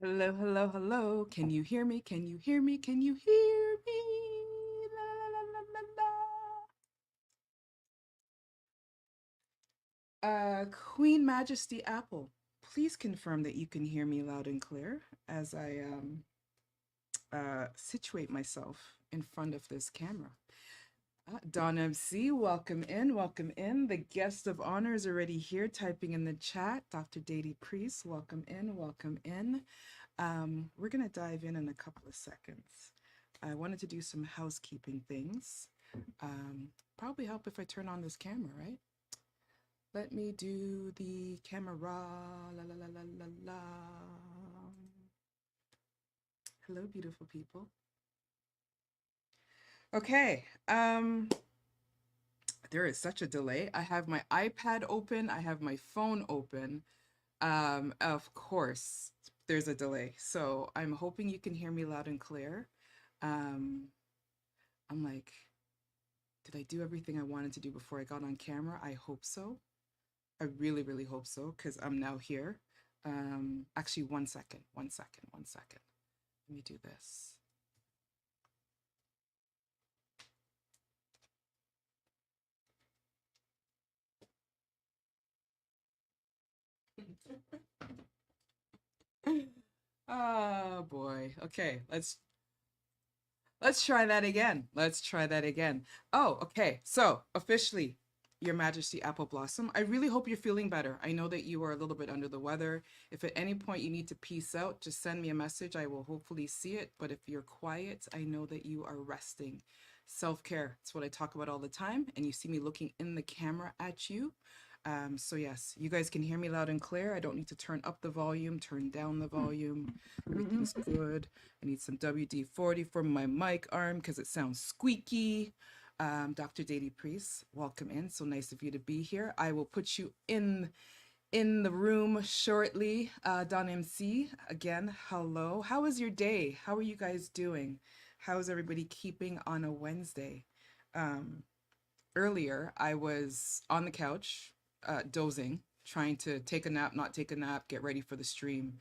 Hello, hello, hello. Can you hear me? Can you hear me? Can you hear me? La, la, la, la, la. Queen Majesty Apple, please confirm that you can hear me loud and clear as I situate myself in front of this camera. Don MC, welcome in, welcome in. The guest of honor is already here typing in the chat. Dr. Datie Priest, welcome in, welcome in. We're going to dive in a couple of seconds. I wanted to do some housekeeping things. Probably help if I turn on this camera, right? Let me do the camera. La, la, la, la, la, la. Hello, beautiful people. Okay. There is such a delay. I have my iPad open. I have my phone open. Of course, there's a delay. So I'm hoping you can hear me loud and clear. I'm like, did I do everything I wanted to do before I got on camera? I hope so. I really, really hope so, because I'm now here. Actually, 1 second, 1 second, 1 second. Let me do this. Oh boy. Okay, let's try that again. Let's try that again. Oh, okay. So officially, Your Majesty Apple Blossom, I really hope you're feeling better. I know that you are a little bit under the weather. If at any point you need to peace out, just send me a message. I will hopefully see it. But if you're quiet, I know that you are resting. Self-care, it's what I talk about all the time. And you see me looking in the camera at you. So yes, you guys can hear me loud and clear. I don't need to turn up the volume, turn down the volume. Everything's good. I need some WD-40 for my mic arm because it sounds squeaky. Dr. Datie Priest, welcome in. So nice of you to be here. I will put you in the room shortly. Don MC, again, hello. How was your day? How are you guys doing? How is everybody keeping on a Wednesday? Earlier, I was on the couch, dozing, trying to take a nap, not take a nap, get ready for the stream.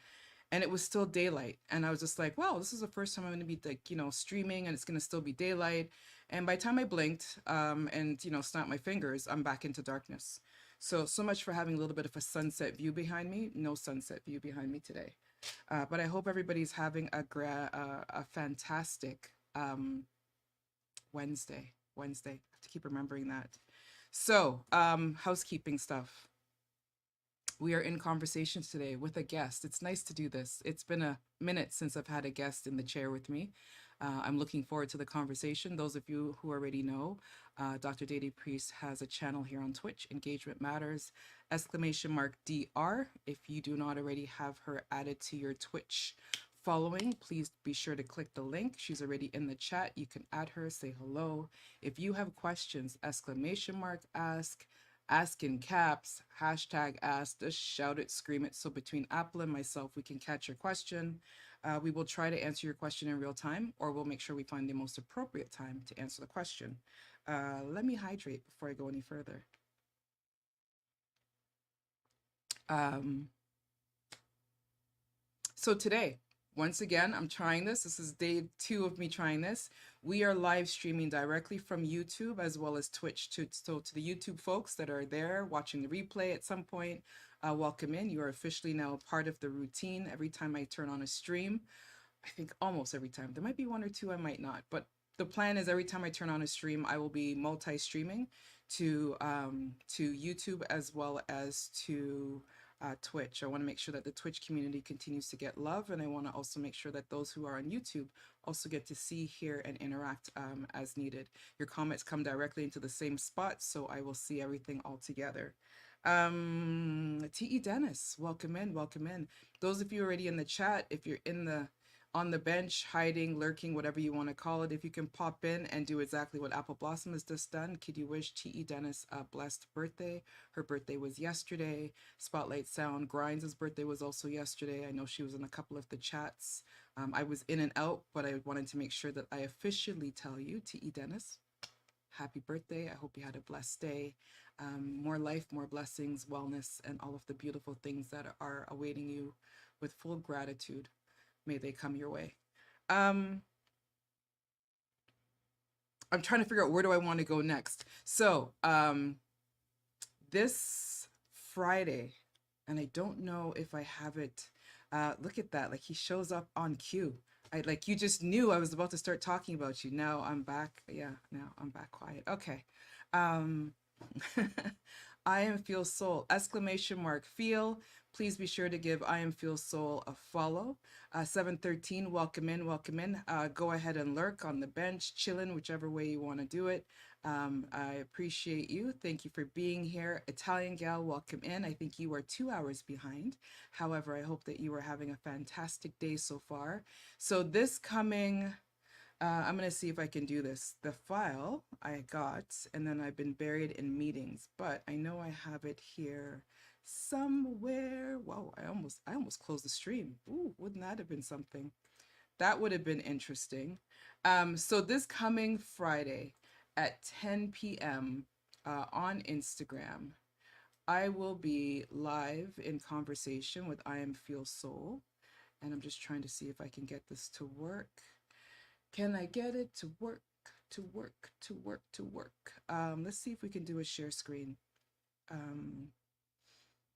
And it was still daylight. And I was just like, wow, this is the first time I'm going to be like, streaming and it's going to still be daylight. And by the time I blinked and, snapped my fingers, I'm back into darkness. So much for having a little bit of a sunset view behind me. No sunset view behind me today. But I hope everybody's having a fantastic Wednesday. Wednesday. I have to keep remembering that. So, housekeeping stuff. We are in conversations today with a guest. It's nice to do this. It's been a minute since I've had a guest in the chair with me. I'm looking forward to the conversation. Those of you who already know, Dr. Datie Priest has a channel here on Twitch, Engagement Matters, !DR. If you do not already have her added to your Twitch following, please be sure to click the link. She's already in the chat. You can add her, say hello. If you have questions, ask in caps, hashtag ask, just shout it, scream it. So between Apple and myself, we can catch your question. We will try to answer your question in real time, or we'll make sure we find the most appropriate time to answer the question. Let me hydrate before I go any further. So today, once again, I'm trying this. This is day 2 of me trying this. We are live streaming directly from YouTube as well as Twitch. So to the YouTube folks that are there watching the replay at some point, welcome in. You are officially now part of the routine. Every time I turn on a stream, I think almost every time. There might be 1 or 2 I might not, but the plan is every time I turn on a stream, I will be multi-streaming to YouTube as well as to Twitch. I want to make sure that the Twitch community continues to get love, and I want to also make sure that those who are on YouTube also get to see, hear, and interact as needed. Your comments come directly into the same spot, so I will see everything all together. T.E. Dennis, welcome in, welcome in. Those of you already in the chat, if you're on the bench, hiding, lurking, whatever you want to call it, if you can pop in and do exactly what Apple Blossom has just done, could you wish T.E. Dennis a blessed birthday? Her birthday was yesterday. Spotlight Sound Grinds' birthday was also yesterday. I know she was in a couple of the chats. I was in and out, but I wanted to make sure that I officially tell you, T.E. Dennis, happy birthday. I hope you had a blessed day. More life, more blessings, wellness, and all of the beautiful things that are awaiting you with full gratitude. May they come your way. Um, I'm trying to figure out where do I want to go next. So, this Friday, and I don't know if I have it. Look at that. Like he shows up on cue. I like you just knew I was about to start talking about you. Now I'm back. Yeah, now I'm back quiet. Okay. Um I am Feel Soul, exclamation mark feel. Please be sure to give I am Feel Soul a follow. 713, welcome in, welcome in. Go ahead and lurk on the bench, chilling, whichever way you want to do it. I appreciate you. Thank you for being here. Italian Gal, welcome in. I think you are 2 hours behind. However, I hope that you are having a fantastic day so far. So this coming I'm going to see if I can do this. The file I got, and then I've been buried in meetings, but I know I have it here somewhere. Whoa, I almost closed the stream. Ooh, wouldn't that have been something? That would have been interesting. So this coming Friday at 10 p.m. On Instagram, I will be live in conversation with I Am Feel Soul, and I'm just trying to see if I can get this to work. Can I get it to work, to work, to work, to work? Let's see if we can do a share screen.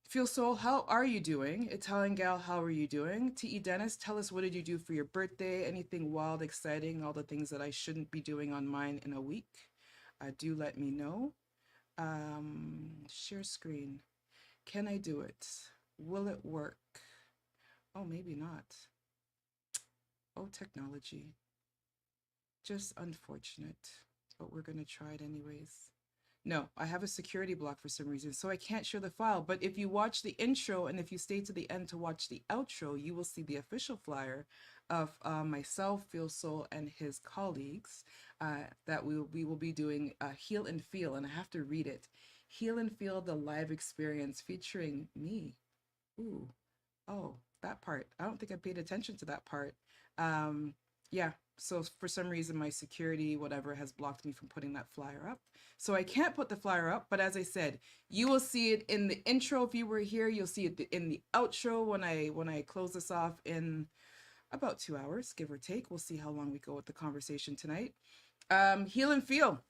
Feel Soul, how are you doing? Italian Gal, how are you doing? T.E. Dennis, tell us, what did you do for your birthday? Anything wild, exciting, all the things that I shouldn't be doing on mine in a week? Do let me know. Share screen. Can I do it? Will it work? Oh, maybe not. Oh, technology. Just unfortunate, but we're going to try it anyways. No, I have a security block for some reason, so I can't share the file. But if you watch the intro and if you stay to the end to watch the outro, you will see the official flyer of myself, Feel Soul, and his colleagues that we will be doing Heal and Feel, and I have to read it. Heal and Feel, the live experience featuring me. Ooh, oh, that part. I don't think I paid attention to that part. Yeah, so for some reason my security whatever has blocked me from putting that flyer up, so I can't put the flyer up. But as I said, you will see it in the intro. If you were here, you'll see it in the outro when I close this off in about 2 hours, give or take. We'll see how long we go with the conversation tonight. Heal and Feel,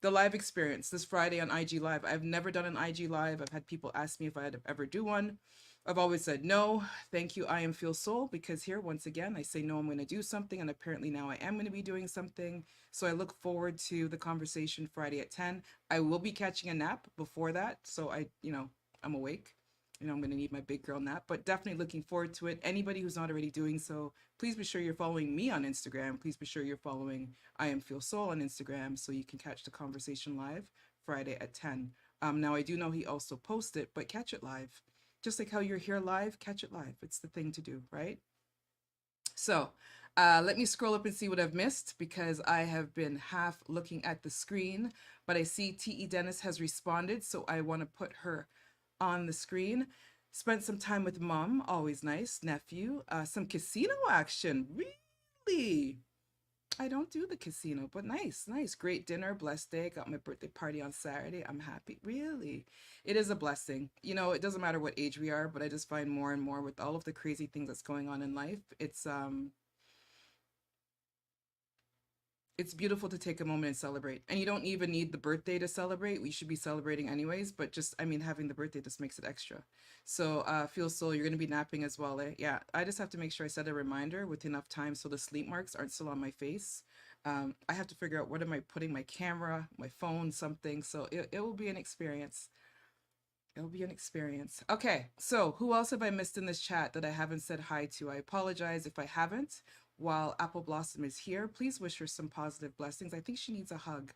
the live experience this Friday on IG Live. I've never done an IG Live. I've had people ask me if I'd ever do one. I've always said no, thank you, I Am Feel Soul, because here, once again, I say no, I'm going to do something, and apparently now I am going to be doing something. So I look forward to the conversation Friday at 10. I will be catching a nap before that, so I'm awake. I'm going to need my big girl nap, but definitely looking forward to it. Anybody who's not already doing so, please be sure you're following me on Instagram. Please be sure you're following I Am Feel Soul on Instagram so you can catch the conversation live Friday at 10. Now, I do know he also posts it, but catch it live. Just like how you're here live, catch it live. It's the thing to do, right? So let me scroll up and see what I've missed, because I have been half looking at the screen, but I see T.E. Dennis has responded, so I want to put her on the screen. Spent some time with mom, always nice. Nephew, some casino action, really? I don't do the casino, but nice, nice. Great dinner, blessed day. Got my birthday party on Saturday. I'm happy. Really, it is a blessing. It doesn't matter what age we are, but I just find more and more with all of the crazy things that's going on in life, it's beautiful to take a moment and celebrate. And you don't even need the birthday to celebrate. We should be celebrating anyways, but just, having the birthday just makes it extra. So Feel Soul, you're going to be napping as well, eh? Yeah, I just have to make sure I set a reminder with enough time so the sleep marks aren't still on my face. I have to figure out, what am I putting my camera, my phone, something. So it will be an experience. It'll be an experience. Okay, so who else have I missed in this chat that I haven't said hi to? I apologize if I haven't. While Apple Blossom is here, please wish her some positive blessings. I think she needs a hug.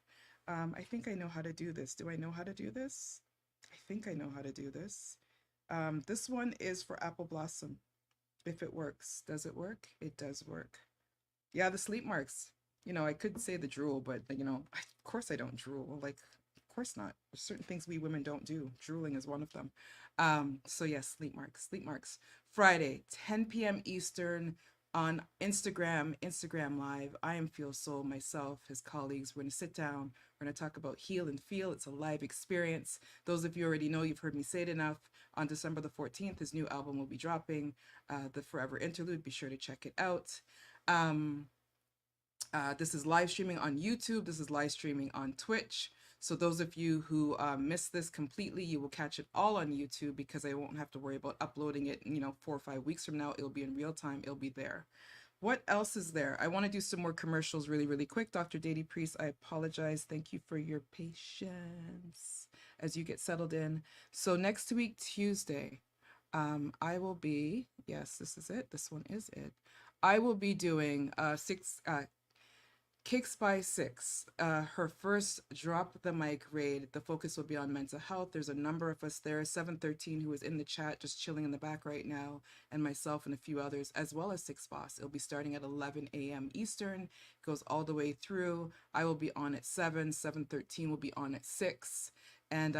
I think I know how to do this. Do I know how to do this? I think I know how to do this. This one is for Apple Blossom. If it works. Does it work? It does work. Yeah, the sleep marks. I could say the drool, but of course I don't drool. Like, of course not. There's certain things we women don't do. Drooling is one of them. So yes, sleep marks. Sleep marks. Friday, 10 p.m. Eastern. on Instagram Live. I am Feel Soul, myself, his colleagues. We're going to sit down. We're going to talk about Heal and Feel. It's a live experience. Those of you already know, you've heard me say it enough. On December the 14th, his new album will be dropping, The Forever Interlude. Be sure to check it out. Um, this is live streaming on YouTube. This is live streaming on Twitch. So those of you who missed this completely, you will catch it all on YouTube because I won't have to worry about uploading it, 4 or 5 weeks from now. It'll be in real time. It'll be there. What else is there? I want to do some more commercials really, really quick. Dr. Datie Priest, I apologize. Thank you for your patience as you get settled in. So next week, Tuesday, I will be, yes, this is it. This one is it. I will be doing Kicks by Six, her first Drop the Mic raid. The focus will be on mental health. There's a number of us there, 713 who is in the chat, just chilling in the back right now, and myself and a few others, as well as Six Boss. It'll be starting at 11 a.m. Eastern, goes all the way through. I will be on at 7, 713 will be on at 6. And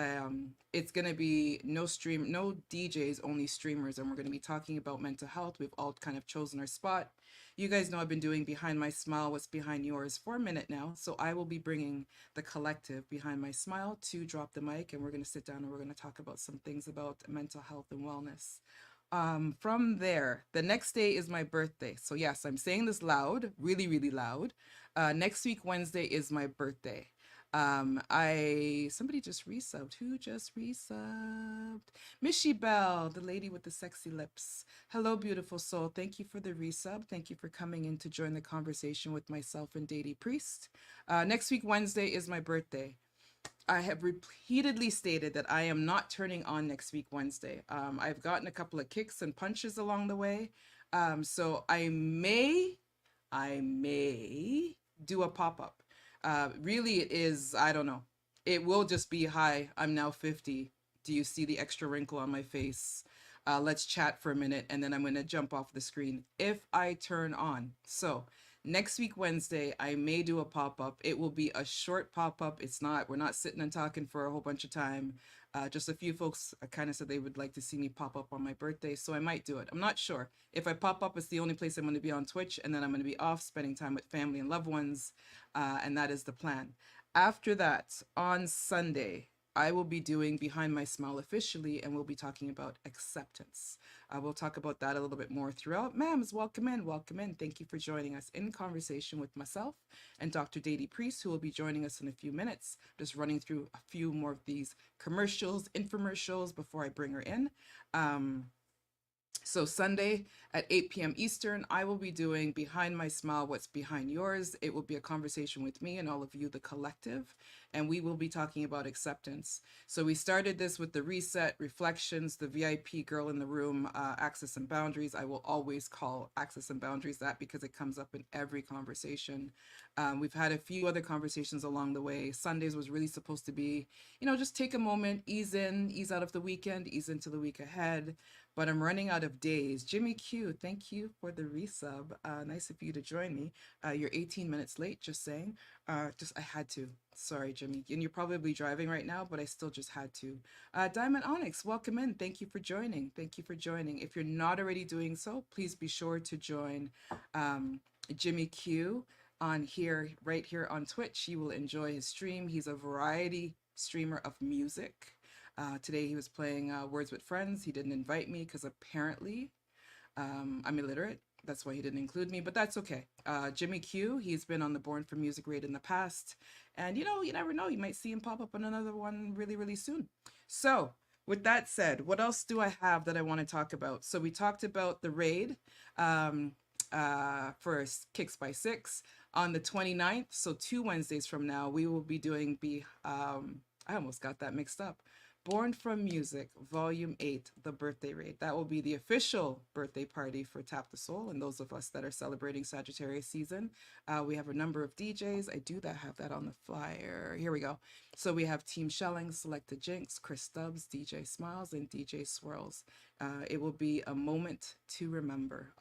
it's going to be no DJs, only streamers. And we're going to be talking about mental health. We've all kind of chosen our spot. You guys know I've been doing Behind My Smile, What's Behind Yours for a minute now. So I will be bringing the collective Behind My Smile to Drop the Mic. And we're going to sit down and we're going to talk about some things about mental health and wellness. From there, the next day is my birthday. So yes, I'm saying this loud, really, really loud. Next week, Wednesday, is my birthday. Somebody just resubbed. Who just resubbed? Mishy Bell, the lady with the sexy lips. Hello, beautiful soul. Thank you for the resub. Thank you for coming in to join the conversation with myself and Datie Priest. Next week, Wednesday, is my birthday. I have repeatedly stated that I am not turning on next week, Wednesday. I've gotten a couple of kicks and punches along the way. So I may do a pop-up. Really, it is, I don't know. It will just be, hi, I'm now 50. Do you see the extra wrinkle on my face? Let's chat for a minute, and then I'm going to jump off the screen if I turn on. So next week, Wednesday, I may do a pop-up. It will be a short pop-up. We're not sitting and talking for a whole bunch of time. Just a few folks kind of said they would like to see me pop up on my birthday, so I might do it. I'm not sure. If I pop up, it's the only place I'm going to be on Twitch, and then I'm going to be off spending time with family and loved ones, and that is the plan. After that, on Sunday, I will be doing Behind My Smile officially, and we'll be talking about acceptance. We'll talk about that a little bit more throughout. Ma'ams, welcome in, welcome in. Thank you for joining us in conversation with myself and Dr. Datie Priest, who will be joining us in a few minutes. Just running through a few more of these commercials, infomercials before I bring her in. So Sunday at 8 p.m. Eastern, I will be doing Behind My Smile, What's Behind Yours. It will be a conversation with me and all of you, the collective, and we will be talking about acceptance. So we started this with the reset, reflections, the VIP girl in the room, access and boundaries. I will always call access and boundaries that because it comes up in every conversation. We've had a few other conversations along the way. Sundays was really supposed to be, just take a moment, ease in, ease out of the weekend, ease into the week ahead. But I'm running out of days. Jimmy Q, thank you for the resub. Nice of you to join me. You're 18 minutes late, just saying. I had to. Sorry, Jimmy. And you're probably driving right now, but I still just had to. Diamond Onyx, welcome in. Thank you for joining. Thank you for joining. If you're not already doing so, please be sure to join Jimmy Q right here on Twitch. You will enjoy his stream. He's a variety streamer of music. Today he was playing Words with Friends. He didn't invite me because apparently I'm illiterate. That's why he didn't include me, but that's okay. Jimmy Q, he's been on the Born for Music raid in the past. And you never know. You might see him pop up on another one really, really soon. So with that said, what else do I have that I want to talk about? So we talked about the raid for Kicks by Six on the 29th. So 2 Wednesdays from now, we will be doing I almost got that mixed up. Born from Music, Volume 8, the birthday raid. That will be the official birthday party for Tap the Soul and those of us that are celebrating Sagittarius season. We have a number of DJs. I do have that on the flyer. Here we go. So we have Team Shelling, Selected Jinx, Chris Stubbs, DJ Smiles, and DJ Swirls. It will be a moment to remember.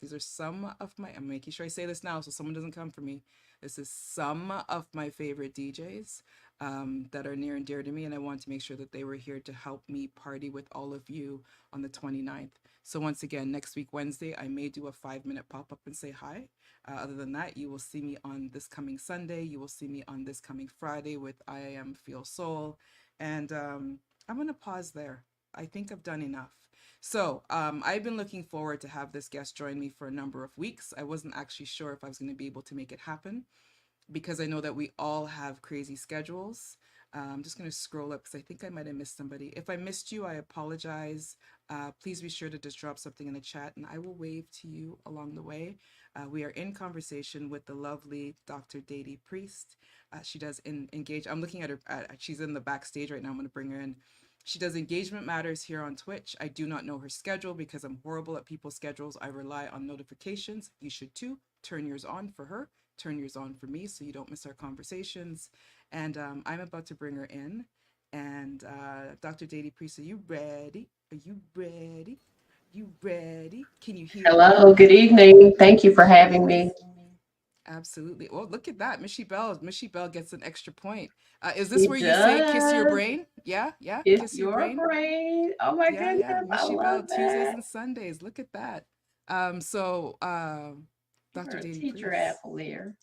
These are some of I'm making sure I say this now so someone doesn't come for me. This is some of my favorite DJs that are near and dear to me, and I want to make sure that they were here to help me party with all of you on the 29th. So once again, next week, Wednesday, I may do a 5-minute pop up and say hi. Other than that, you will see me on this coming Sunday. You will see me on this coming Friday with I Am Feel Soul. And I'm going to pause there. I think I've done enough. So I've been looking forward to have this guest join me for a number of weeks. I wasn't actually sure if I was going to be able to make it happen because I know that we all have crazy schedules. I'm just going to scroll up because I think I might have missed somebody. If I missed you, I apologize. Please be sure to just drop something in the chat and I will wave to you along the way. We are in conversation with the lovely Dr. Datie Priest. She does engage. I'm looking at her. She's in the backstage right now. I'm going to bring her in. She does Engagement Matters here on Twitch. I do not know her schedule because I'm horrible at people's schedules. I rely on notifications. You should too. Turn yours on for her. Turn yours on for me so you don't miss our conversations. And I'm about to bring her in. And Dr. Datie Priest, are you ready? Are you ready? You ready? Can you hear me? Hello, good evening. Thank you for having me. Absolutely. Oh, look at that. Missy Bell. Missy Bell gets an extra point. Is this She where you say kiss your does. brain? Yeah, yeah. Kiss Kiss your your brain. brain. Oh my Yeah, goodness, yeah. I Missy love Bell Tuesdays that. and Sundays. Look at that. So You're Dr. a Datie teacher Priest. apple there.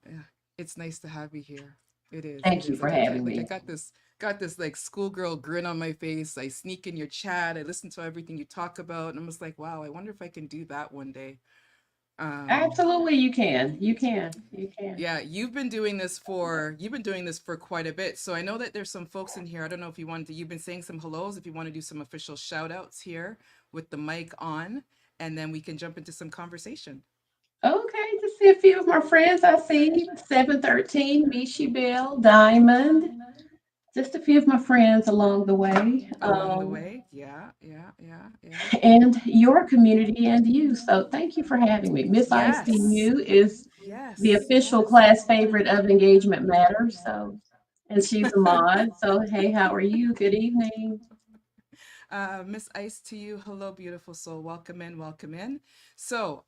Yeah, it's nice to have you here. It is. It Thank you is. for Like I can't. having Like I me. got this like schoolgirl grin on my face. I sneak in your chat. I listen to everything you talk about, and I'm just like, wow. I wonder if I can do that one day. Um, Absolutely, you can. You can. You can. yeah, you've been doing this for quite a bit. So I know that there's some folks in here. I don't know if you wanted to. You've been saying some hellos. If you want to do some official shout outs here with the mic on, and then we can jump into some conversation. Okay, to see a few of my friends. I see 713, Mishi Bell, Diamond. Just a few of my friends along the way. Along the way, yeah, yeah, yeah, yeah. And your community and you. So thank you for having me. Miss Yes, ICU is the yes. official class favorite of Engagement Matters. So, and she's a mod. So, hey, how are you? Good evening. Miss Ice to you. Hello, beautiful soul. Welcome in, welcome in. So,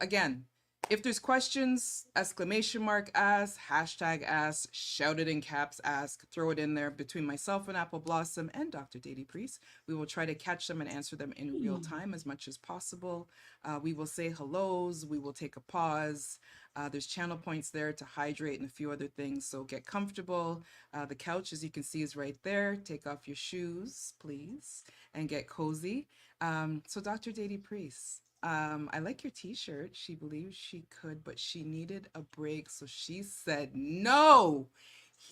again, if there's questions, exclamation mark ask, hashtag ask, shout it in caps ask, throw it in there between myself and Apple Blossom and Dr. Datie Priest. We will try to catch them and answer them in real time as much as possible. We will say hellos, we will take a pause. There's channel points there to hydrate and a few other things. So get comfortable. The couch, as you can see, is right there. Take off your shoes, please, and get cozy. So Dr. Datie Priest, I like your t-shirt. She believes she could, but she needed a break. So she said no.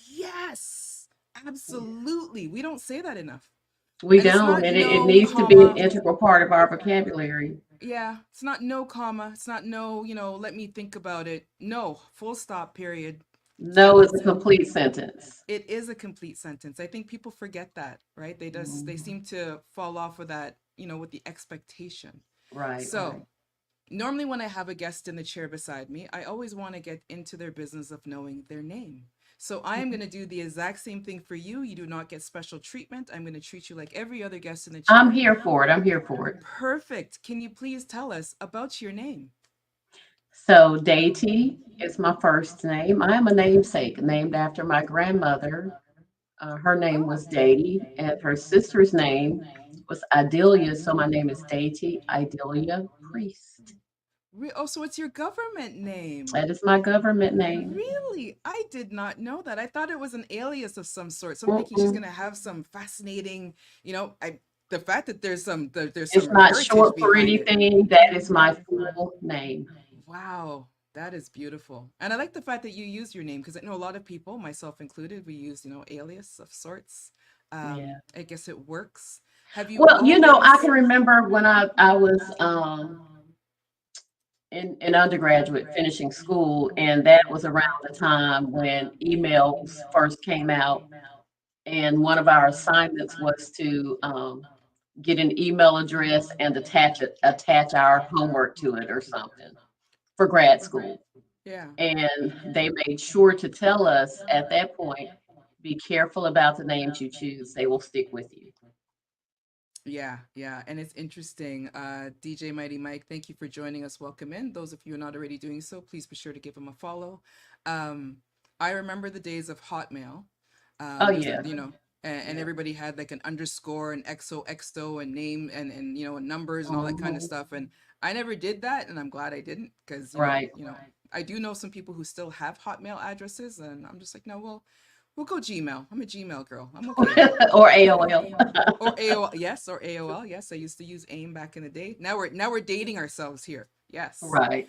Yes, absolutely. We don't say that enough. We And it's don't, not and it no needs to be an comma. integral part of our vocabulary. Yeah, it's not no comma. It's not no, let me think about it. No, full stop, period. No is That's a it. complete sentence. It is a complete sentence. I think people forget that, right? They Mhm. seem to fall off with that, with the expectation. Right, right. So, normally when I have a guest in the chair beside me, I always want to get into their business of knowing their name. So, I am going to do the exact same thing for you. You do not get special treatment. I'm going to treat you like every other guest in the I'm chair. here for it. I'm here for it. Perfect. Can you please tell us about your name? So, Datie is my first name. I am a namesake named after my grandmother. Her name Oh, was Datie, and her sister's name was Idelia. So, my name is Datie Idelia Priest. oh, so it's your government name. That is my government name. Really? I did not know that. I thought it was an alias of some sort. So I'm thinking she's Mm-mm. gonna have some fascinating, I the fact that there's It's some not heritage short for behind it. anything. That is my full name. Wow, that is beautiful. And I like the fact that you use your name because I know a lot of people, myself included, we use, alias of sorts. Yeah. I guess it works. Have you Well, I always can remember when I was in undergraduate finishing school, and that was around the time when emails first came out. And one of our assignments was to get an email address and attach our homework to it or something for grad school. yeah. And they made sure to tell us at that point, be careful about the names you choose. They will stick with you. Yeah, yeah, and it's interesting. DJ Mighty Mike, thank you for joining us. Welcome in. Those of you who are not already doing so, please be sure to give him a follow. Um, I remember the days of Hotmail. Oh There's a, yeah, and yeah. everybody had like an underscore and XOXO and name and and numbers and all that kind of Hmm. stuff. And I never did that, and I'm glad I didn't because Right. I do know some people who still have Hotmail addresses, and I'm just like, no, we'll go Gmail. I'm a Gmail girl. I'm okay. Or AOL. Or AOL, yes, or AOL, yes. I used to use AIM back in the day. Now we're dating ourselves here. Yes. Right.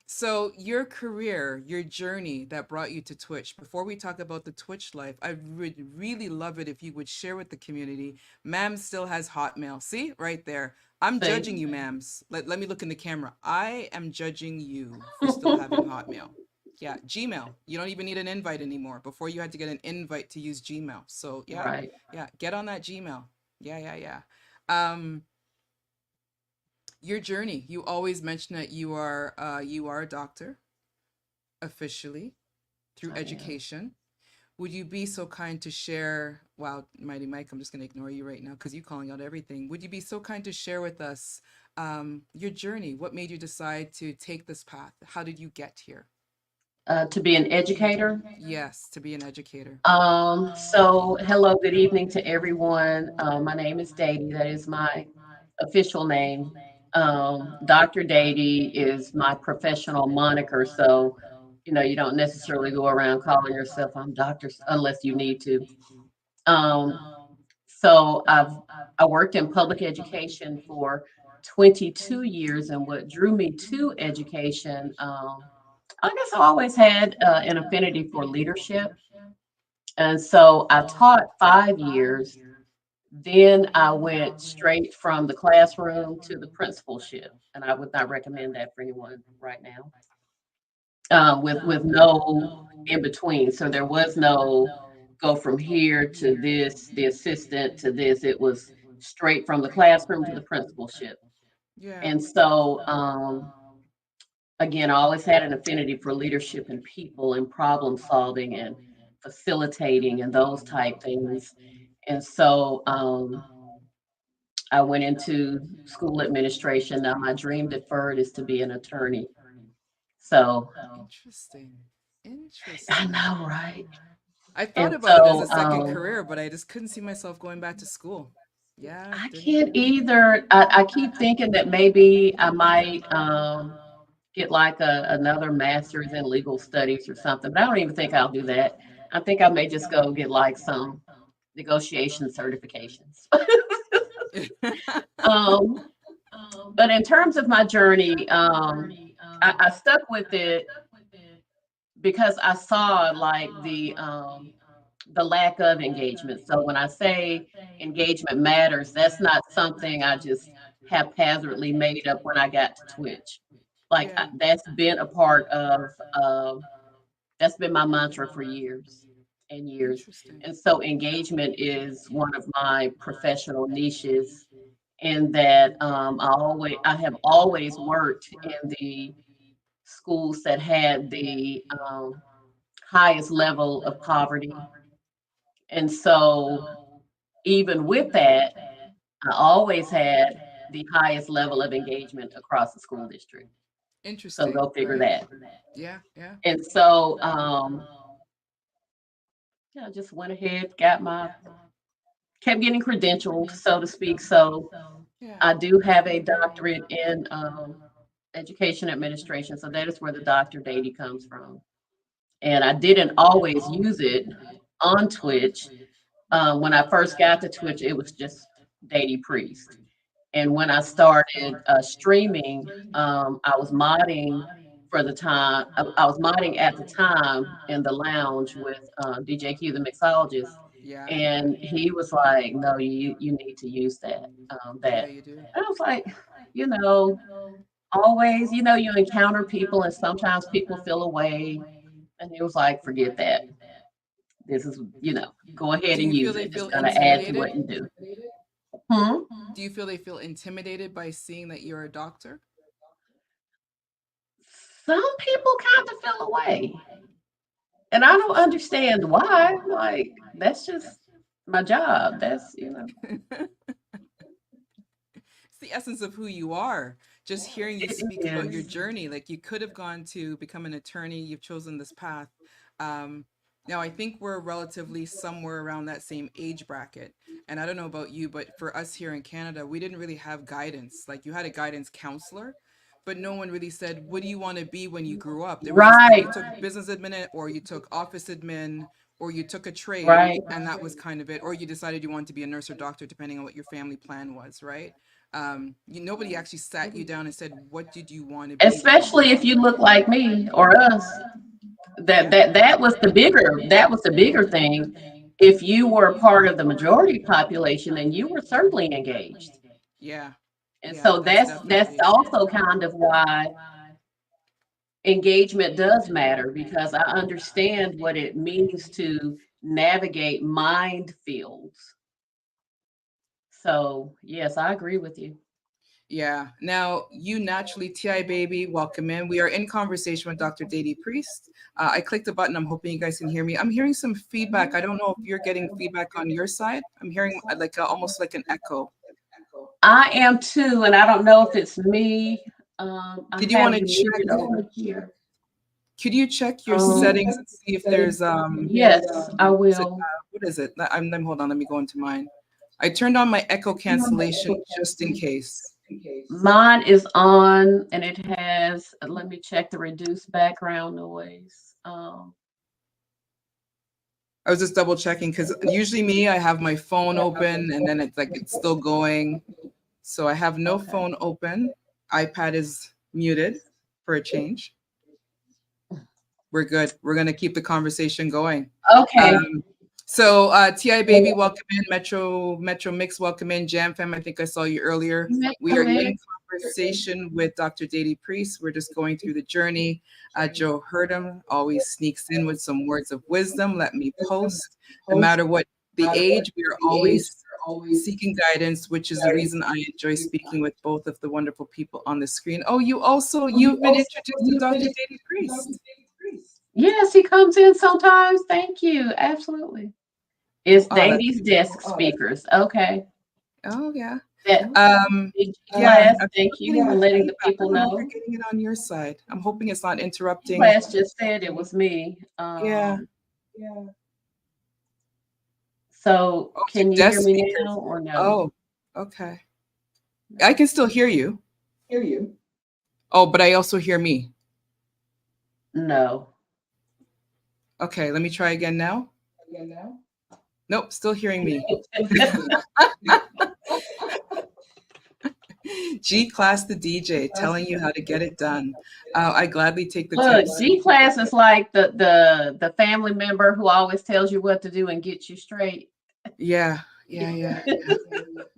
So your career, your journey that brought you to Twitch. Before we talk about the Twitch life, I would really love it if you would share with the community. Ma'am still has Hotmail. See, right there. I'm judging See. you, ma'ams. Let me look in the camera. I am judging you for still having Hotmail. Yeah, Gmail. You don't even need an invite anymore. Before you had to get an invite to use Gmail. So yeah, Right. yeah, get on that Gmail. Yeah, yeah, yeah. Um, your journey. You always mention that you are a doctor officially through I am. education. Would you be so kind to share? Wow, Mighty Mike, I'm just going to ignore you right now because you're calling out everything. Would you be so kind to share with us your journey? What made you decide to take this path? How did you get here? To be an educator. Yes, to be an educator. So hello, good evening to everyone. My name is Datie. That is my official name. Dr. Datie is my professional moniker. So, you don't necessarily go around calling yourself I'm doctor unless you need to. Um, so I worked in public education for 22 years, and what drew me to education, I guess I always had an affinity for leadership. And so I taught 5 years. Then I went straight from the classroom to the principalship, and I would not recommend that for anyone right now. With no in between, so there was no go from here to this, the assistant to this. It was straight from the classroom to the principalship, Yeah. and so again, I always had an affinity for leadership and people and problem solving and facilitating and those type things. And so I went into school administration. Now, my dream deferred is to be an attorney. So Interesting. I Interesting. know, right? I thought And about it as a so second career, but I just couldn't see myself going back to school. Yeah, I didn't. can't either. I keep thinking that maybe I might get like another master's in legal studies or something, but I don't even think I'll do that. I think I may just go get like some negotiation certifications. um, but in terms of my journey, I stuck with it because I saw like the lack of engagement. So when I say engagement matters, that's not something I just haphazardly made up when I got to Twitch. Like Yeah, that's been a part of that's been my mantra for years and years. interesting. And so engagement is one of my professional niches in that I have always worked in the schools that had the highest level of poverty. And so even with that, I always had the highest level of engagement across the school district. So Interesting, go figure right? that. Yeah, yeah. And so yeah, I just went ahead, kept getting credentials, so to speak. So Yeah. I do have a doctorate in education administration. So that is where the Dr. Daty comes from. And I didn't always use it on Twitch. When I first got to Twitch, it was just Daty Priest. And when I started streaming, I was modding for the time. I was modding at the time in the lounge with DJQ, the mixologist, Yeah, yeah. and he was like, "No, you need to use that." Yeah, That, you do. and I was like, you know, always, you encounter people, and sometimes people feel away. And he was like, "Forget that. This is, go ahead Do and you feel use they it. It's feel going to add to intimidated? what you do." Hmm? Do you feel they feel intimidated by seeing that you're a doctor? Some people kind of feel away. And I don't Interesting. understand why. Like, that's just my job. That's. the essence of who you are. Just hearing you It speak about your is. journey, like you could have gone to become an attorney, you've chosen this path. Um, Now I think we're relatively somewhere around that same age bracket. And I don't know about you, but for us here in Canada, we didn't really have guidance. Like you had a guidance counselor, but no one really said, what do you want to be when you grew up? There was just like Right, you took business admin or you took office admin or you took a trade right. and that was kind of it. Or you decided you wanted to be a nurse or doctor, depending on what your family plan was, right? Nobody actually sat you down and said, what did you want to be when you Especially grow if up? you look like me or us. Yeah. That was the bigger thing. If you were a part of the majority population, then you were certainly engaged. Yeah. And Yeah. so That's that's definitely. also kind of why engagement does matter, because I understand what it means to navigate minefields. So yes, I agree with you. Yeah. Now, you naturally, TI baby, welcome in. We are in conversation with Dr. Datie Priest. I clicked a button. I'm hoping you guys can hear me. I'm hearing some feedback. I don't know if you're getting feedback on your side. I'm hearing like almost like an echo. I am too, and I don't know if it's me. I Did you want have to you check? muted over here. Could you check your Um, settings and see if there's yes, I is it, will. what is it? Hold on. Let me go into mine. I turned on my echo cancellation just in case. Mine is on, and it has. Let me check the reduced background noise. I was just double checking because usually me, I have my phone open and then it's like it's still going. So I have no Okay. phone open. iPad is muted for a change. We're good. We're gonna keep the conversation going. Okay. Um, TI baby, welcome in. Metro Mix, welcome in. Jam fam, I think I saw you earlier. We are in conversation with Dr. Datie Priest. We're just going through the journey. Joe Hurdam always sneaks in with some words of wisdom. Let me post. No matter what the age, we are always seeking guidance, which is the reason I enjoy speaking with both of the wonderful people on the screen. Oh, you've been introduced to Dr. Datie Priest. Yes, he comes in sometimes. Thank you. Absolutely. It's Oh, that's Datie's desk speakers. Okay. oh yeah. That Um, big yeah, class. Thank I'm you getting for the letting the feedback. I people don't know if you're know. getting it on your side. I'm hoping it's not interrupting. Class just said it was me. Yeah. So Oh, to can you hear desk me speakers. now or no? Oh, okay. I can still hear you. Oh, but I also hear me. No. Okay, let me try again now. Nope, still hearing me. G Class the DJ telling you how to get it done. I gladly take the Look, tips. G class is like the family member who always tells you what to do and gets you straight. Yeah, yeah.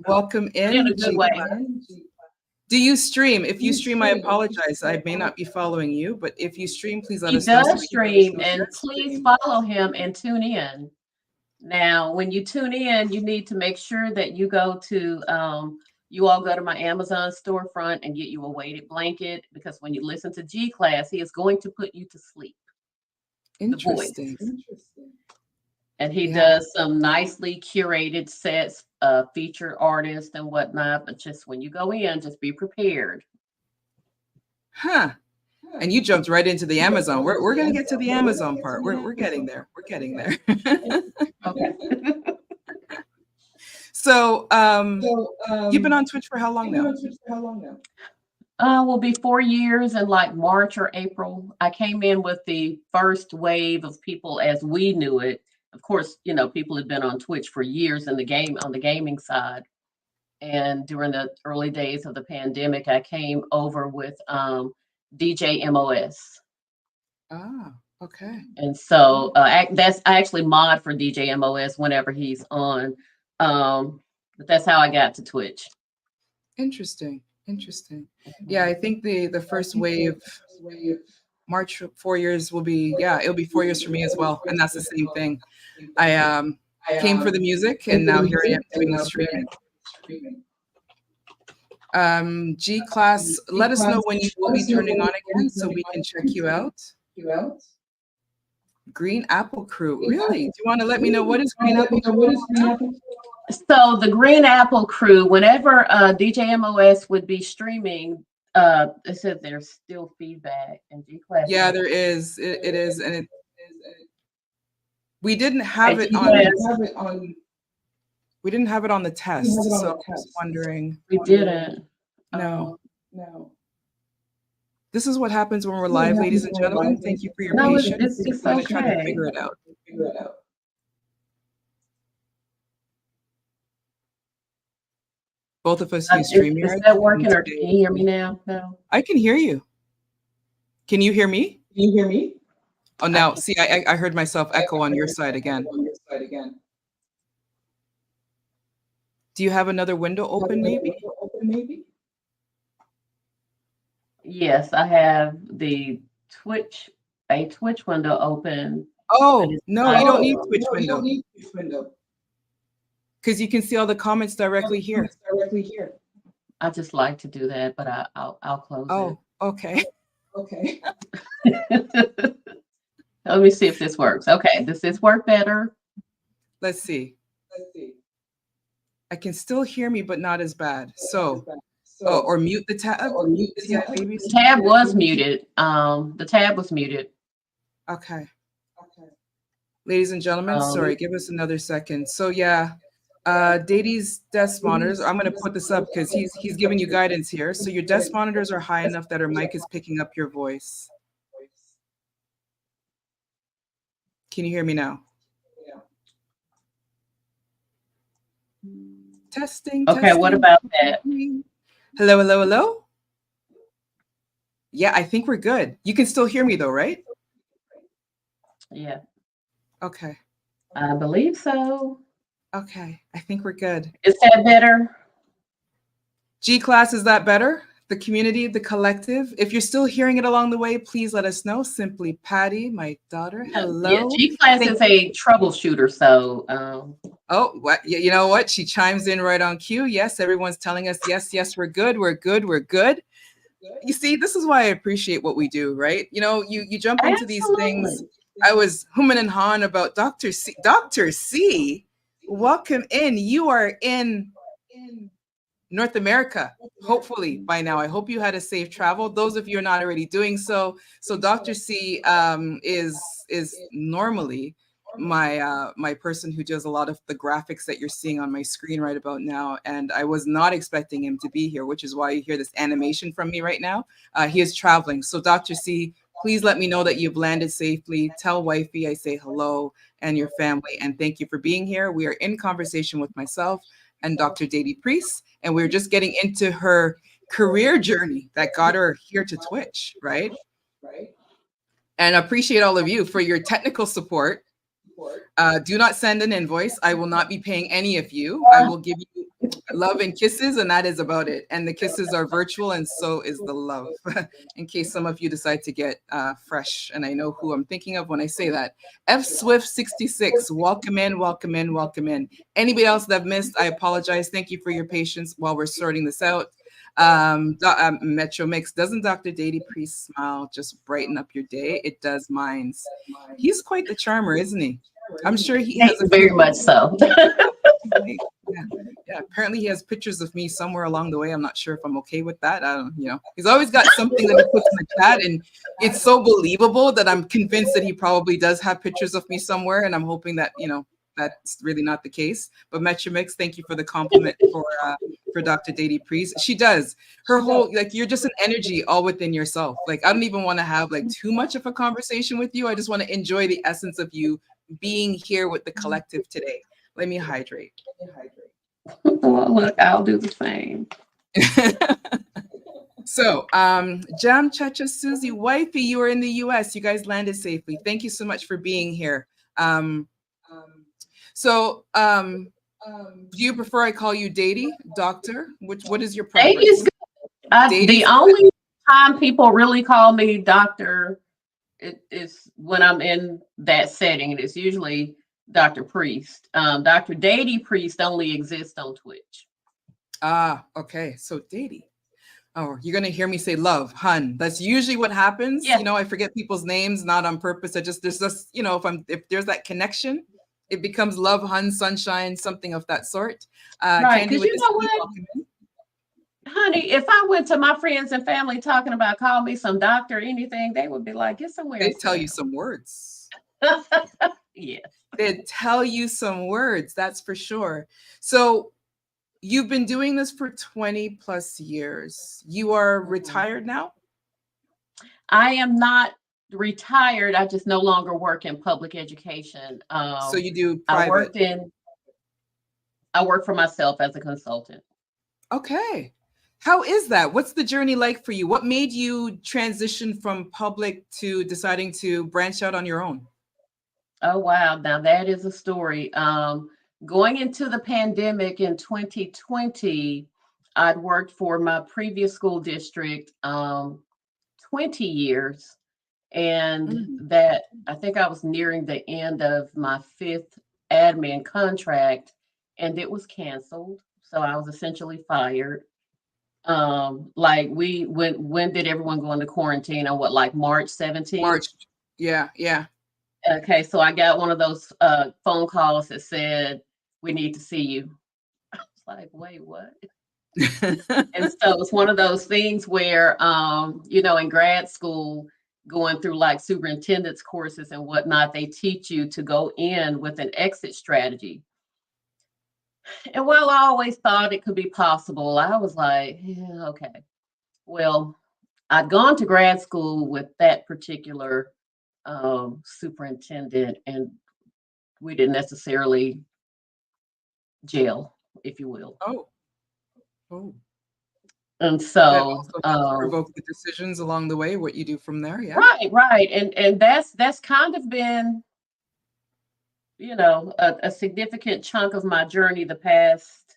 Welcome But in a in, good G way. Class. Do you stream? If you stream, I apologize. I may not be following you, but if you stream, please let He us know so does we can let us stream, know and your please stream. follow him and tune in. Now, when you tune in, you need to make sure that you go to you all go to my Amazon storefront and get you a weighted blanket, because when you listen to G class, he is going to put you to sleep. The voice. Interesting. And he Yeah. does some nicely curated sets, featured artists and whatnot. But just when you go in, just be prepared. Huh. And you jumped right into the Amazon. We're gonna get to the Amazon part. We're getting there. We're getting there. Okay. So you've been on Twitch for how long now? Will be 4 years in like March or April. I came in with the first wave of people as we knew it. Of course, people had been on Twitch for years in the game on the gaming side. And during the early days of the pandemic, I came over with DJ MOS. Ah, okay. And so I actually mod for DJ MOS whenever he's on. But that's how I got to Twitch. Interesting. Interesting. Yeah, I think the first wave, March 4 years will be, yeah, it'll be 4 years for me as well. And that's the same thing. I came for the music and now here I am doing the streaming. G Class, let us know when you will be turning on again so we can check you out. Green Apple Crew. Really? Do you want to let me know what is Green Apple Crew all about? So the Green Apple crew, whenever DJMOS would be streaming, it said there's still feedback and G class. Yeah, there is. It is, and we didn't have Okay, it on. We didn't have it on the test, so I'm just wondering. we didn't. No. This is what happens when we're live, ladies and gentlemen. Thank you for your No, patience. it's We're going to try to okay. figure it out. Both of us use StreamYard. Is that working, or can you hear me now? No. I can hear you. Can you hear me? Oh, now, see, I heard myself echo on your side again. Do you have another window open, maybe? Yes, I have a Twitch window open. Oh, no, you don't need Twitch window. Because you can see all the comments directly here. I just like to do that, but I'll close it. Oh, okay. Let me see if this works. Okay, does this work better? Let's see. I can still hear me, but not as bad. So, or mute the tab. The tab was muted. The tab was muted. Okay. Ladies and gentlemen, sorry, give us another second. So yeah, Datie's desk monitors, I'm going to put this up because he's giving you guidance here. So your desk monitors are high enough that her mic is picking up your voice. Can you hear me now? Testing. Okay, testing. what about that? Hello, hello, hello? Yeah, I think we're good. You can still hear me though, right? Yeah. Okay. I believe so. Okay, I think we're good. Is that better? G-Class, is that better? The community, the collective. If you're still hearing it along the way, please let us know. Simply Patty, my daughter. Hello. Yeah, G-Class is a troubleshooter, so. Oh, what? You know what? She chimes in right on cue. Yes, everyone's telling us, yes, we're good, we're good, we're good. You see, this is why I appreciate what we do, right? You know, you jump into these things. I was humming and hawing about Dr. C. Dr. C, welcome in. You are in North America, hopefully by now. I hope you had a safe travel. Those of you are not already doing so. So Dr. C is normally my person who does a lot of the graphics that you're seeing on my screen right about now. And I was not expecting him to be here, which is why you hear this animation from me right now. He is traveling. So Dr. C, please let me know that you've landed safely. Tell wifey I say hello and your family. And thank you for being here. We are in conversation with myself and Dr. Datie Priest, and we're just getting into her career journey that got her here to Twitch, right? And I appreciate all of you for your technical support. Do not send an invoice. I will not be paying any of you. I will give you love and kisses, and that is about it. And the kisses are virtual, and so is the love, in case some of you decide to get fresh. And I know who I'm thinking of when I say that. F Swift 66, welcome in, welcome in, welcome in. Anybody else that I've missed, I apologize. Thank you for your patience while we're sorting this out. Metro Mix, doesn't Dr. Datie Priest smile just brighten up your day? It does mine. He's quite the charmer, isn't he? I'm sure he has a very much so. Yeah, apparently he has pictures of me somewhere along the way. I'm not sure if I'm okay with that. I don't, he's always got something that he puts in the chat, and it's so believable that I'm convinced that he probably does have pictures of me somewhere, and I'm hoping that that's really not the case. But Metro Mix, thank you for the compliment for Dr. Datie Priest. She does her whole, you're just an energy all within yourself. I don't even want to have too much of a conversation with you. I just want to enjoy the essence of you being here with the collective today. Let me hydrate. Well, look, I'll do the same. So, Jam Chacha Susie, wifey, you are in the US. You guys landed safely. Thank you so much for being here. So, do you prefer I call you Datie, doctor? What is your preference? Datie is good. The only time people really call me doctor is when I'm in that setting. And it's usually Dr. Priest. Dr. Datie Priest only exists on Twitch. Ah, okay. So Datie. Oh, you're gonna hear me say love, hun. That's usually what happens. Yeah. I forget people's names, not on purpose. There's just, if there's that connection, It becomes love, hun, sunshine, something of that sort. Right. Candy, Because with you this know be what, welcome honey, if I went to my friends and family talking about call me some doctor or anything, they would be like, get somewhere they and tell sit you some words. down. Yeah. They tell you some words, that's for sure. So you've been doing this for 20 plus years. You are Mhm. retired now? I am not retired. I just no longer work in public education. So you do I private. worked in, I work for myself as a consultant. Okay. How is that? What's the journey like for you? What made you transition from public to deciding to branch out on your own? Oh, wow. Now that is a story. Going into the pandemic in 2020, I'd worked for my previous school district 20 years. And Mm. that I think I was nearing the end of my fifth admin contract and it was canceled. So I was essentially fired. Like we when did everyone go into quarantine on what, like March 17th? March. Yeah, yeah. Okay, so I got one of those phone calls that said, we need to see you. It's like, wait, what? And so it's one of those things where, in grad school, going through like superintendent's courses and whatnot, they teach you to go in with an exit strategy. And while I always thought it could be possible, I was like, yeah, okay. Well, I'd gone to grad school with that particular superintendent, and we didn't necessarily gel, if you will. Oh, oh. And That so, also helps provoke the decisions along the way, what you do from there. Yeah. right, right, and that's kind of been, a significant chunk of my journey the past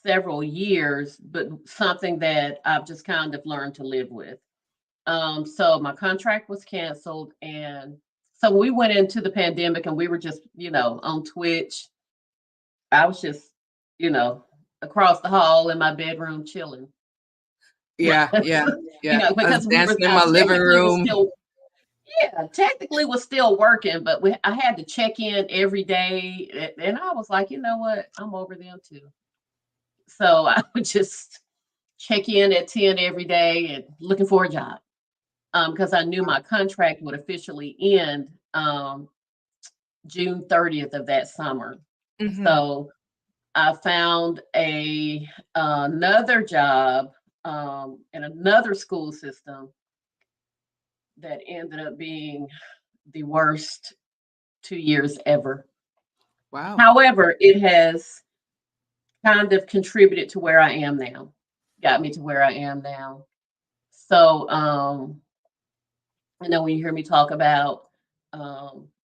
several years, but something that I've just kind of learned to live with. So my contract was canceled, and so we went into the pandemic, and we were just, on Twitch. I was just, you know, across the hall in my bedroom chilling. Yeah, yeah, yeah. I was Because we were dancing in my living technically was room. still, yeah, technically was still working, but I had to check in every day, and I was like, you know what, I'm over them too. So I would just check in at 10 every day and looking for a job, because I knew my contract would officially end June 30th of that summer. Hmm. So I found another job in another school system that ended up being the worst 2 years ever. Wow. However, it has kind of contributed to where I am now, got me to where I am now. So, I know when you hear me talk about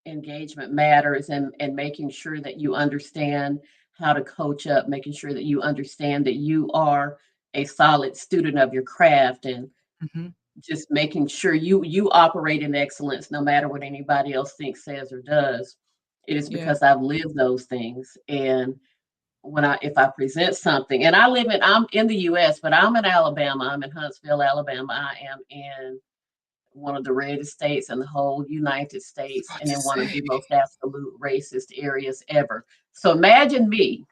engagement matters, and making sure that you understand how to coach up, making sure that you understand that you are a solid student of your craft, and Hmm. just making sure you operate in excellence no matter what anybody else thinks, says, or does. It is Yeah. because I've lived those things. And when if I present something, and I'm in the US, but I'm in Alabama, I'm in Huntsville, Alabama. I am in one of the reddest states in the whole United I was States, about and to in one of say the most absolute racist areas ever. So imagine me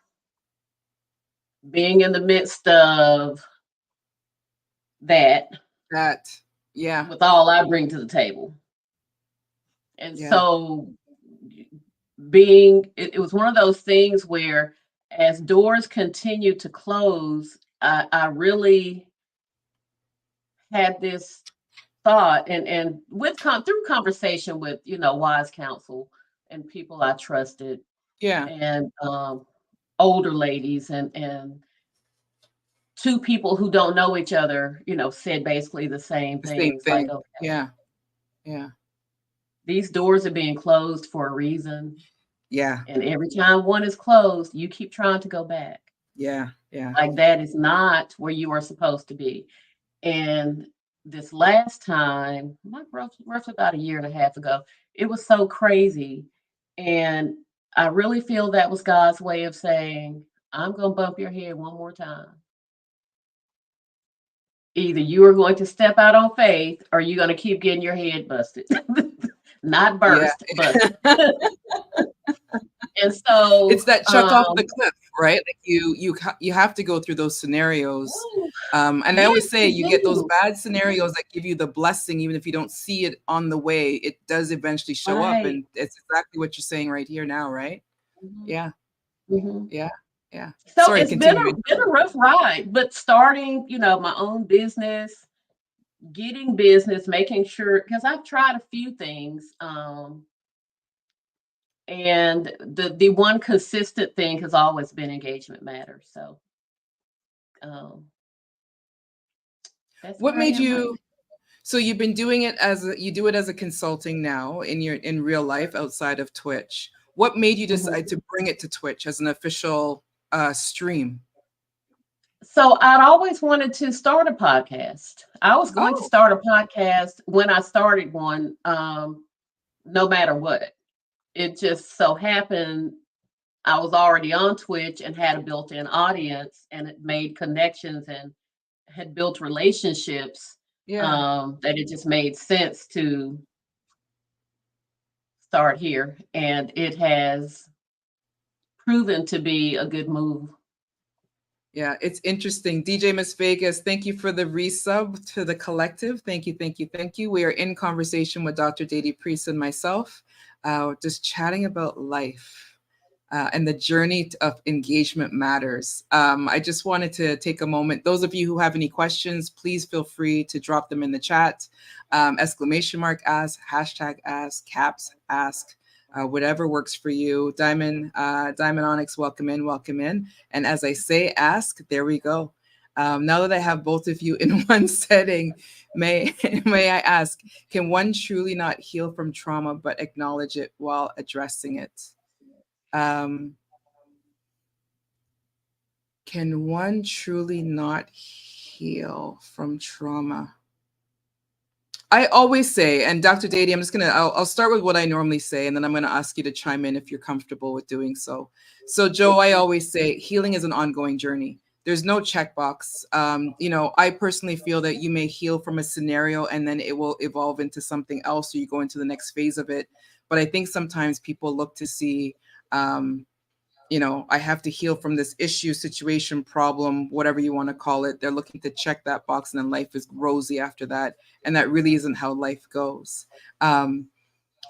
being in the midst of that that. Yeah, with all I bring to the table. And yeah. so it was one of those things where as doors continued to close, I really had this thought, and through conversation with, wise counsel and people I trusted, Yeah. and older ladies, and two people who don't know each other, said basically the same The same things, like, thing. okay, Yeah, yeah, these doors are being closed for a reason, yeah, and every time one is closed, you keep trying to go back. yeah, yeah. Like, that is not where you are supposed to be. And this last time, like roughly about a year and a half ago, it was so crazy. And I really feel that was God's way of saying, I'm going to bump your head one more time. Either you are going to step out on faith, or you're going to keep getting your head busted. not Yeah. burst, but and so It's that chuck off the cliff, right? Like you have to go through those scenarios. ooh, And I yes, always say you you get those do. bad scenarios that give you the blessing, even if you don't see it on the way, it does eventually show up. Right. And it's exactly what you're saying right here now, right? Mhm, Yeah, mhm. yeah, yeah. So Sorry, it's been continue. a rough ride, but starting, my own business, getting business, making sure because I've tried a few things, and the one consistent thing has always been engagement matters. So um, that's What where I made am right you? So you've been doing it you do it as a consulting now in real life outside of Twitch. What made you now. Mhm. decide to bring it to Twitch as an official stream? So I'd always wanted to start a podcast. I was going to Oh, start a podcast when I started one, no matter what. It just so happened I was already on Twitch and had a built-in audience and it made connections and had built relationships, yeah. that it just made sense to start here. And it has proven to be a good move. Yeah, it's interesting. DJ Miss Vegas, thank you for the resub to the collective. Thank you, thank you, thank you. We are in conversation with Dr. Datie Priest and myself, just chatting about life. And the journey of engagement matters. I just wanted to take a moment. Those of you who have any questions, please feel free to drop them in the chat. Exclamation mark ask, hashtag ask, caps ask, whatever works for you. Diamond Onyx, welcome in, welcome in. And as I say, ask, there we go. Now that I have both of you in one setting, may may I ask, can one truly not heal from trauma but acknowledge it while addressing it? Um, can one truly not heal from trauma? I always say, and Dr. Datie, I'll start with what I normally say, and then I'm gonna ask you to chime in if you're comfortable with doing so. So, Joe, I always say healing is an ongoing journey. There's no checkbox. I personally feel that you may heal from a scenario and then it will evolve into something else, or you go into the next phase of it. But I think sometimes people look to see, um, I have to heal from this issue, situation, problem, whatever you want to call it. They're looking to check that box and then life is rosy after that. And that really isn't how life goes. Um,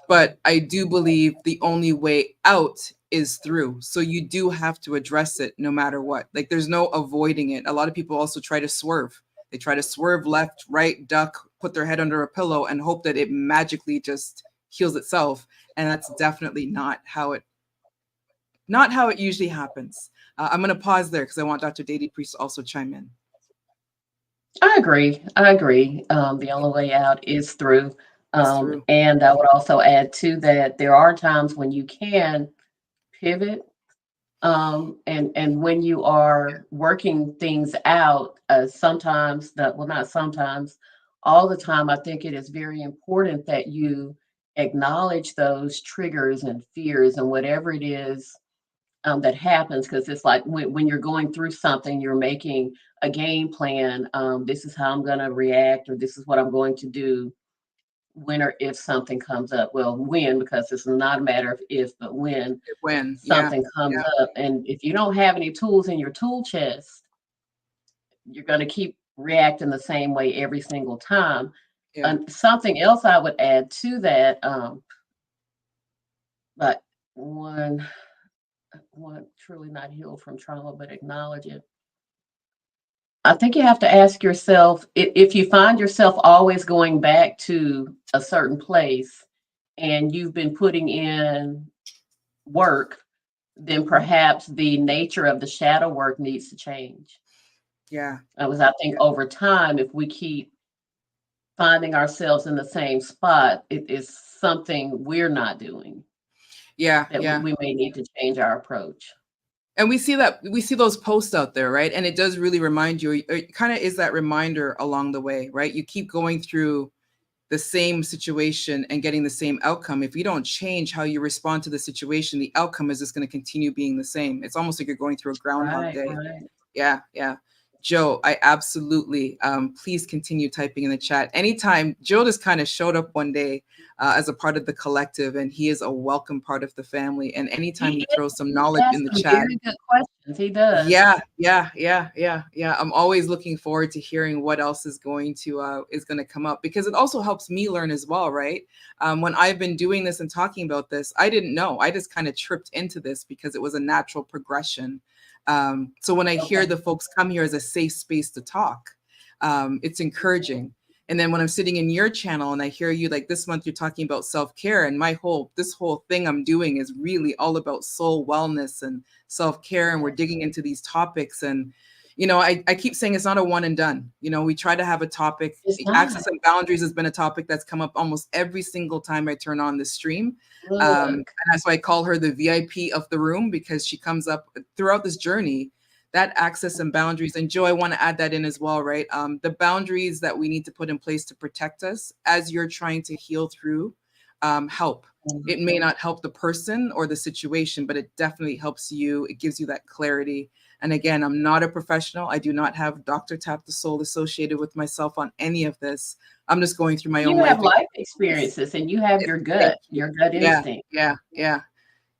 but I do believe the only way out is through. So you do have to address it no matter what. Like there's no avoiding it. A lot of people also try to swerve. They try to swerve left, right, duck, put their head under a pillow and hope that it magically just heals itself. And that's definitely not how it usually happens. I'm going to pause there because I want Dr. Datie Priest to also chime in. I agree. I agree. The only way out is through. It's through. And I would also add to that there are times when you can pivot. And when you are working things out, sometimes that well, not sometimes, all the time, I think it is very important that you acknowledge those triggers and fears and whatever it is, that happens because it's like when you're going through something, you're making a game plan. This is how I'm going to react, or this is what I'm going to do when or if something comes up. Well, when, because it's not a matter of if, but when When, yeah, something comes yeah, up. And if you don't have any tools in your tool chest, you're going to keep reacting the same way every single time. yeah, And something else I would add to that, but one, one truly not heal from trauma, but acknowledge it. I think you have to ask yourself if you find yourself always going back to a certain place and you've been putting in work, then mhm, perhaps the nature of the shadow work needs to change. yeah, Because I think over time, if we keep finding ourselves in the same spot, it is something we're not doing yeah, that yeah. we may need to change our approach. And we see those posts out there, right? And it does really remind you, it kind of is that reminder along the way, right? You keep going through the same situation and getting the same outcome. If you don't change how you respond to the situation, the outcome is just going to continue being the same. It's almost like you're going through a groundhog Right, day. right. Yeah, yeah. Joe, I absolutely, please continue typing in the chat. Anytime, Joe just kind of showed up one day as a part of the collective, and he is a welcome part of the family. And anytime He he throws some knowledge asks in the some chat, very good questions. He does. yeah. I'm always looking forward to hearing what else is going to come up, because it also helps me learn as well, right? When I've been doing this and talking about this, I didn't know. I just kind of tripped into this because it was a natural progression. So when I hear Okay. the folks come here as a safe space to talk, it's encouraging. And then when I'm sitting in your channel and I hear you, like this month, you're talking about self-care, and this whole thing I'm doing is really all about soul wellness and self-care, and we're digging into these topics. And I keep saying it's not a one and done. We try to have a topic. It's not. Access and boundaries has been a topic that's come up almost every single time I turn on the stream. And Look. that's why I call her the VIP of the room, because she comes up throughout this journey, that access and boundaries. And Joe, I want to add that in as well, right? The boundaries that we need to put in place to protect us as you're trying to heal through, help. It may not help the person or the situation, but it definitely helps you. It gives you that clarity. And again, I'm not a professional. I do not have Dr. Tap the Soul associated with myself on any of this. I'm just going through my You own have life life experience. experiences and you have Thank you. your gut Yeah, instinct.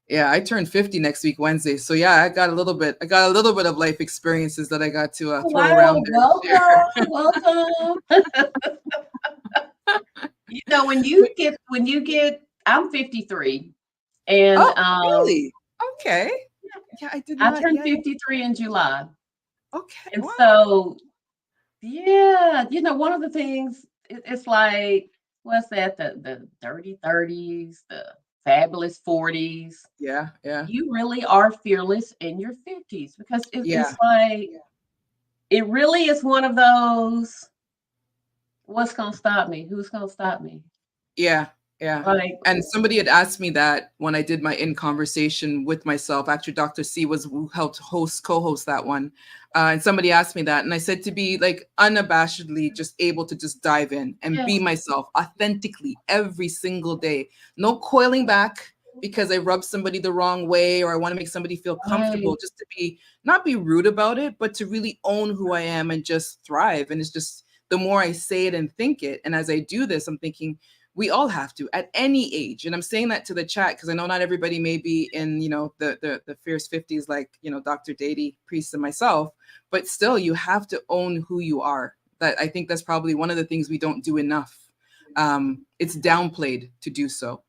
yeah. I turned 50 next week, Wednesday. So yeah, I got a little bit of life experiences that I got to throw Wow, around there and share. welcome, welcome. When you get, I'm 53 and Oh, really? Okay. Yeah, I did I not. turned Yeah, yeah. 53 in July. Okay. And Wow. so, yeah, one of the things, it's like, what's that? The dirty 30s, the fabulous 40s. Yeah, yeah, You really are fearless in your 50s because yeah, it's like, it really is one of those, what's going to stop me? Who's going to stop me? yeah, yeah. Like, And somebody had asked me that when I did my in conversation with myself. Actually, Dr. C was who helped co-host that one. And somebody asked me that, and I said to be like unabashedly just able to just dive in and be yes, myself authentically every single day. No coiling back because I rubbed somebody the wrong way or I want to make somebody feel right, comfortable. Just to be not be rude about it, but to really own who I am and just thrive. And it's just the more I say it and think it, and as I do this, I'm thinking we all have to at any age. And I'm saying that to the chat because I know not everybody may be in the fierce 50s like Dr. Datie, Priest, and myself, but still you have to own who you are. That I think that's probably one of the things we don't do enough. It's downplayed to do so.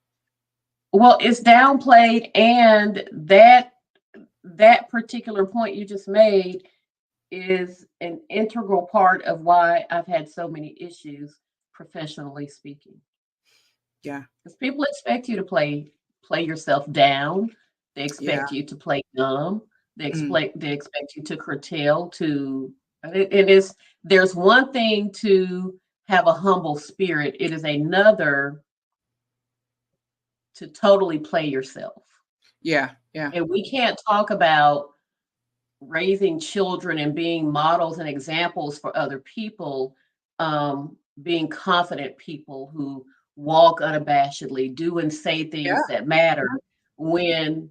well, it's downplayed, and that particular point you just made is an integral part of why I've had so many issues professionally speaking. Yeah, Because people expect you to play yourself down. They yeah, expect you to play dumb. mm, They expect you to curtail to it is there's one thing to have a humble spirit. It is another to totally play yourself. yeah, yeah, And we can't talk about raising children and being models and examples for other people, being confident people who walk unabashedly, do and say yeah. things that matter when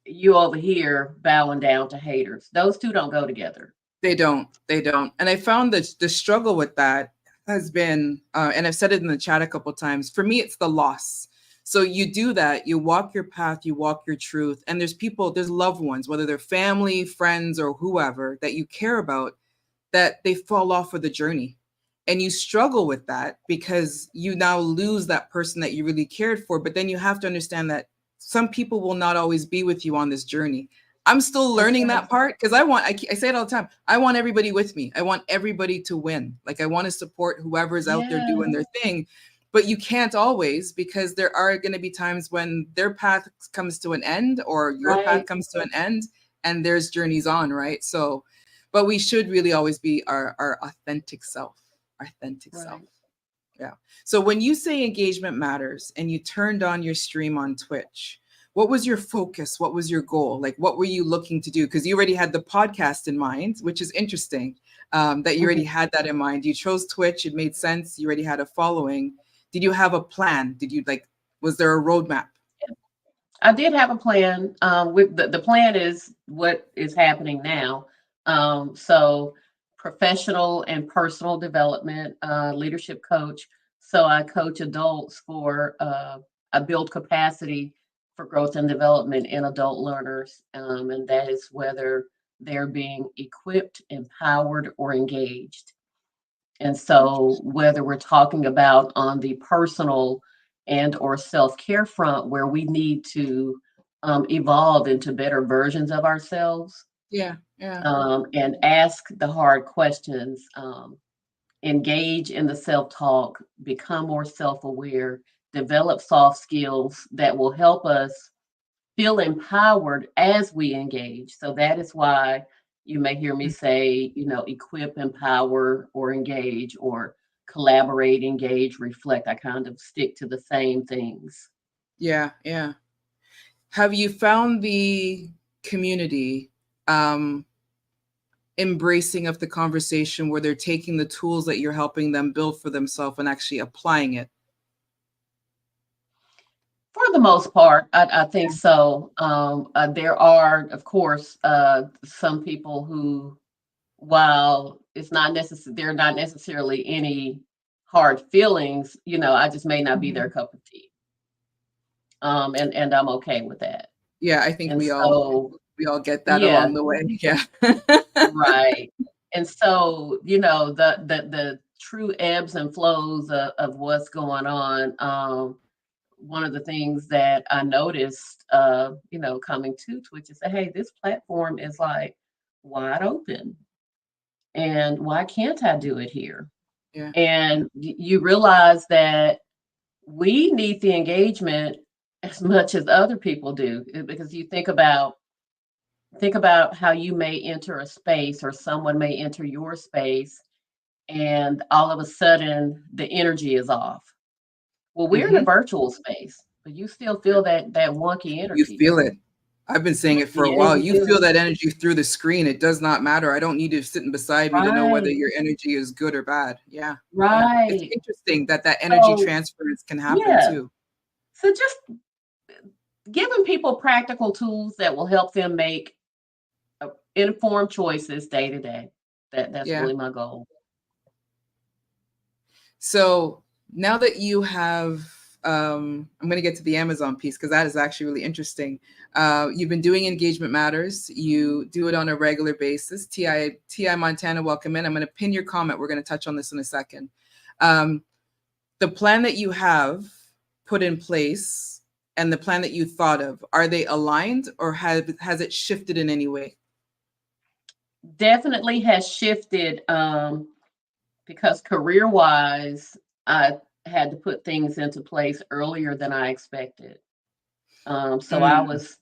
you over here bowing down to haters. Those two don't go together. They don't. They don't. And I found that the struggle with that has been, and I've said it in the chat a couple times. For me, it's the loss. So you do that. You walk your path. You walk your truth. And there's people, there's loved ones, whether they're family, friends, or whoever that you care about, that they fall off of the journey. And you struggle with that because you now lose that person that you really cared for. But then you have to understand that some people will not always be with you on this journey. I'm still That's learning right. that part because I say it all the time. I want everybody with me. I want everybody to win. Like I want to support whoever's out there Yeah, doing their thing, but you can't always because there are going to be times when their path comes to an end or your path right, comes to an end and there's journeys on, right? So, but we should really always be our authentic self, authentic self. right. Yeah. So when you say engagement matters and you turned on your stream on Twitch, what was your focus? What was your goal? Like, what were you looking to do? Because you already had the podcast in mind, which is interesting, that you already Mhm. had that in mind. You chose Twitch. It made sense. You already had a following. Did you have a plan? Did you was there a roadmap? I did have a plan. With the plan is what is happening now. So professional and personal development, leadership coach. So I coach adults for, I build capacity for growth and development in adult learners. And that is whether they're being equipped, empowered, or engaged. And so Interesting. whether we're talking about on the personal and or self-care front where we need to evolve into better versions of ourselves, Yeah, yeah, and ask the hard questions, engage in the self-talk, become more self-aware, develop soft skills that will help us feel empowered as we engage. So that is why you may hear me mm, say, equip, empower, or engage, or collaborate, engage, reflect. I kind of stick to the same things. yeah, yeah. Have you found the community um, embracing of the conversation where they're taking the tools that you're helping them build for themselves and actually applying it? For the most part, I think so. There are, of course, some people who, while it's not necessary, they're not necessarily any hard feelings. I just may not be their Mhm. cup of tea, and I'm okay with that. Yeah, I think And we all so, get that yeah, along the way. Yeah. right. And so, the true ebbs and flows of what's going on. One of the things that I noticed, coming to Twitch is that, hey, this platform is like wide open. And why can't I do it here? Yeah. Yeah. And you realize that we need the engagement as much as other people do, because you think about how you may enter a space or someone may enter your space and all of a sudden the energy is off. Well, we're in a Hmm. virtual space, but you still feel that wonky You energy. feel it. I've been saying it for a Yeah, while. you You do. feel that energy through the screen. It does not matter. I don't need you sitting beside me to know whether Right, your energy is good or bad. Yeah. Yeah. It's right. interesting that that energy So, transference can happen yeah. too. So just giving people practical tools that will help them make informed choices day to day. That's Yeah. really my goal. So now that you have, I'm going to get to the Amazon piece because that is actually really interesting. You've been doing Engagement Matters. You do it on a regular basis. Ti Montana, welcome in. I'm going to pin your comment. We're going to touch on this in a second. Um, the plan that you have put in place and the plan that you thought of, are they aligned or has it shifted in any way? Definitely has shifted, because career wise, I had to put things into place earlier than I expected. So I Mm, was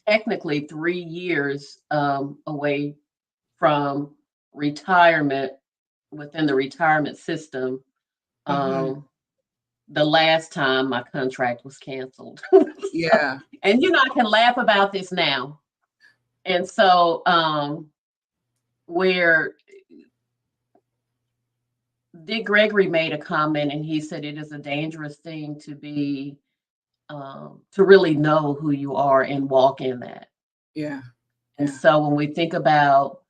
technically 3 years away from retirement within the retirement system. hmm. Um, the last time my contract was canceled. So, Yeah. and I can laugh about this now. And so, where Dick Gregory made a comment and he said it is a dangerous thing to be, to really know who you are and walk in that. Yeah. And Yeah. so when we think about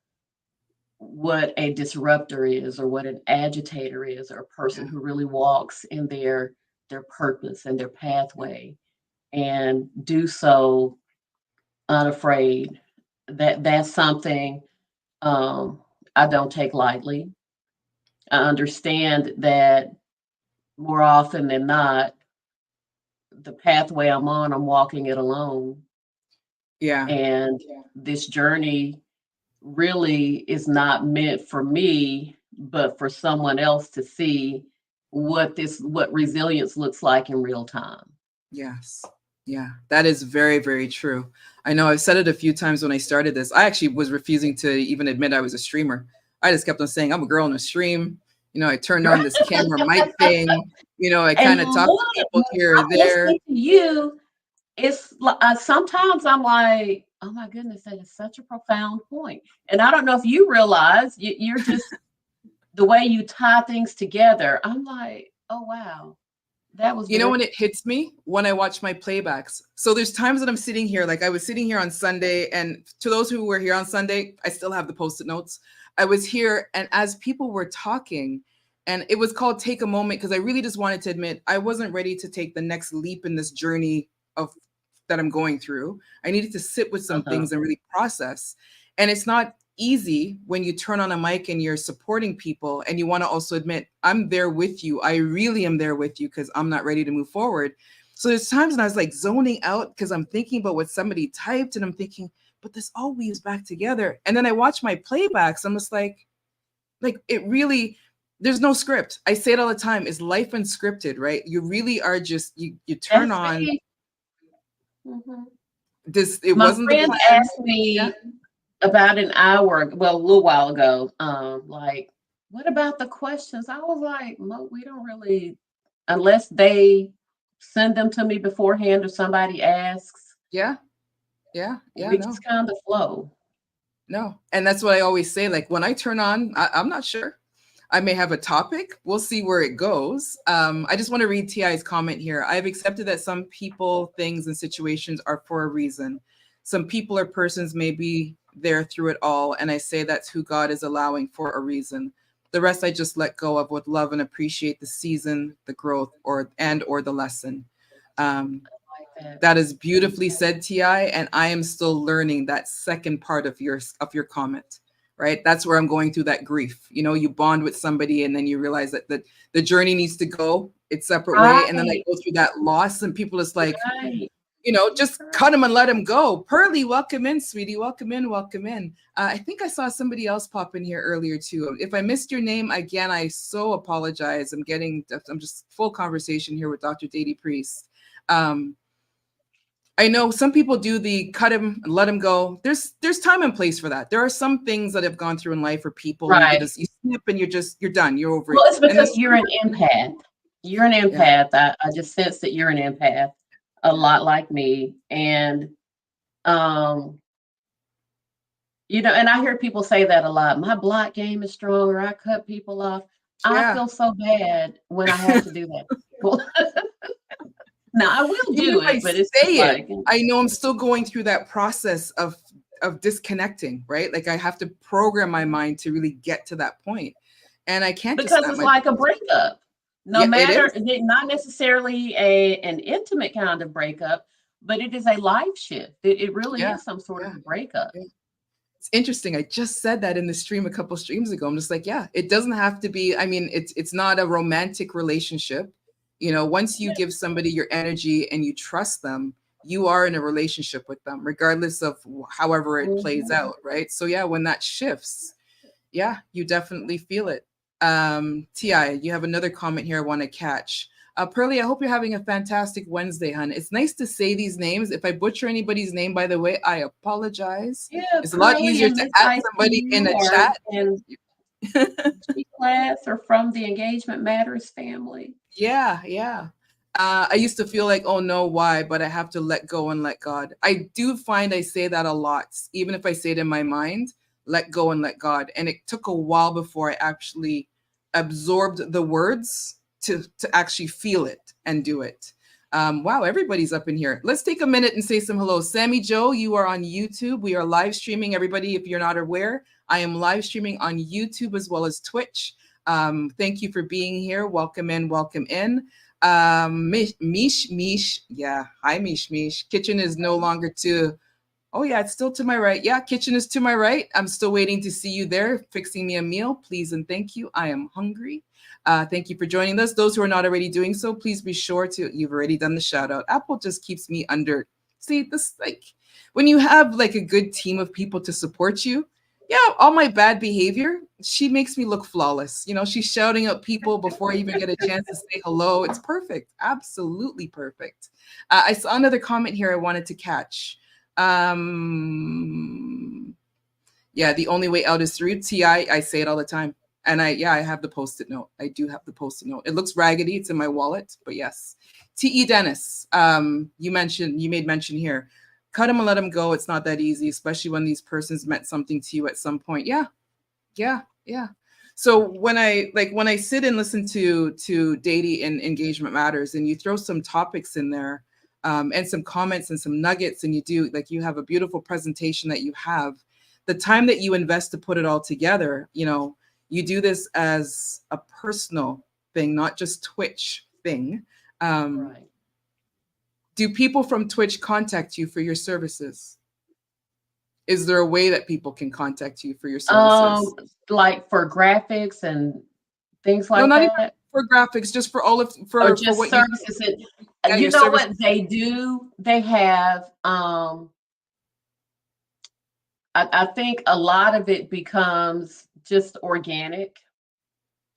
what a disruptor is or what an agitator is or a person Yeah. who really walks in their purpose and their Yeah. pathway and do so unafraid, that's something, um, I don't take lightly. I understand that more often than not, the pathway I'm walking it alone. Yeah. And this journey really is not meant for me, but for someone else to see what resilience looks like in real time. Yes. Yeah, that is very, very true. I know I've said it a few times when I started this. I actually was refusing to even admit I was a streamer. I just kept on saying, I'm a girl in a stream. I turned on this camera mic thing. I And kind of talk look, to when people here or I'm there. listening to you, sometimes I'm like, oh my goodness, that is such a profound point. And I don't know if you realize you're just the way you tie things together. I'm like, oh wow, that was You know very when it hits me? When I watch my playbacks. So there's times that I'm sitting here, like I was sitting here on Sunday, and to those who were here on Sunday, I still have the post-it notes. I was here, and as people were talking, and it was called Take a Moment, because I really just wanted to admit I wasn't ready to take the next leap in this journey of that I'm going through. I needed to sit with some Uh-huh. things and really process. And it's not easy when you turn on a mic and you're supporting people and you want to also admit, I'm there with you. I really am there with you because I'm not ready to move forward. So there's times when I was like zoning out because I'm thinking about what somebody typed and I'm thinking, but this all weaves back together. And then I watch my playbacks. I'm just like it really, there's no script. I say it all the time. Is life unscripted, right? You really are just you turn That's on me. Mhm. this. It My wasn't the friend plan. asked Yeah. me about an hour, well, a little while ago, like, what about the questions? I was like, no, we don't really, unless they send them to me beforehand or somebody asks, Yeah. Yeah. Yeah. we No. just kind of flow. No. And that's what I always say. Like when I turn on, I'm not sure. I may have a topic. We'll see where it goes. I just want to read TI's comment here. I've accepted that some people, things, and situations are for a reason. Some people or persons may be there through it all, and I say that's who God is allowing for a reason. The rest I just let go of with love and appreciate the season, the growth, or the lesson. Um, Like that. that is beautifully said, Ti, and I am still learning that second part of your comment. Right, that's where I'm going through that grief. You know, you bond with somebody, and then you realize that the journey needs to go its separate way, and then I Right, go through that loss, and people is like, right. you know, just Right. cut him and let him go. Pearly, welcome in, sweetie. Welcome in, welcome in. I think I saw somebody else pop in here earlier too. If I missed your name again, I so apologize. I'm just full conversation here with Dr. Datie Priest. Um, I know some people do the cut him and let him go. There's time and place for that. There are some things that have gone through in life for people, and you Right. just you snip and you're done. You're over Well, it. it's And then because you're an empath. You're an yeah, empath. I just sense that you're an empath, a yeah, lot like me. And um, and I hear people say that a lot. My block game is stronger. I cut people off. I yeah. feel so bad when I have to do that to people. Now I will Even if do I it, but it's just say it, like, I know I'm still going through that process of disconnecting, right? Like I have to program my mind to really get to that point. And I can't just because snap it's my like a breakup. No yeah, it matter, is. not necessarily an intimate kind of breakup, but it is a life shift. It really Yeah. is some sort of Yeah. a breakup. Yeah. It's interesting. I just said that in the stream a couple streams ago. I'm just like, yeah, it doesn't have to be. I mean, it's not a romantic relationship. You know, once you give somebody your energy and you trust them, you are in a relationship with them, regardless of however it plays Mhm. out, right? So yeah, when that shifts, yeah, you definitely feel it. Ti, you have another comment here I want to catch. Pearly, I hope you're having a fantastic Wednesday, hun. It's nice to say these names. If I butcher anybody's name, by the way, I apologize. Yeah, It's a lot Pearlie easier and to Miss add somebody in ICU a are chat. in G class or from the Engagement Matters family. Yeah, yeah. I used to feel like, oh no, why? But I have to let go and let God. I do find I say that a lot, even if I say it in my mind, let go and let God. And it took a while before I actually absorbed the words to actually feel it and do it. Wow, everybody's up in here. Let's take a minute and say some hello. Sammy Joe, you are on YouTube. We are live streaming. Everybody, if you're not aware, I am live streaming on YouTube as well as Twitch. Thank you for being here. Welcome in, welcome in. Mish, yeah. Hi, Mish. Kitchen is no longer to. Oh yeah, it's still to my right. Yeah, kitchen is to my right. I'm still waiting to see you there, fixing me a meal. Please and thank you. I am hungry. Thank you for joining us. Those who are not already doing so, please be sure to. You've already done the shout out. Apple just keeps me under. See this like when you have like a good team of people to support you. Yeah, all my bad behavior, she makes me look flawless. You know, she's shouting out people before I even get a chance to say hello. It's perfect, absolutely perfect. I saw another comment here I wanted to catch. Yeah, the only way out is through. Ti, I say it all the time. And I have the post-it note. I do have the post-it note. It looks raggedy. It's in my wallet, but yes. Te Dennis, you made mention here. Cut him and let him go. It's not that easy, especially when these persons meant something to you at some point. Yeah, yeah, yeah. So when I sit and listen to Datie and Engagement Matters, and you throw some topics in there, and some comments and some nuggets, and you have a beautiful presentation that you have. the time that you invest to put it all together, you do this as a personal thing, not just Twitch thing. Um, Right. do people from Twitch contact you for your services? Is there a way that people can contact you for your Um, services? like for graphics and things No, like not even that, for graphics, just for all of or for just what you do. services. And Yeah, you your know services. what they do? They have, I think a lot of it becomes just organic.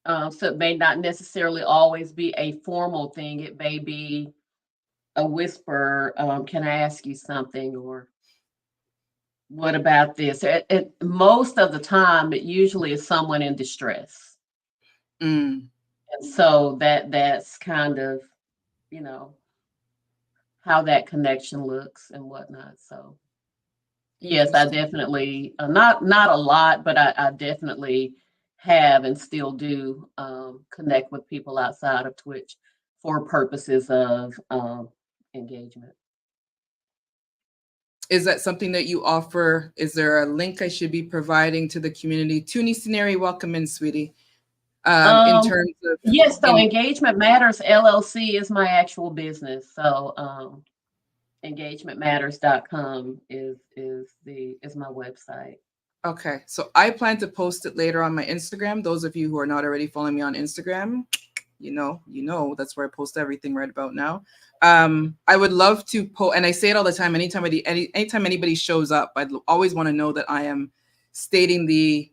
So it may not necessarily always be a formal thing. It may be a whisper, can I ask you something? Or what about this? Most of the time, it usually is someone in distress. Mm, And so that's kind of, you know, how that connection looks and whatnot. So yes, I interesting. definitely, not a lot, but I definitely have and still do connect with people outside of Twitch for purposes of engagement. Is that something that you offer? Is there a link I should be providing to the community? Tuni Scenery, welcome in, sweetie. In Um, terms of yes, so in Engagement Matters LLC is my actual business. So engagementmatters.com is my website. Okay, so I plan to post it later on my Instagram. Those of you who are not already following me on Instagram, you know that's where I post everything right about now. I would love to post, and I say it all the time. Anytime anybody shows up, I'd always want to know that I am stating the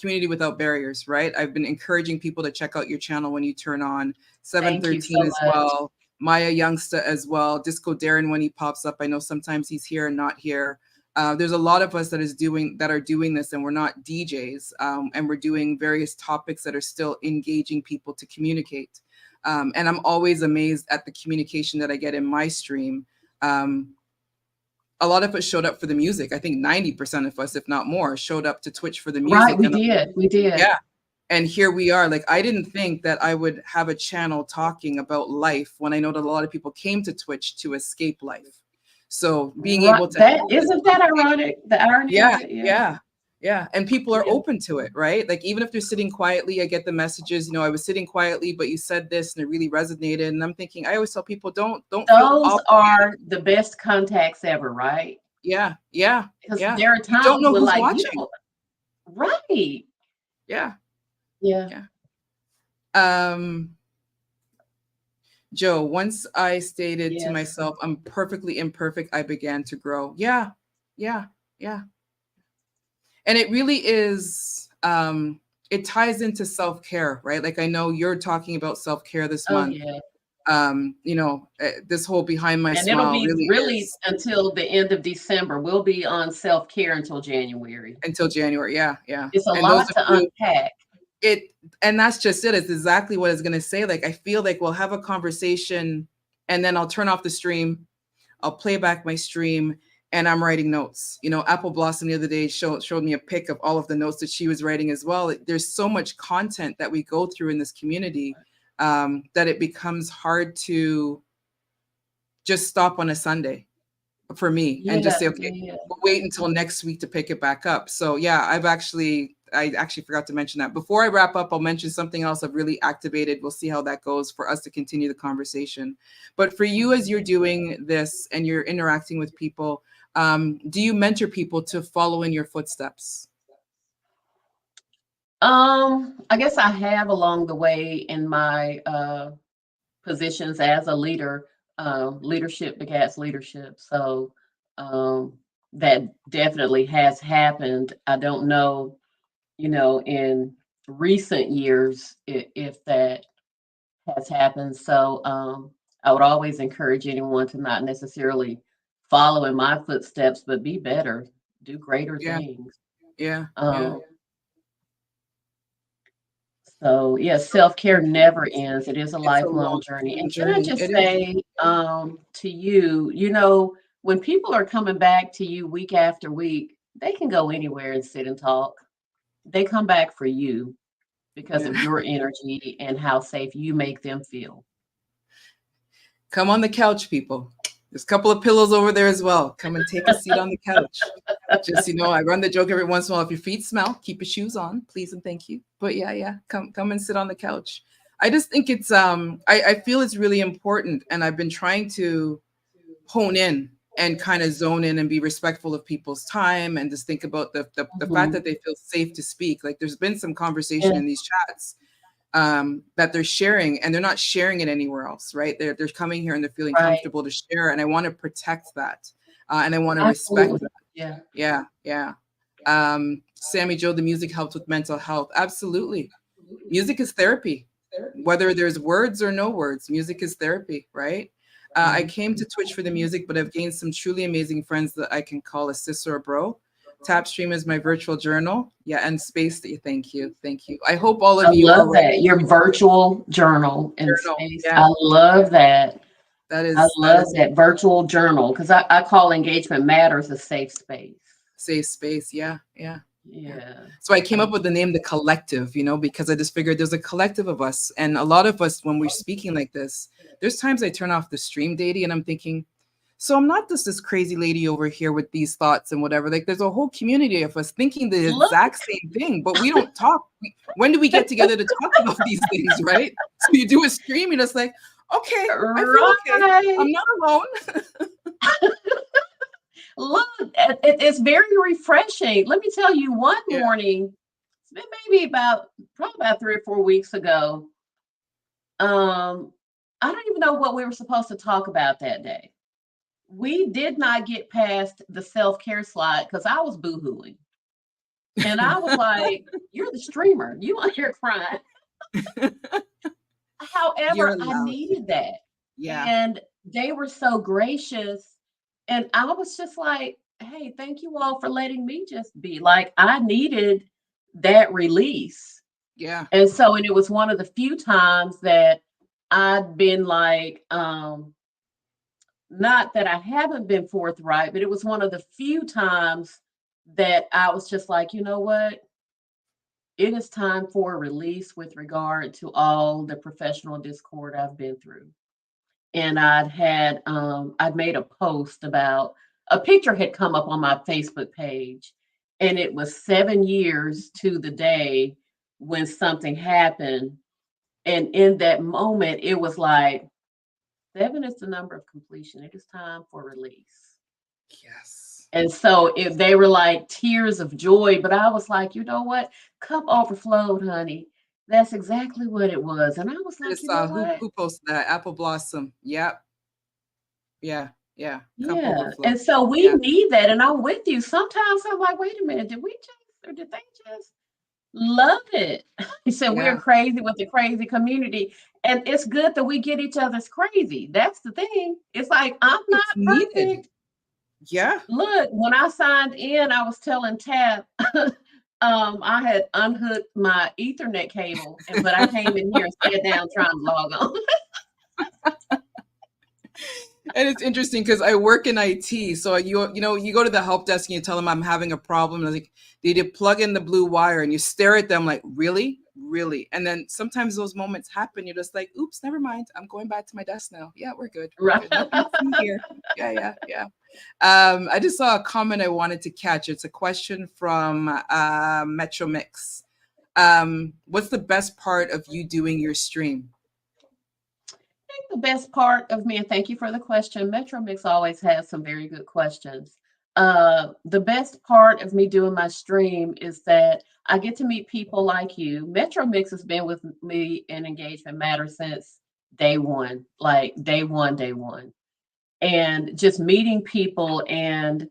community without barriers. Right? I've been encouraging people to check out your channel when you turn on Thank you 713 so as much. well. Maya Youngster as well. Disco Darren when he pops up. I know sometimes he's here and not here. There's a lot of us that are doing this, and we're not DJs, and we're doing various topics that are still engaging people to communicate. And I'm always amazed at the communication that I get in my stream. Um, a lot of us showed up for the music. I think 90% of us, if not more, showed up to Twitch for the Right, music. we And did. We did. yeah, and here we are. Like, I didn't think that I would have a channel talking about life when I know that a lot of people came to Twitch to escape life. So being Right. able to That have this isn't that conversation. ironic? The irony of Yeah, it, yeah. yeah, yeah. And people are Yeah. open to it, right? Like, even if they're sitting quietly, I get the messages, I was sitting quietly, but you said this and it really resonated. And I'm thinking, I always tell people, don't feel Those obligated. are the best contacts ever, right? Yeah, yeah, Because yeah. there are You don't times know when who's like, watching. right. Yeah, Yeah. yeah. Um, Joe, once I stated to Yes. myself, I'm perfectly imperfect, I began to grow. Yeah, yeah, yeah. And it really is, it ties into self-care, right? Like, I know you're talking about self-care this Oh month. yeah. This whole behind my And it'll smile be really really is until the end of December. We'll be on self-care until January. until January. Yeah, yeah. It's a And those lot of to you, unpack. it, and that's just it. It's exactly what I was gonna say. Like, I feel like we'll have a conversation, and then I'll turn off the stream, I'll play back my stream, and I'm writing notes. Apple Blossom the other day showed me a pic of all of the notes that she was writing as well. There's so much content that we go through in this community, that it becomes hard to just stop on a Sunday for me and just Yeah, say, okay, yeah. we'll wait until next week to pick it back up. So yeah, I actually forgot to mention that. Before I wrap up, I'll mention something else I've really activated. We'll see how that goes for us to continue the conversation. But for you, as you're doing this and you're interacting with people, do you mentor people to follow in your footsteps? I guess I have along the way in my positions as a leader. Leadership begets leadership. So um, that definitely has happened. I don't know, in recent years if that has happened. So I would always encourage anyone to not necessarily follow in my footsteps, but be better, do greater Yeah, things. yeah, yeah. Um, So yeah, self-care never ends. It is a It's a lifelong journey. long And can I journey. just It is. say to you, when people are coming back to you week after week, they can go anywhere and sit and talk. They come back for you because Yeah. of your energy and how safe you make them feel. Come on the couch, people. There's a couple of pillows over there as well. Come and take a seat on the couch. Just, I run the joke every once in a while. If your feet smell, keep your shoes on, please and thank you. But yeah, yeah, come and sit on the couch. I just think it's I feel it's really important, and I've been trying to hone in and kind of zone in and be respectful of people's time and just think about the fact Mhm. that they feel safe to speak. Like there's been some conversation Yeah, in these chats that they're sharing, and they're not sharing it anywhere else, right? They're coming here and they're feeling right. comfortable to share, and I want to protect that, and I want to respect Absolutely. that. Yeah. Yeah, yeah. Sammy Joe, the music helps with mental health. Absolutely, music is therapy, whether there's words or no words. Music is therapy, right? I Mhm. came to Twitch for the music, but I've gained some truly amazing friends that I can call a sister or bro. Tapstream is my virtual journal. Yeah, and space. Thank you, thank you. I hope all I of you are love writing that. Your virtual journal and journal. space. Yeah, I love that. that I is that love is that virtual journal because I call Engagement Matters a safe space. safe space. Yeah, yeah, yeah. Yeah. So I came I, up with the name The Collective, because I just figured there's a collective of us. And a lot of us, when we're speaking like this, there's times I turn off the stream, Dating, and I'm thinking, so I'm not just this crazy lady over here with these thoughts and whatever. Like there's a whole community of us thinking the look, exact same thing, but we don't talk. When do we get together to talk about these things, right? So you do a stream and it's like, okay, I feel okay. right. I'm not alone. Look, it's very refreshing. Let me tell you, one Yeah. morning, it's been maybe probably about 3 or 4 weeks ago. I don't even know what we were supposed to talk about that day. We did not get past the self-care slide because I was boohooing. And I was like, you're the streamer. You on here crying. You're However, I allowed. needed that. Yeah. And they were so gracious. And I was just like, hey, thank you all for letting me just be. Like, I needed that release. Yeah. And it was one of the few times that I'd been like, not that I haven't been forthright, but it was one of the few times that I was just like, you know what? It is time for a release with regard to all the professional discord I've been through. And I'd made a post about a picture had come up on my Facebook page, and it was 7 years to the day when something happened. And in that moment, it was like 7 is the number of completion. It is time for release. Yes. And so Yes. if they were like tears of joy, but I was like, you know what? Cup overflowed, honey. That's exactly what it was. And I was I like, just you know saw what? who posted that. Apple Blossom. Yep. Yeah. Yeah. Cup Yeah. overflow. And so we Yeah. need that. And I'm with you. Sometimes I'm like, wait a minute, did we just, or did they just love it? He said, we're Yeah. crazy with the crazy community. And it's good that we get each other's crazy. That's the thing. It's like, I'm It's not needed. perfect. Yeah. Look, when I signed in, I was telling Tab, I had unhooked my Ethernet cable, but I came in here and sat down trying to log on. And it's interesting because I work in IT. So you go to the help desk and you tell them I'm having a problem. And I was like, they did plug in the blue wire and you stare at them like, really? Really? And then sometimes those moments happen. You're just like, oops, never mind. I'm going back to my desk now. Yeah, we're good. We're Right. good. Nothing to see here. Yeah, yeah, yeah. I just saw a comment I wanted to catch. It's a question from Metro Mix. What's the best part of you doing your stream? The best part of me, and thank you for the question. Metro Mix always has some very good questions. The best part of me doing my stream is that I get to meet people like you. Metro Mix has been with me in Engagement Matter since day one, like day one, day one. And just meeting people and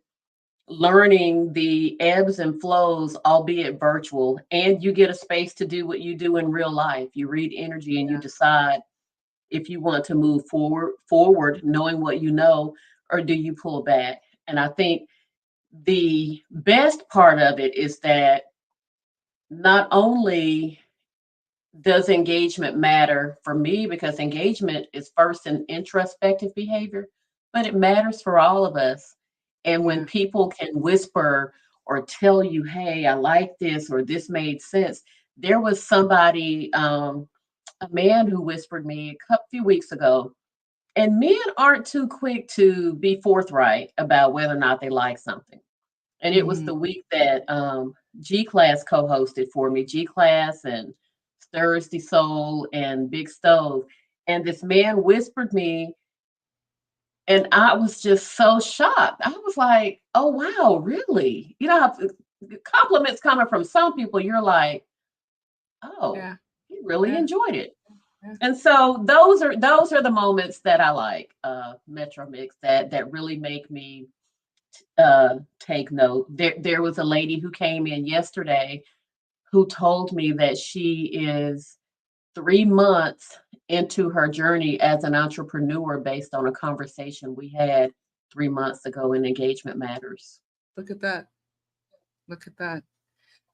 learning the ebbs and flows, albeit virtual, and you get a space to do what you do in real life. You read energy and you Yeah, decide if you want to move forward knowing what you know, or do you pull back. And I think the best part of it is that not only does engagement matter for me, because engagement is first an introspective behavior, but it matters for all of us. And when yeah, people can whisper or tell you, hey, I like this, or this made sense. There was somebody, a man who whispered me a few weeks ago, And men aren't too quick to be forthright about whether or not they like something. And it was Mm-hmm. the week that G Class co-hosted for me, G Class and Thursday Soul and Big Stove. And this man whispered me, and I was just so shocked. I was like, "Oh wow, really?" You know, how compliments coming from some people, you're like, "Oh, Yeah. he really Yeah. enjoyed it." Yeah. And so those are the moments that I like, Metro Mix, that really make me take note. There was a lady who came in yesterday who told me that she is 3 months into her journey as an entrepreneur based on a conversation we had 3 months ago in Engagement Matters. Look at that. Look at that.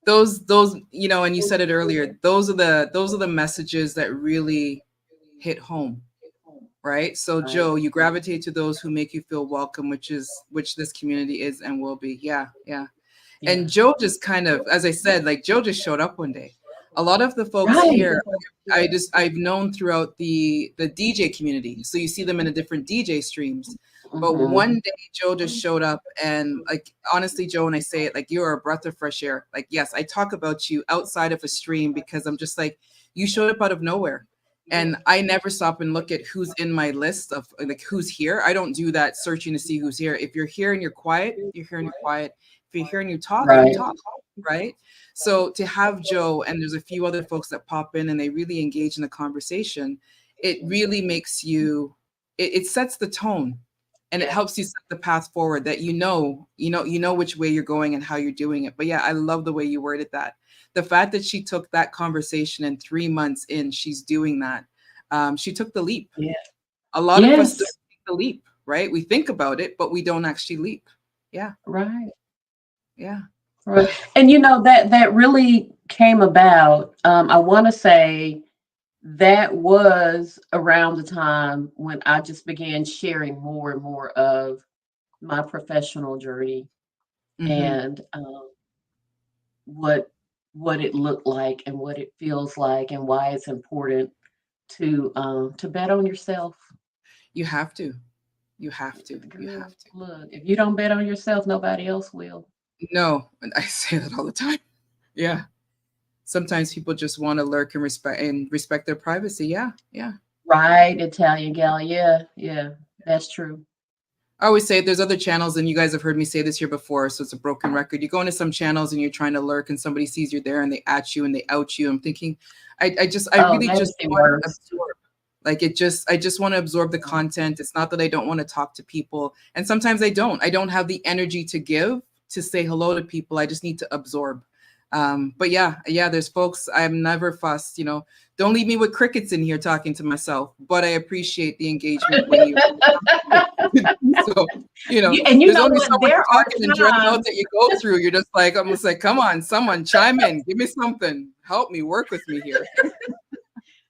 Those, and you said it earlier, those are the messages that really hit home, right? So Right. Joe, you gravitate to those who make you feel welcome, which this community is and will be. Yeah, yeah. Yeah. And Joe just kind of, as I said, like Joe just showed up one day. A lot of the folks Right. here, I've known throughout the DJ community. So you see them in a different DJ streams. But Hmm. one day Joe just showed up, and like honestly, Joe, when I say it, like you're a breath of fresh air. Like, yes, I talk about you outside of a stream because I'm just like, you showed up out of nowhere. And I never stop and look at who's in my list of like who's here. I don't do that searching to see who's here. If you're here and you're quiet, you're here and you're quiet. If you're here and you Right. talk, right? So to have Joe and there's a few other folks that pop in and they really engage in the conversation, it really makes it sets the tone and it Yeah. helps you set the path forward that you know which way you're going and how you're doing it. But yeah, I love the way you worded that. The fact that she took that conversation and 3 months in, she's doing that. She took the leap. Yeah. A lot of us don't Yes. take the leap, right? We think about it, but we don't actually leap. Yeah, Right. yeah. Right. And that really came about. I want to say that was around the time when I just began sharing more and more of my professional journey Hmm. and what what it looked like and what it feels like and why it's important to bet on yourself. You have to. You have to. You Girl, have to. look, if you don't bet on yourself, nobody else will. No, and I say that all the time. Yeah. Sometimes people just want to lurk and respect their privacy. Yeah, yeah. Right, Italian gal. Yeah, yeah, that's true. I always say there's other channels, and you guys have heard me say this here before, so it's a broken record. You go into some channels and you're trying to lurk, and somebody sees you're there, and they at you and they out you. I'm thinking, I Oh, really that is just the want to worst. absorb. Like I just want to absorb the content. It's not that I don't want to talk to people, and sometimes I don't. I don't have the energy to give to say hello to people. I just need to absorb. But yeah, yeah. There's folks. I'm never fussed. Don't leave me with crickets in here talking to myself. But I appreciate the engagement when you come through. So, And you there's know only what? so much There are talking and dreading out times. that you go through. You're just like, I'm just like, come on, someone chime in, give me something, help me, work with me here.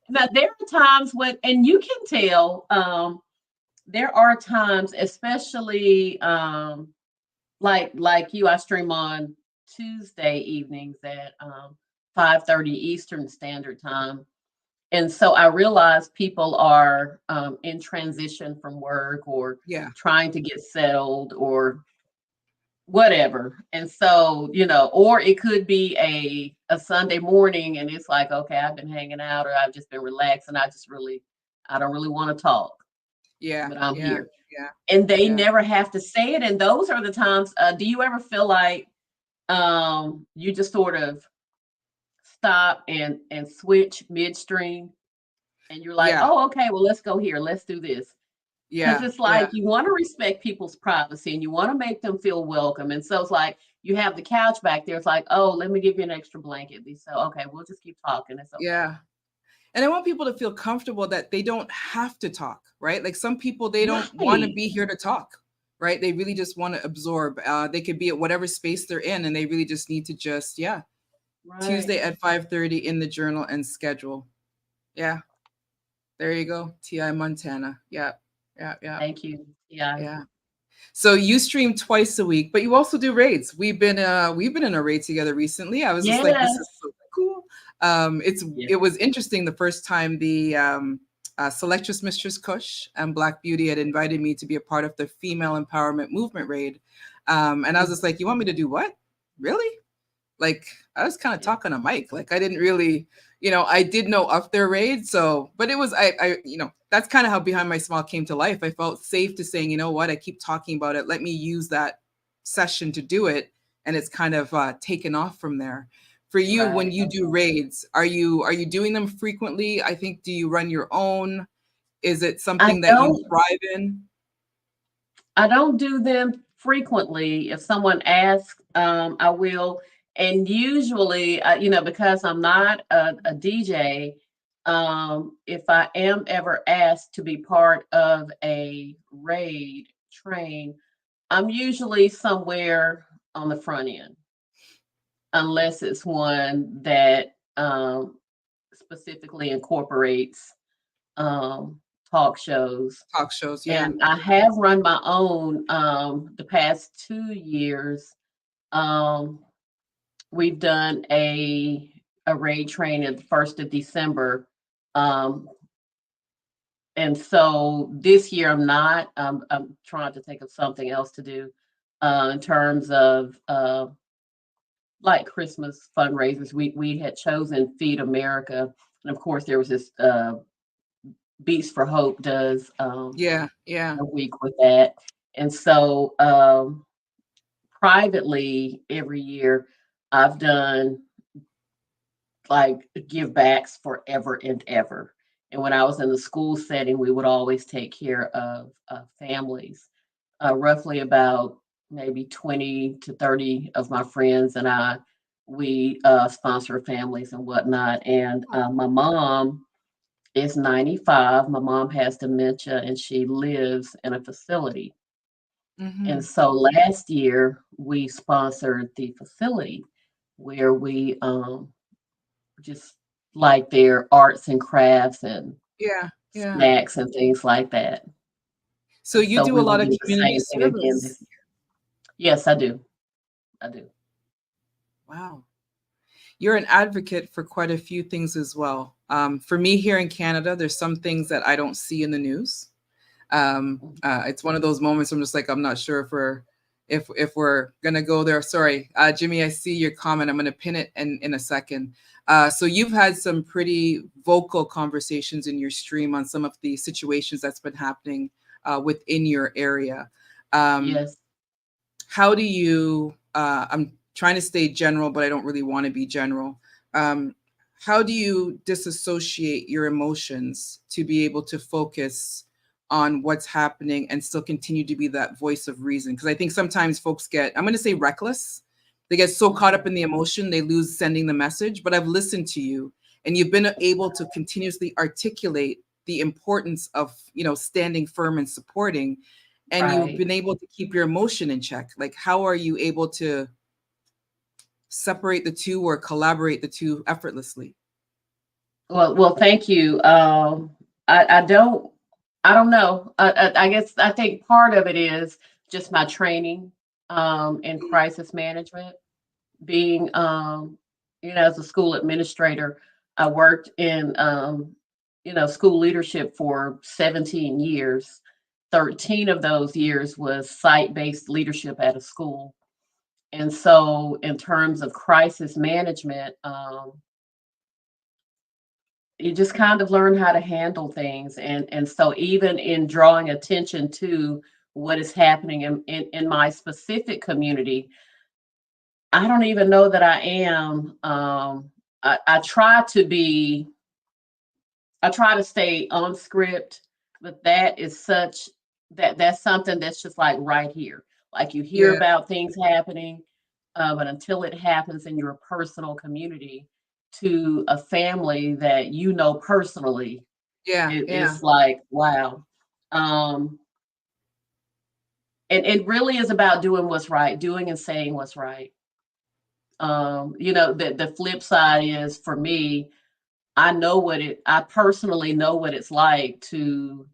Now there are times when, and you can tell. There are times, especially like you, I stream on Tuesday evenings at 5:30 Eastern Standard Time. And so I realize people are in transition from work or Yeah, trying to get settled or whatever. And so, or it could be a Sunday morning and it's like, okay, I've been hanging out or I've just been relaxing. I don't really want to talk, yeah, but I'm yeah, here. yeah, And they yeah, never have to say it. And those are the times, do you ever feel like you just sort of stop and switch midstream and you're like, yeah, oh, okay, well, let's go here. Let's do this. Because yeah, it's yeah, like you want to respect people's privacy and you want to make them feel welcome. And so it's like you have the couch back there. It's like, oh, let me give you an extra blanket. So, okay, we'll just keep talking. It's okay. yeah. And I want people to feel comfortable that they don't have to talk, right? Like some people, they don't want to Right. be here to talk, right? They really just want to absorb. They could be at whatever space they're in, and they really just need to just, yeah, Right. Tuesday at 5:30 in the journal and schedule. Yeah, there you go. Ti Montana. Yeah, yeah, yeah, Thank you. Yeah. yeah. So you stream twice a week, but you also do raids. We've been in a raid together recently. I was just like, this is Yes. so cool. It Yeah. was interesting the first time Selectress Mistress Kush and Black Beauty had invited me to be a part of the female empowerment movement raid. And I was just like, you want me to do what? Really? Like, I was kind of Yeah. talking on a mic. Like, I didn't really, I did know of their raid. So, but it was, that's kind of how Behind My Smile came to life. I felt safe to saying, you know what, I keep talking about it. Let me use that session to do it. And it's kind of taken off from there. For you, when Right. you do raids, are you doing them frequently? I think, do you run your own? Is it I something that you don't thrive in? I don't do them frequently. If someone asks, I will. And usually, because I'm not a DJ, if I am ever asked to be part of a raid train, I'm usually somewhere on the front end, unless it's one that specifically incorporates um, talk shows. Talk shows, yeah. And I have run my own the past 2 years. Um, we've done a raid train at the 1st of December. Um, and so this year I'm not. I'm trying to think of something else to do in terms of like Christmas fundraisers. We had chosen Feed America, and of course there was this Beats for Hope does Yeah, yeah. a week with that. And so privately every year I've done like give backs forever and ever. And when I was in the school setting, we would always take care of families. Roughly about maybe 20 to 30 of my friends and I, we sponsor families and whatnot. And my mom is 95. My mom has dementia and she lives in a facility. And Mm-hmm. so last year we sponsored the facility where we just like their arts and crafts and Yeah, yeah. snacks and things like that. So And you so do we a will lot of do the community same thing again this service. year. Yes, I do. I do. Wow. You're an advocate for quite a few things as well. For me here in Canada, there's some things that I don't see in the news. It's one of those moments I'm just like, I'm not sure if we're gonna go there. Sorry, Jimmy, I see your comment. I'm gonna pin it in a second. So you've had some pretty vocal conversations in your stream on some of the situations that's been happening within your area. Um, Yes. how do you I'm trying to stay general, but I don't really want to be general. um, how do you disassociate your emotions to be able to focus on what's happening and still continue to be that voice of reason? Because I think sometimes folks get, I'm going to say, reckless. They get so caught up Mhm. in the emotion they lose sending the message. But I've listened to you and you've been able to continuously articulate the importance of standing firm and supporting, and you've Right. been able to keep your emotion in check. Like, how are you able to separate the two or collaborate the two effortlessly? Well, thank you. I don't know. I guess I think part of it is just my training in crisis management. Being, as a school administrator, I worked in, school leadership for 17 years. 13 of those years was site-based leadership at a school. And so, in terms of crisis management, you just kind of learn how to handle things. And so, even in drawing attention to what is happening in my specific community, I don't even know that I am. I try to be, I try to stay on script, but that's something that's just like right here. Like you hear Yeah, about things happening, but until it happens in your personal community to a family that you know personally, yeah, yeah, it's like, wow. Um, and it really is about doing what's right, doing and saying what's right. The flip side is for me, I personally know what it's like to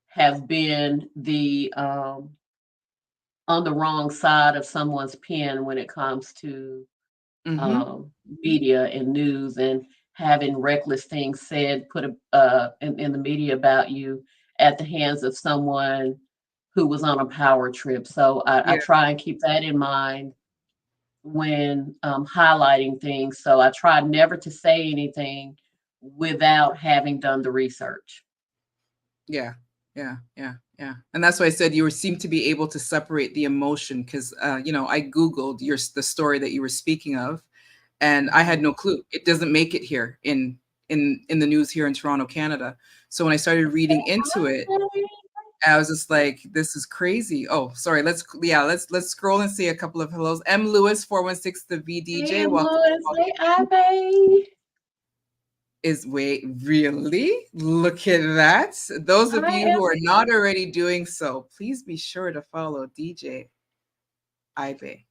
have been the on the wrong side of someone's pen when it comes to mm-hmm, um, media and news, and having reckless things said, put in the media about you at the hands of someone who was on a power trip. So I Yeah. try and keep that in mind when highlighting things. So I try never to say anything without having done the research. Yeah, yeah, yeah, yeah. And that's why I said seem to be able to separate the emotion because I Googled the story that you were speaking of, and I had Mhm. no clue. It doesn't make it here in the news here in Toronto, Canada. So when I started reading into it, I was just like, this is crazy. Oh, sorry. Let's scroll and see a couple of hellos. M. Lewis 416 the Hey, VDJ. Welcome, Louis. welcome. Hey, Ivy. Is wait, really? Look at that. Those of I you am who are not already doing so, please be sure to follow DJ Ibe.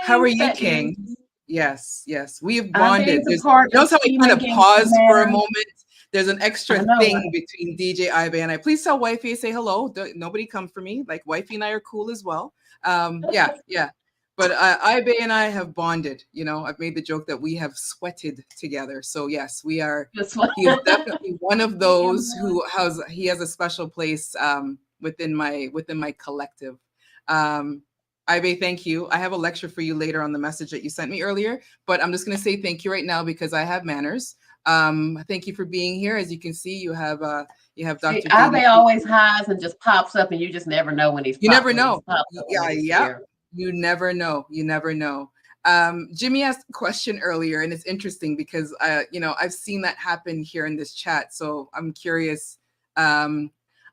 How are pleased. you, That means King? Yes, yes. We have bonded. Ivy's a There's part of notice how we Key kind of Making pause for a Matter. moment. There's an I extra know, thing right? between DJ Ibe and I. Please tell wifey say hello. Nobody come for me. Like wifey and I are cool as well. Yeah, yeah. But Ibe and I have bonded. I've made the joke that we have sweated together. So yes, we are. This one. He is definitely one of Hey, those Emma. who has a special place within my collective. Um, Ibe, thank you. I have a lecture for you later on the message that you sent me earlier, but I'm just going to say thank you right now because I have manners. Thank you for being here. As you can see, you have See, Dr. Datie. Ivy always hides and just pops up, and you just never know when You never when he's know. popped up and Yeah, when he's yeah. here. You never know. You never know. Jimmy asked a question earlier, and it's interesting because I've seen that happen here in this chat. So I'm curious. Um,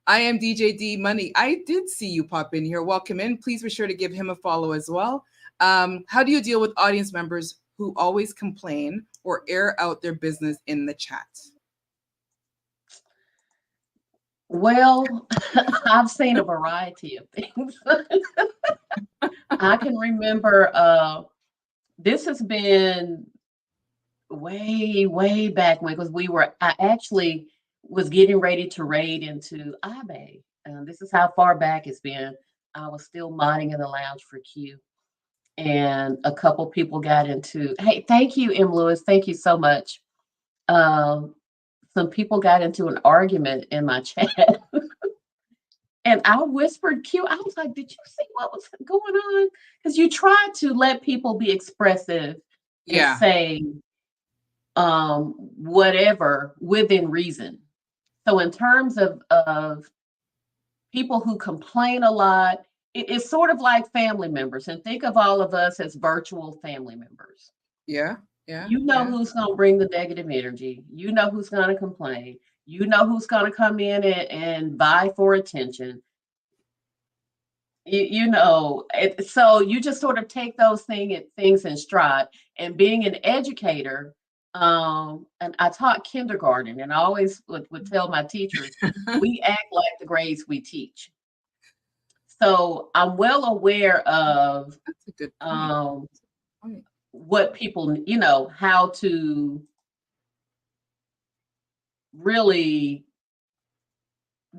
I am DJ D Money. I did see you pop in here. Welcome in. Please be sure to give him a follow as well. How do you deal with audience members who always complain or air out their business in the chat? Well, I've seen a variety of things. I can remember this has been way, way back when, because I actually was getting ready to raid into eBay. This is how far back it's been. I was still modding in the lounge for Q, and a couple people got into, hey, thank you, M. Lewis. Thank you so much. Um, some people got into an argument in my chat, and I whispered Q. I was like, did you see what was going on? Because you try to let people be expressive and Yeah, say whatever within reason. So in terms of people who complain a lot, it's sort of like family members, and think of all of us as virtual family members. yeah, yeah, You know yeah, who's going to bring the negative energy. You know who's going to complain. You know who's going to come in and vie for attention. So you just sort of take those things in stride. And being an educator, and I taught kindergarten, and I always would tell my teachers, we act like the grades we teach. So I'm well aware of that's a good point. um, Point. what people, how to really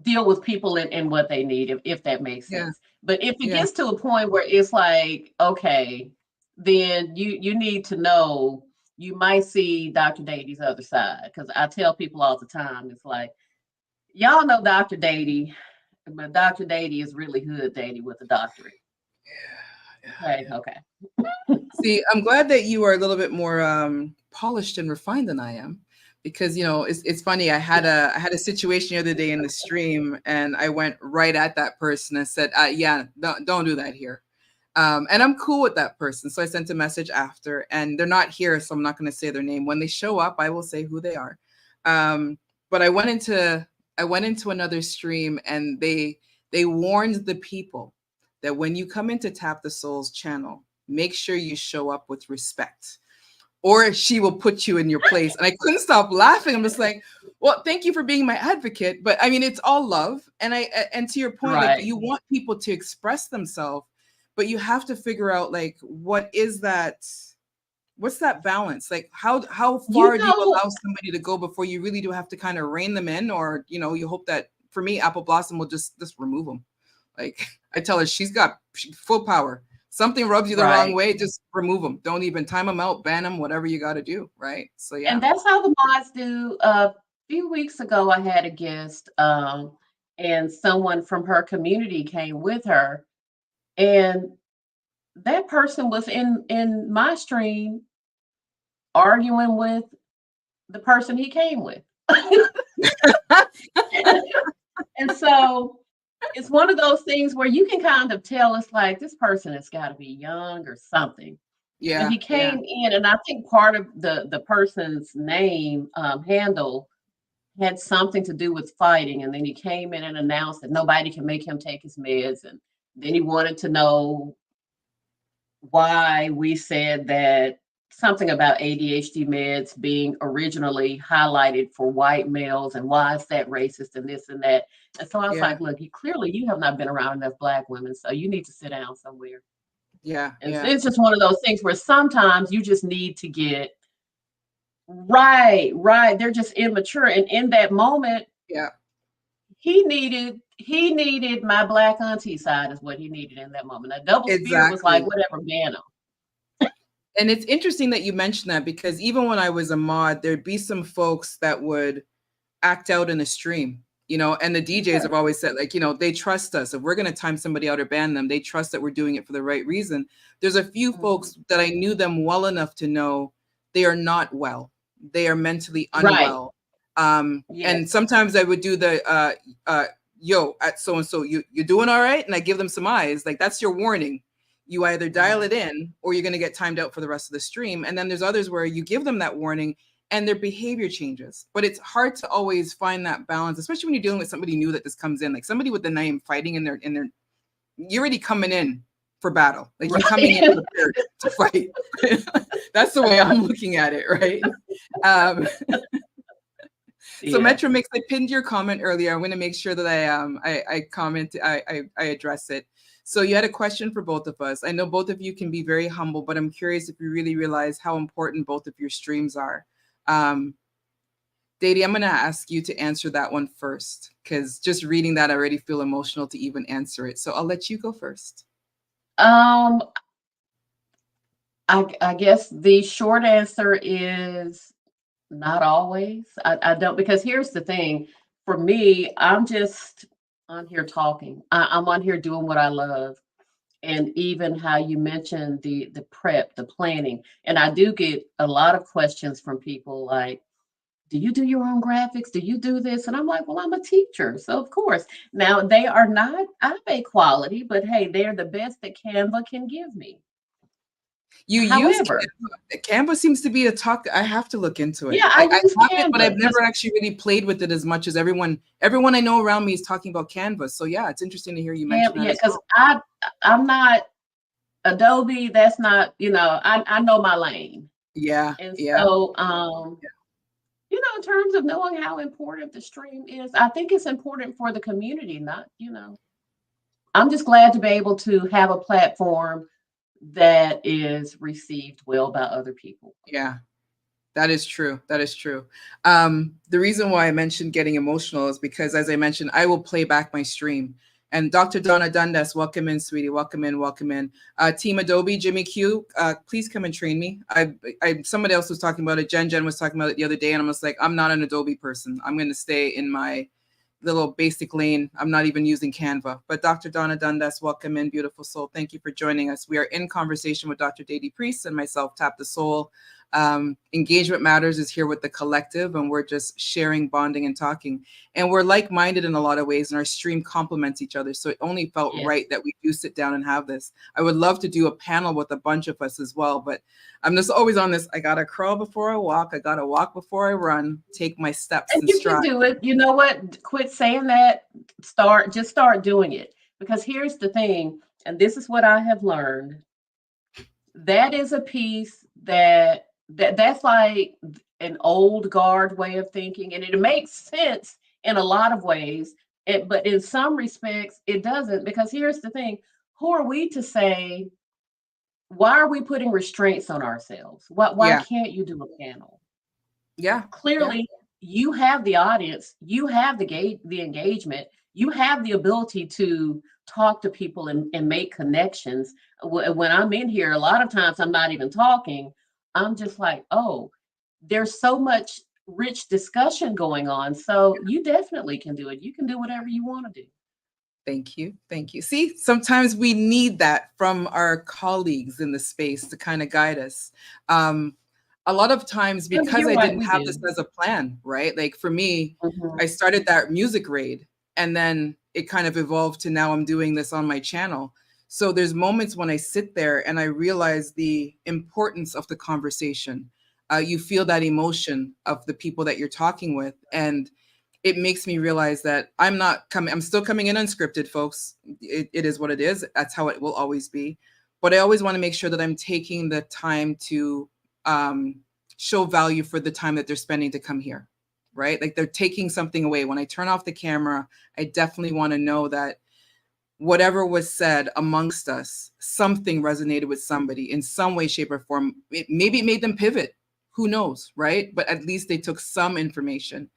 deal with people and what they need, if that makes Yeah, sense. But if it yeah. gets to a point where it's like, okay, then you need to know, you might see Dr. Datie's other side. Because I tell people all the time, it's like, y'all know Dr. Datie, but Dr. Datie is really hood Datie with a doctorate. Yeah, Okay, yeah. okay. See, I'm glad that you are a little bit more polished and refined than I am, because it's funny. I had a situation the other day in the stream, and I went right at that person and said, "Yeah, don't do that here." And I'm cool with that person, so I sent a message after, and they're not here, so I'm not going to say their name. When they show up, I will say who they are. Um, but I went into another stream, and they warned the people that when you come into Tap the Soul's channel, make sure you show up with respect, or she will put you in your place. And I couldn't stop laughing. I'm just like, well, thank you for being my advocate, but I mean, it's all love. And to your point, like, Right. you want people to express themselves, but you have to figure out, like, what's that balance? Like, how You far do you know, allow somebody to go before you really do have to kind of rein them in, or you hope that, for me, Apple Blossom will just remove them. Like, I tell her she's got full power. Something rubs you the wrong Right. way, just remove them. Don't even time them out, ban them, whatever you got to do, right? So And yeah. that's how the mods do. A few weeks ago, I had a guest, and someone from her community came with her, and that person was in my stream arguing with the person he came with. And so it's one of those things where you can kind of tell it's like this person has got to be young or something. But Yeah, he yeah, came in, and I think part of the person's name handle had something to do with fighting. And then he came in and announced that nobody can make him take his meds. And then he wanted to know why we said that something about ADHD meds being originally highlighted for white males and why is that racist and this and that. And so I was yeah, like, look, you have not been around enough black women, so you need to sit down somewhere. yeah, And so yeah, it's just one of those things where sometimes you just need to get right, right. They're just immature. And in that moment, yeah. he needed my black auntie side is what he needed in that moment. A double spirit was like, Exactly. whatever, ban him. And it's interesting that you mentioned that because even when I was a mod, there'd be some folks that would act out in the stream, and the DJs Yeah. have always said, like, they trust us. If we're going to time somebody out or ban them, they trust that we're doing it for the right reason. There's a few Mhm. folks that I knew them well enough to know they are not well. They are mentally Right. unwell. And Yes. sometimes I would do the, yo, at so-and-so, you doing all right? And I give them some eyes. Like, that's your warning. You either dial Right. it in or you're going to get timed out for the rest of the stream. And then there's others where you give them that warning and their behavior changes. But it's hard to always find that balance, especially when you're dealing with somebody new that just comes in, like somebody with the name fighting in their you're already coming in for battle. Like you're coming in Right. prepared to fight. That's the way I'm looking at it, right? Um, so Yeah. Metro Mix, I pinned your comment earlier. I'm going to make sure that I comment, I address it. So you had a question for both of us. I know both of you can be very humble, but I'm curious if you really realize how important both of your streams are. Um, Datie, I'm going to ask you to answer that one first because just reading that, I already feel emotional to even answer it. So I'll let you go first. Um, I guess the short answer is not always. I don't, because here's the thing. For me, I'm just on here talking. I'm on here doing what I love. And even how you mentioned the prep, the planning. And I do get a lot of questions from people like, do you do your own graphics? Do you do this? And I'm like, well, I'm a teacher. So of course. Now they are not of a quality, but hey, they're the best that Canva can give me. You use However, Canva. Canva seems to be a talk. I have to look into it. yeah, I I use have it, but Canva I've because never actually really played with it as much as everyone I know around me is talking about Canva. So yeah, it's interesting to hear you mention that yeah, as because well. I'm not Adobe. That's not, I know my lane. Yeah, And yeah, so in terms of knowing how important the stream is, I think it's important for the community, not. I'm just glad to be able to have a platform that is received well by other people. yeah. That is true. That is true. The reason why I mentioned getting emotional is because, as I mentioned, I will play back my stream. And Dr. Donna Dundas, welcome in, sweetie. Welcome in. Welcome in. Team Adobe, Jimmy Q, please come and train me. Somebody else was talking about it. Jen was talking about it the other day, and I'm just like, I'm not an Adobe person. I'm going to stay in my little basic lane. I'm not even using Canva. But Dr. Donna Dundas, welcome in, beautiful soul. Thank you for joining us. We are in conversation with Dr. Datie Priest and myself, Tap the Soul. Engagement Matters is here with the collective, and we're just sharing, bonding, and talking. And we're like-minded in a lot of ways, and our stream complements each other. So it only felt Yes. right that we do sit down and have this. I would love to do a panel with a bunch of us as well, but I'm just always on this. I gotta crawl before I walk. I gotta walk before I run. Take my steps And in you can stride. do it. You know what? Quit saying that. Just start doing it. Because here's the thing, and this is what I have learned. That is a piece that's like an old guard way of thinking, and it makes sense in a lot of ways. But in some respects, it doesn't. Because here's the thing: who are we to say? Why are we putting restraints on ourselves? Why Yeah, can't you do a panel? yeah, yeah, Clearly, you have the audience, you have the engagement. you have the ability to talk to people and make connections. When I'm in here, a lot of times I'm not even talking. I'm just like, oh, there's so much rich discussion going on. So you definitely can do it. You can do whatever you want to do. Thank you. Thank you. See, sometimes we need that from our colleagues in the space to kind of guide us. Um, a lot of times, Yeah, but because you're I right, didn't we have this do. as a plan, right? Like for me, I Mhm. started that music raid and then it kind of evolved to now I'm doing this on my channel. So there's moments when I sit there and I realize the importance of the conversation. You feel that emotion of the people that you're talking with. And it makes me realize that I'm still coming in unscripted, folks. It is what it is. That's how it will always be. But I always want to make sure that I'm taking the time to um, show value for the time that they're spending to come here, right? Like they're taking something away. When I turn off the camera, I definitely want to know that whatever was said amongst us, something resonated with somebody in some way, shape, or form. Maybe it made them pivot. Who knows, right? But at least they took some information.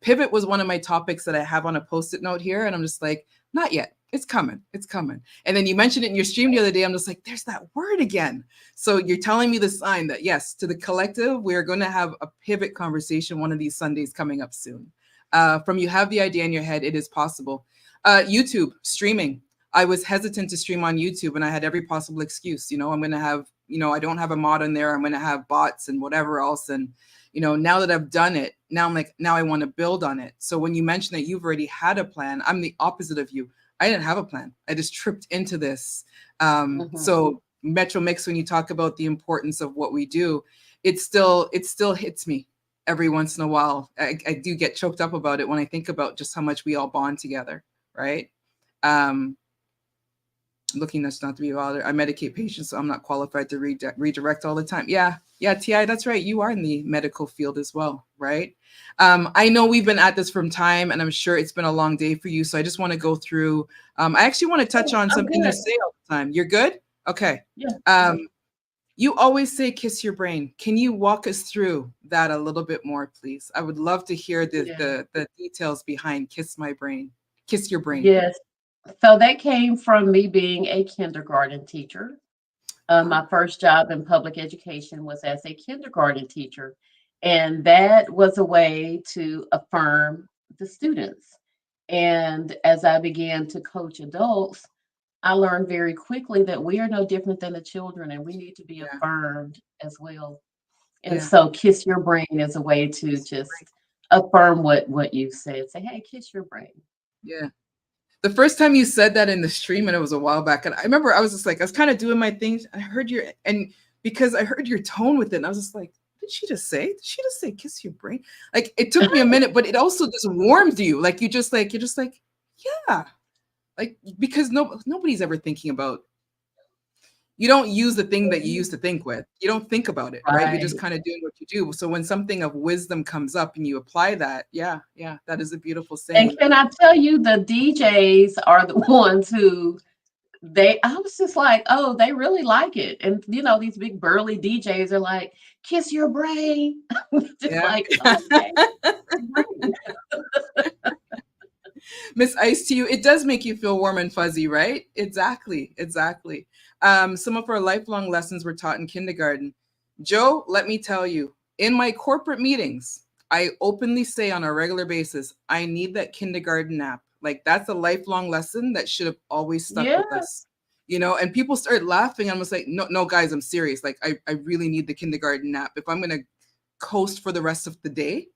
Pivot was one of my topics that I have on a post-it note here, and I'm just like, not yet. It's coming. It's coming. And then you mentioned it in your stream the other day. I'm just like, there's that word again. So you're telling me the sign that yes, to the collective, we're going to have a pivot conversation one of these Sundays coming up soon. From you have the idea in your head, it is possible. YouTube streaming. I was hesitant to stream on YouTube and I had every possible excuse. I'm going to have, I don't have a mod in there. I'm going to have bots and whatever else. And, now that I've done it, now I'm like, now I want to build on it. So when you mention that you've already had a plan, I'm the opposite of you. I didn't have a plan. I just tripped into this. Mhm. So Metro Mix, when you talk about the importance of what we do, it still hits me every once in a while. I do get choked up about it when I think about just how much we all bond together, right? Um, looking that's not to be bothered. I medicate patients, so I'm not qualified to redirect all the time. Yeah, yeah, Ti, that's right. You are in the medical field as well, right? I know we've been at this from time, and I'm sure it's been a long day for you. So I just want to go through. I actually want to touch Oh, on I'm something you good. say all the time. You're good. Okay. Yeah. You always say "kiss your brain." Can you walk us through that a little bit more, please? I would love to hear the Yeah. the details behind "kiss my brain," "kiss your brain." Yes. So that came from me being a kindergarten teacher. Ah, My first job in public education was as a kindergarten teacher, and that was a way to affirm the students. And as I began to coach adults, I learned very quickly that we are no different than the children and we need to be yeah, affirmed as well. And yeah. so kiss your brain is a way to Kiss your brain. just affirm what you said. Say, hey, kiss your brain. Yeah. The first time you said that in the stream, and it was a while back, and I remember I was just like, I was kind of doing my things. I heard your, and because I heard your tone with it, and I was just like, did she just say? Did she just say kiss your brain? Like it took me a minute, but it also just warmed you. Like you're just like, yeah. Like because nobody's ever thinking about you don't use the thing that you used to think with. You don't think about it, right? You're just Right. kind of doing what you do. So when something of wisdom comes up and you apply that, yeah, yeah, that is a beautiful And saying. can I tell you, the DJs are the ones who I was just like, oh, they really like it. And these big burly DJs are like, kiss your brain. Just Yeah. like, okay, your brain. Miss Ice to you, it does make you feel warm and fuzzy, right? Exactly, exactly. Some of our lifelong lessons were taught in kindergarten. Joe, let me tell you, in my corporate meetings, I openly say on a regular basis, I need that kindergarten nap. Like that's a lifelong lesson that should have always stuck Yeah, with us. And people started laughing. I was like, no, no, guys, I'm serious. Like, I really need the kindergarten nap. If I'm gonna coast for the rest of the day,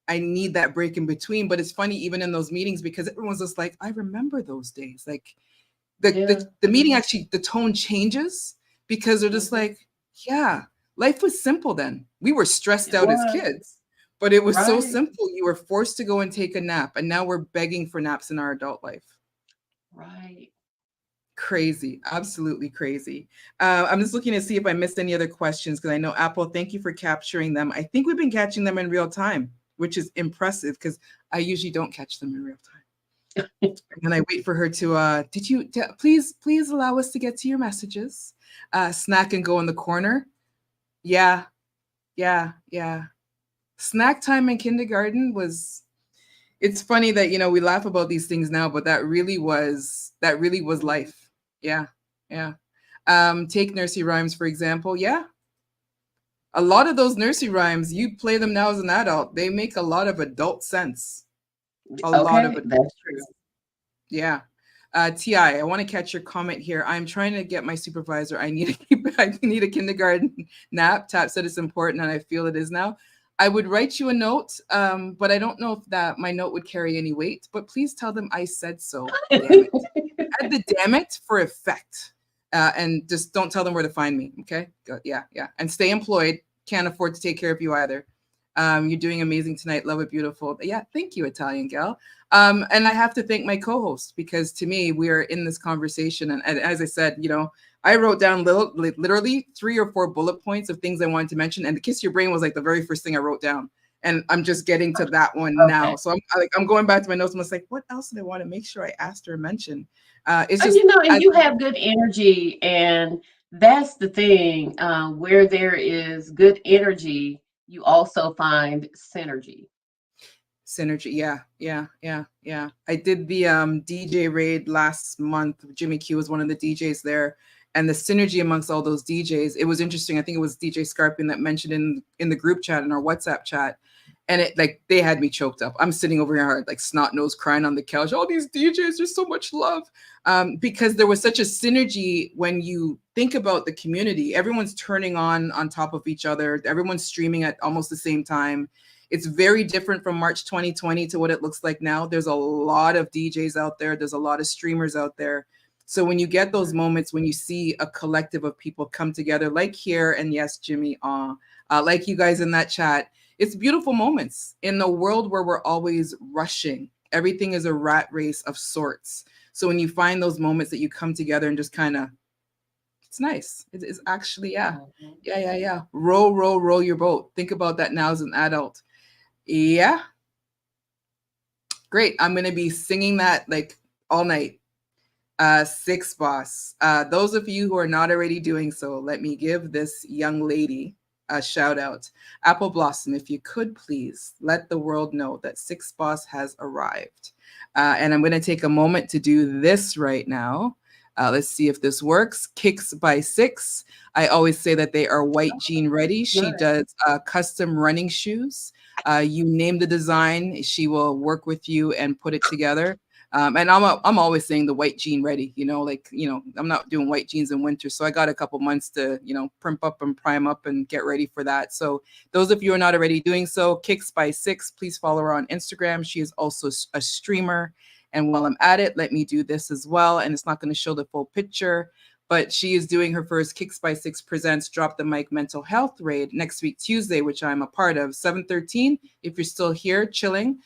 I need that break in between. But it's funny, even in those meetings, because everyone's just like, I remember those days. Like yeah. the meeting actually, the tone changes because they're just Mhm. like, yeah, life was simple then. We were stressed It out as was. kids, but it was so Right, simple. You were forced to go and take a nap, and now we're begging for naps in our adult life. right. Crazy, absolutely crazy. I'm just looking to see if I missed any other questions because I know Apple, thank you for capturing them. I think we've been catching them in real time, which is impressive because I usually don't catch them in real time. And then I wait for her to, please allow us to get to your messages. Snack and go in the corner. Yeah, yeah, yeah. Snack time in kindergarten was It's funny that we laugh about these things now, but that really was life. Yeah, yeah. Take nursery rhymes for example. Yeah, a lot of those nursery rhymes, you play them now as an adult, they make a lot of adult sense. A lot of Okay, adult that's sense. true. Yeah. Ti, I want to catch your comment here. I'm trying to get my supervisor. I need to keep. I need a kindergarten nap. Tap said it's important, and I feel it is now. I would write you a note, but I don't know if that my note would carry any weight. But please tell them I said so. Damn it! Add the damn it for effect, and just don't tell them where to find me. Okay? Yeah, yeah, and stay employed. Can't afford to take care of you either. You're doing amazing tonight. Love it, beautiful. Yeah, thank you, Italian gal. And I have to thank my co-host because to me, we are in this conversation. And as I said, I wrote down literally 3 or 4 bullet points of things I wanted to mention. And the kiss your brain was like the very first thing I wrote down. And I'm just getting to that one now. Okay. So I'm going back to my notes. And I was like, what else did I want to make sure I asked or mentioned? It's Oh, just, and you have good energy, and that's the thing. Where there is good energy, you also find synergy. synergy. Yeah, yeah, yeah, yeah. I did the DJ raid last month. Jimmy Q was one of the DJs there. And the synergy amongst all those DJs, it was interesting. I think it was DJ Scarpin that mentioned in the group chat, in our WhatsApp chat. And it like they had me choked up. I'm sitting over here like snot nose crying on the couch. All these DJs, there's so much love. Because there was such a synergy when you think about the community. Everyone's turning on top of each other. Everyone's streaming at almost the same time. It's very different from March 2020 to what it looks like now. There's a lot of DJs out there. There's a lot of streamers out there. So when you get those moments, when you see a collective of people come together, like here, and yes, Jimmy, like you guys in that chat, it's beautiful moments in the world where we're always rushing. Everything is a rat race of sorts. So when you find those moments that you come together and just kind of, it's nice. It's actually, yeah, Mhm. yeah, yeah, yeah. Row, row, row your boat. Think about that now as an adult. Yeah, great. I'm gonna be singing that like all night. Six boss. Those of you who are not already doing so, let me give this young lady a shout out. Apple Blossom, if you could please let the world know that Six Boss has arrived. And I'm going to take a moment to do this right now. Let's see if this works. Kicks by Six. I always say that they are white jean ready. She Nice. does custom running shoes. You name the design, she will work with you and put it together. And I'm always saying the white jean ready, like, I'm not doing white jeans in winter. So I got a couple months to, primp up and prime up and get ready for that. So those of you who are not already doing so, Kicks by Six, please follow her on Instagram. She is also a streamer. And while I'm at it, let me do this as well. And it's not going to show the full picture, but she is doing her first Kicks by Six Presents Drop the Mic Mental Health Raid next week, Tuesday, which I'm a part of, 7:13. If you're still here chilling,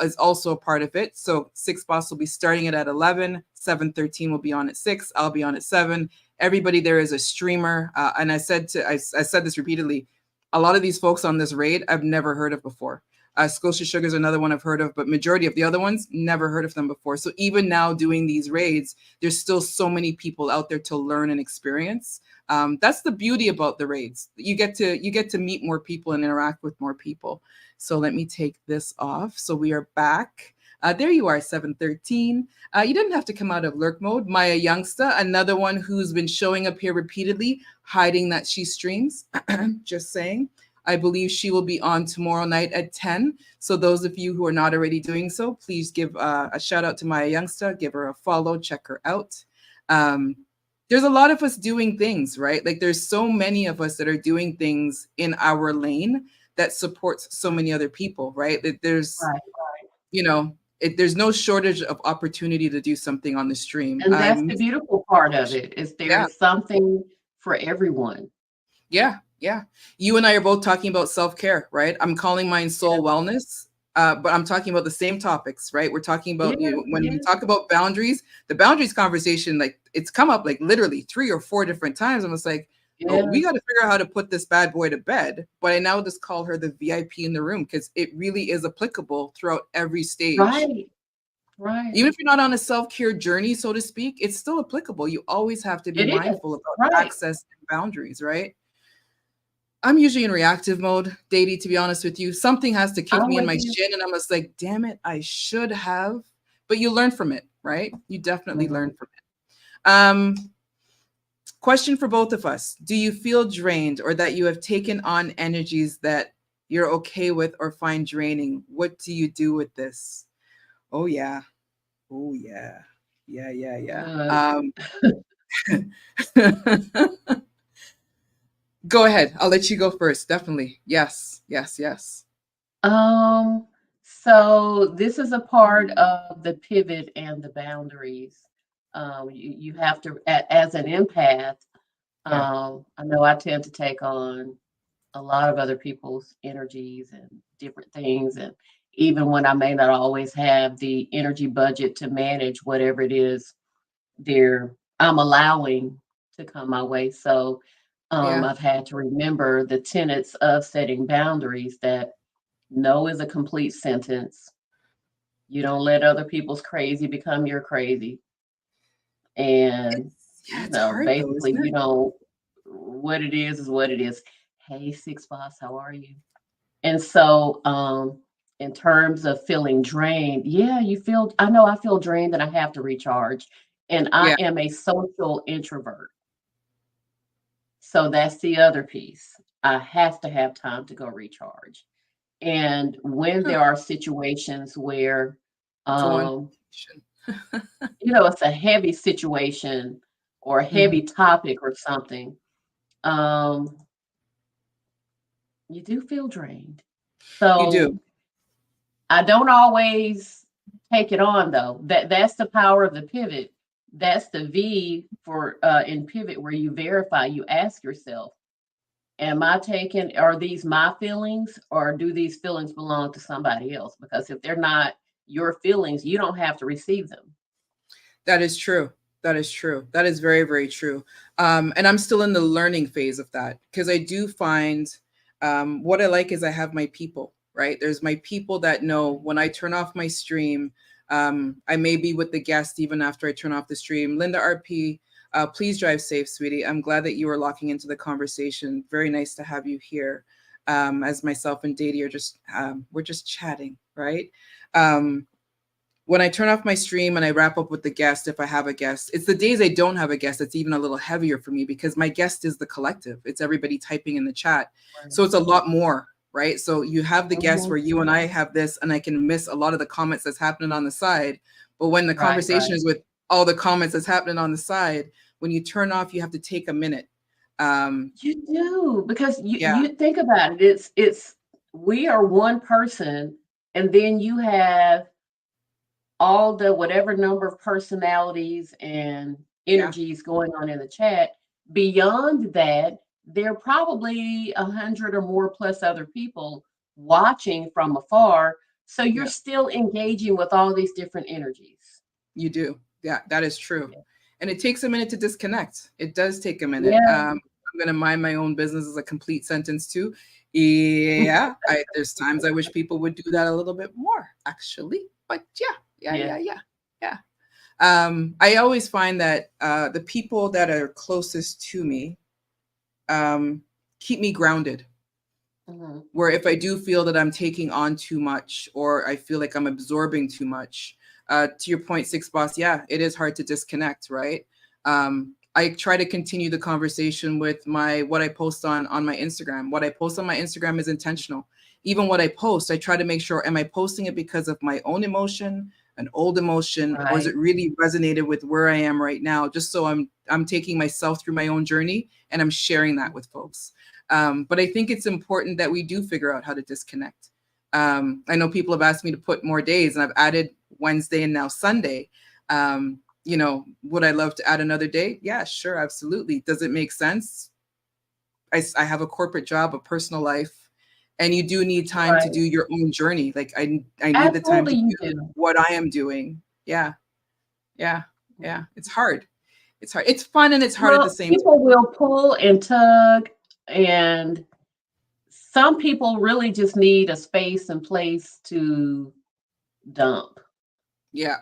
is also a part of it. So Six Boss will be starting it at 11. 7:13 will be on at 6. I'll be on at 7. Everybody there is a streamer. And I said this repeatedly. A lot of these folks on this raid I've never heard of before. Scotia Sugar is another one I've heard of, but majority of the other ones never heard of them before. So even now doing these raids, there's still so many people out there to learn and experience. That's the beauty about the raids. You get to meet more people and interact with more people. So let me take this off. So we are back. There you are, 713. You didn't have to come out of lurk mode. Maya Youngster, another one who's been showing up here repeatedly, hiding that she streams. Just saying. I believe she will be on tomorrow night at 10. So those of you who are not already doing so, please give a shout out to Maya Youngster, give her a follow, check her out. There's a lot of us doing things, right? Like there's so many of us that are doing things in our lane that supports so many other people, right? That there's, Right. you know, there's no shortage of opportunity to do something on the stream. And that's the beautiful part of it, is there Yeah, is something for everyone. yeah, yeah. You and I are both talking about self-care, right? I'm calling mine Yeah. soul wellness, but I'm talking about the same topics, right? We're talking Yeah, about, when we yeah, talk about boundaries, the boundaries conversation, like it's come up like literally 3 or 4 different times. I was like, oh, we yes. got to figure out how to put this bad boy to bed. But I now just call her the VIP in the room because it really is applicable throughout every stage. Right, right. Even if you're not on a self-care journey, so to speak, it's still applicable. You always have to be It is. mindful about Right. access and boundaries, right? I'm usually in reactive mode, Datie, to be honest with you. Something has to kick I'm me in with my you. shin, and I'm just like, damn it, I should have. But you learn from it, right? You definitely learn Mhm. from it. Question for both of us. Do you feel drained or that you have taken on energies that you're okay with or find draining? What do you do with this? Oh, yeah. Oh, yeah. Yeah, yeah, Uh, yeah. Go ahead. I'll let you go first. Definitely. Yes, yes, yes. um, so this is a part of the pivot and the boundaries. You have to, as an empath, Yeah, I know I tend to take on a lot of other people's energies and different things. And even when I may not always have the energy budget to manage whatever it is I'm allowing to come my way. So yeah. I've had to remember the tenets of setting boundaries that no is a complete sentence. You don't let other people's crazy become your crazy. And, Yeah, it's hard though, basically, isn't it? what it is what it is. Hey, Six Boss, how are you? And so, in terms of feeling drained, yeah, I know I feel drained and I have to recharge. And I Yeah. am a social introvert. So that's the other piece. I have to have time to go recharge. And when Huh. there are situations where, Go on. um, it's a heavy situation or a Hmm. heavy topic or something, um, you do feel drained. You do. So I don't always take it on though. That's the power of the pivot. That's the V for in pivot where you verify, you ask yourself, are these my feelings or do these feelings belong to somebody else? Because if they're not your feelings, you don't have to receive them. That is true. That is true. That is very, very true. And I'm still in the learning phase of that because I do find what I like is I have my people, right? There's my people that know when I turn off my stream, I may be with the guest even after I turn off the stream. Linda RP, please drive safe, sweetie. I'm glad that you are locking into the conversation. Very nice to have you here. As myself and Datie are just, we're just chatting, right? Um, when I turn off my stream and I wrap up with the guest, if I have a guest, it's the days I don't have a guest that's even a little heavier for me because my guest is the collective. It's everybody typing in the chat. Right. So it's a lot more, right? So you have the guest Mhm. where you and I have this, and I can miss a lot of the comments that's happening on the side. But when the Right, conversation right. is with all the comments that's happening on the side, when you turn off, you have to take a minute. Um, You do because you yeah, you think about it. It's we are one person, and then you have all the whatever number of personalities and yeah, energies going on in the chat. Beyond that, there are probably 100 or more plus other people watching from afar. So you're yeah. still engaging with all these different energies. You do. Yeah, that is true. And it takes a minute to disconnect. It does take a minute. Yeah. I'm gonna mind my own business as a complete sentence too. Yeah, there's times I wish people would do that a little bit more, actually. But yeah, Yeah. yeah, yeah, yeah. I always find that the people that are closest to me um, keep me grounded. Mhm. Where if I do feel that I'm taking on too much or I feel like I'm absorbing too much, to your point, Six Boss, yeah, it is hard to disconnect, right? I try to continue the conversation with my what I post on my Instagram. What I post on my Instagram is intentional. Even what I post, I try to make sure, am I posting it because of my own emotion, an old emotion, or is Right. it really resonated with where I am right now? Just so I'm taking myself through my own journey and I'm sharing that with folks. But I think it's important that we do figure out how to disconnect. I know people have asked me to put more days, and I've added Wednesday and now Sunday. Would I love to add another day? Yeah, sure, absolutely. Does it make sense? I have a corporate job, a personal life, and you do need time to Right. do your own journey. Like I need the time to Absolutely, you do do. what I am doing. Yeah, yeah, yeah. It's hard. It's hard. It's fun and it's hard at the Well, same time. people will pull and tug, and some people really just need a space and place to dump. Yeah,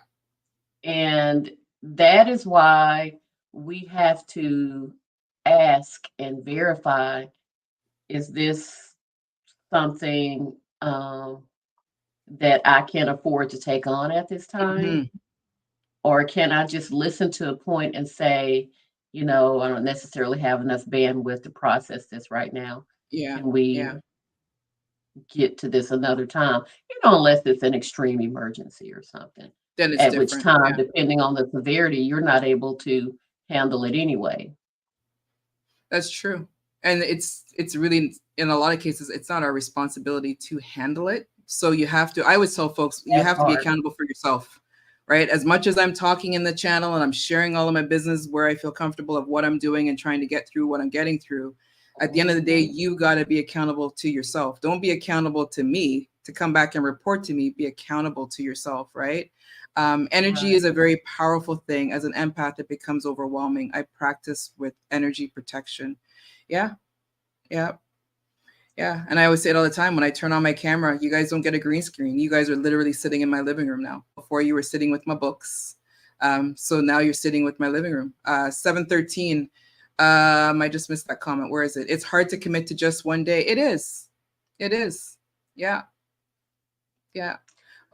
And that is why we have to ask and verify, is this something that I can afford to take on at this time? Hmm. Or can I just listen to a point and say, I don't necessarily have enough bandwidth to process this right now. Yeah, Can we yeah. get to this another time? Unless it's an extreme emergency or something, Then it's at which different. time, Yeah. depending on the severity, you're not able to handle it anyway. That's true. And it's really, in a lot of cases, it's not our responsibility to handle it. So you have to, I always tell folks, you That's have to be hard. accountable for yourself, right? As much as I'm talking in the channel and I'm sharing all of my business where I feel comfortable of what I'm doing and trying to get through what I'm getting through, at the end of the day, Mhm. you got to be accountable to yourself. Don't be accountable to me to come back and report to me. Be accountable to yourself, right? Energy Right. is a very powerful thing. As an empath, it becomes overwhelming. I practice with energy protection. Yeah, yeah, yeah. And I always say it all the time, when I turn on my camera, you guys don't get a green screen. You guys are literally sitting in my living room now. Before, you were sitting with my books. So now you're sitting with my living room. 713. I just missed that comment. Where is it? It's hard to commit to just one day. It is. It is. Yeah. Yeah.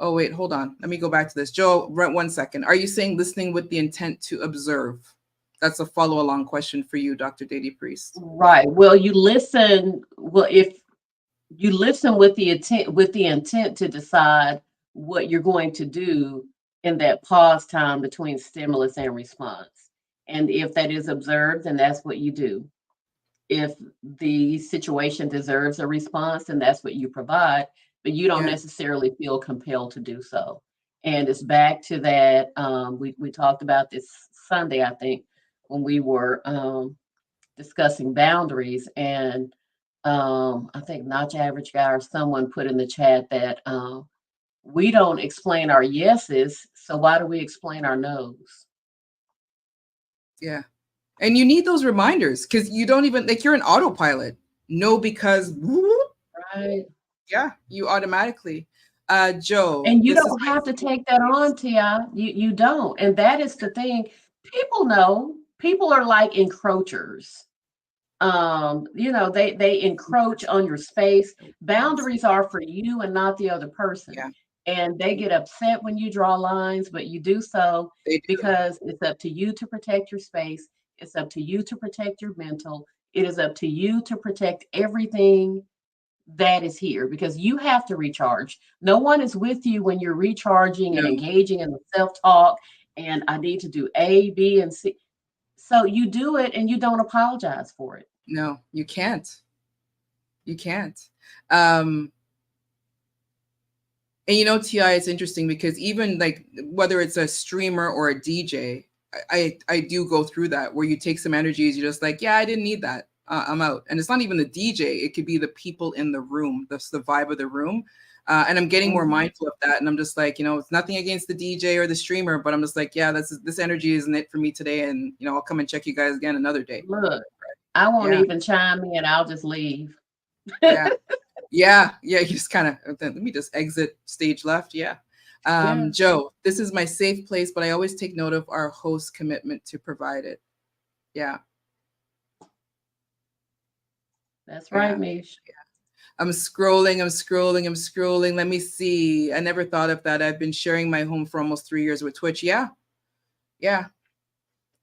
Oh, wait, hold on. Let me go back to this. Joe, right, 1 second. Are you saying listening with the intent to observe? That's a follow along question for you, Dr. Datie Priest. Right. Well, you listen. Well, if you listen with the intent to decide what you're going to do in that pause time between stimulus and response. And if that is observed, then that's what you do. If the situation deserves a response, then that's what you provide, but you don't Yeah. necessarily feel compelled to do so. And it's back to that. We talked about this Sunday, I think, when we were discussing boundaries. And I think Notch Average Guy or someone put in the chat that we don't explain our yeses, so why do we explain our nos? Yeah. And you need those reminders because you don't even, like, you're an autopilot. No, because whoop, Right. yeah, you automatically. Joe, And you this is don't my have to safe take that place. on, Tia. You don't. And that is the thing. People know. People are like encroachers. They encroach on your space. Boundaries are for you and not the other person. Yeah, And they get upset when you draw lines, but you do so they do. because it's up to you to protect your space. It's up to you to protect your mental. It is up to you to protect everything that is here because you have to recharge. No one is with you when you're recharging and No, engaging in the self-talk and I need to do A, B, and C. So you do it and you don't apologize for it. no, you can't. You can't. Um, And Ti, it's interesting because even like whether it's a streamer or a DJ, I do go through that where you take some energies, you're just like, yeah, I didn't need that. I'm out. And it's not even the DJ; it could be the people in the room, that's the vibe of the room. And I'm getting more Mhm. mindful of that. And I'm just like, it's nothing against the DJ or the streamer, but I'm just like, yeah, this energy isn't it for me today. And I'll come and check you guys again another day. Look, I won't Yeah, even chime in. I'll just leave. yeah. Yeah, yeah, you just kind of let me just exit stage left. Yeah. Yeah, Joe, this is my safe place, but I always take note of our host commitment to provide it. Yeah, that's right, yeah. Mish. I'm scrolling, I'm scrolling, I'm scrolling. Let me see. I never thought of that. I've been sharing my home for almost 3 years with Twitch. Yeah, yeah.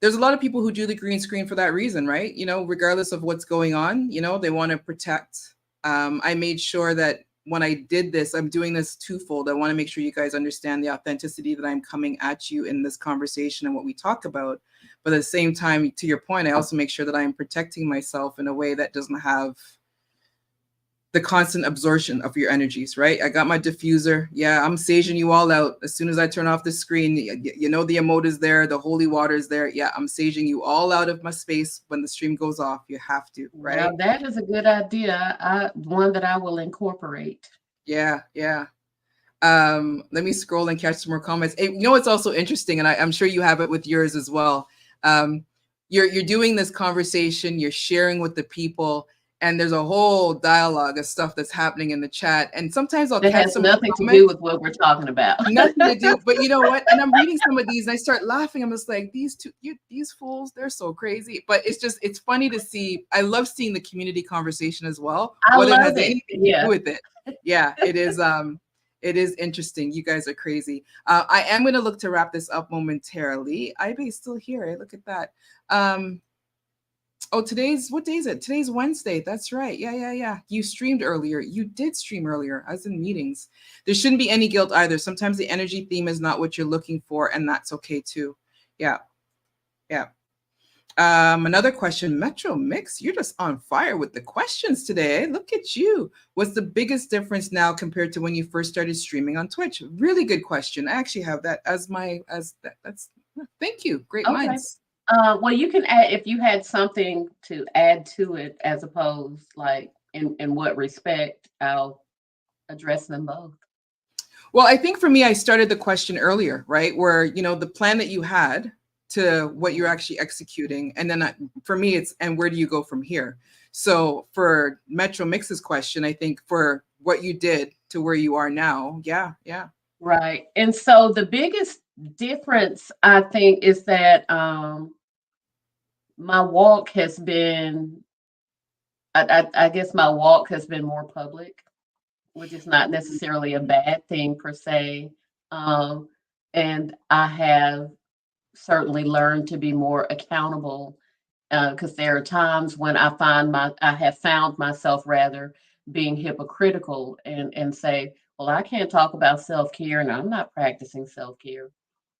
There's a lot of people who do the green screen for that reason, right? Regardless of what's going on, they want to protect. I made sure that when I did this, I'm doing this twofold. I want to make sure you guys understand the authenticity that I'm coming at you in this conversation and what we talk about. But at the same time, to your point, I also make sure that I'm protecting myself in a way that doesn't have the constant absorption of your energies, right? I got my diffuser. Yeah, I'm saging you all out. As soon as I turn off the screen, the emote is there, the holy water is there. Yeah, I'm saging you all out of my space when the stream goes off. You have to, Now right? that is a good idea. One that I will incorporate. Yeah, yeah. Let me scroll and catch some more comments. Hey, what's also interesting, and I'm sure you have it with yours as well. You're doing this conversation, you're sharing with the people, and there's a whole dialogue of stuff that's happening in the chat. And sometimes I'll That catch has some of the nothing to do comments, with what we're talking about. nothing to do, but you know what? And I'm reading some of these and I start laughing. I'm just like, these fools, they're so crazy. But it's funny to see. I love seeing the community conversation as well, I whether it love has it. anything to do Yeah. with it. Yeah, it is interesting. You guys are crazy. I am going to look to wrap this up momentarily. Ibe's still here. Look at that. Oh, what day is it? Today's Wednesday. That's right. Yeah. You streamed earlier. You did stream earlier. I was in meetings. There shouldn't be any guilt either. Sometimes the energy theme is not what you're looking for, and that's okay too. Yeah. Yeah. Another question, Metro Mix, you're just on fire with the questions today. Look at you. What's the biggest difference now compared to when you first started streaming on Twitch? Really good question. I actually have that as that's thank you. Great Okay. minds. Well, you can add if you had something to add to it, as opposed like in what respect. I'll address them both. Well, I think for me, I started the question earlier, right? Where, the plan that you had to what you're actually executing. And then for me, and where do you go from here? So for Metro Mix's question, I think for what you did to where you are now. Yeah. Right. And so the biggest difference, I think, is that my walk has been, I guess my walk has been more public, which is not necessarily a bad thing per se. Um, and I have certainly learned to be more accountable, because there are times when I have found myself rather being hypocritical and say, well, I can't talk about self-care and I'm not practicing self-care,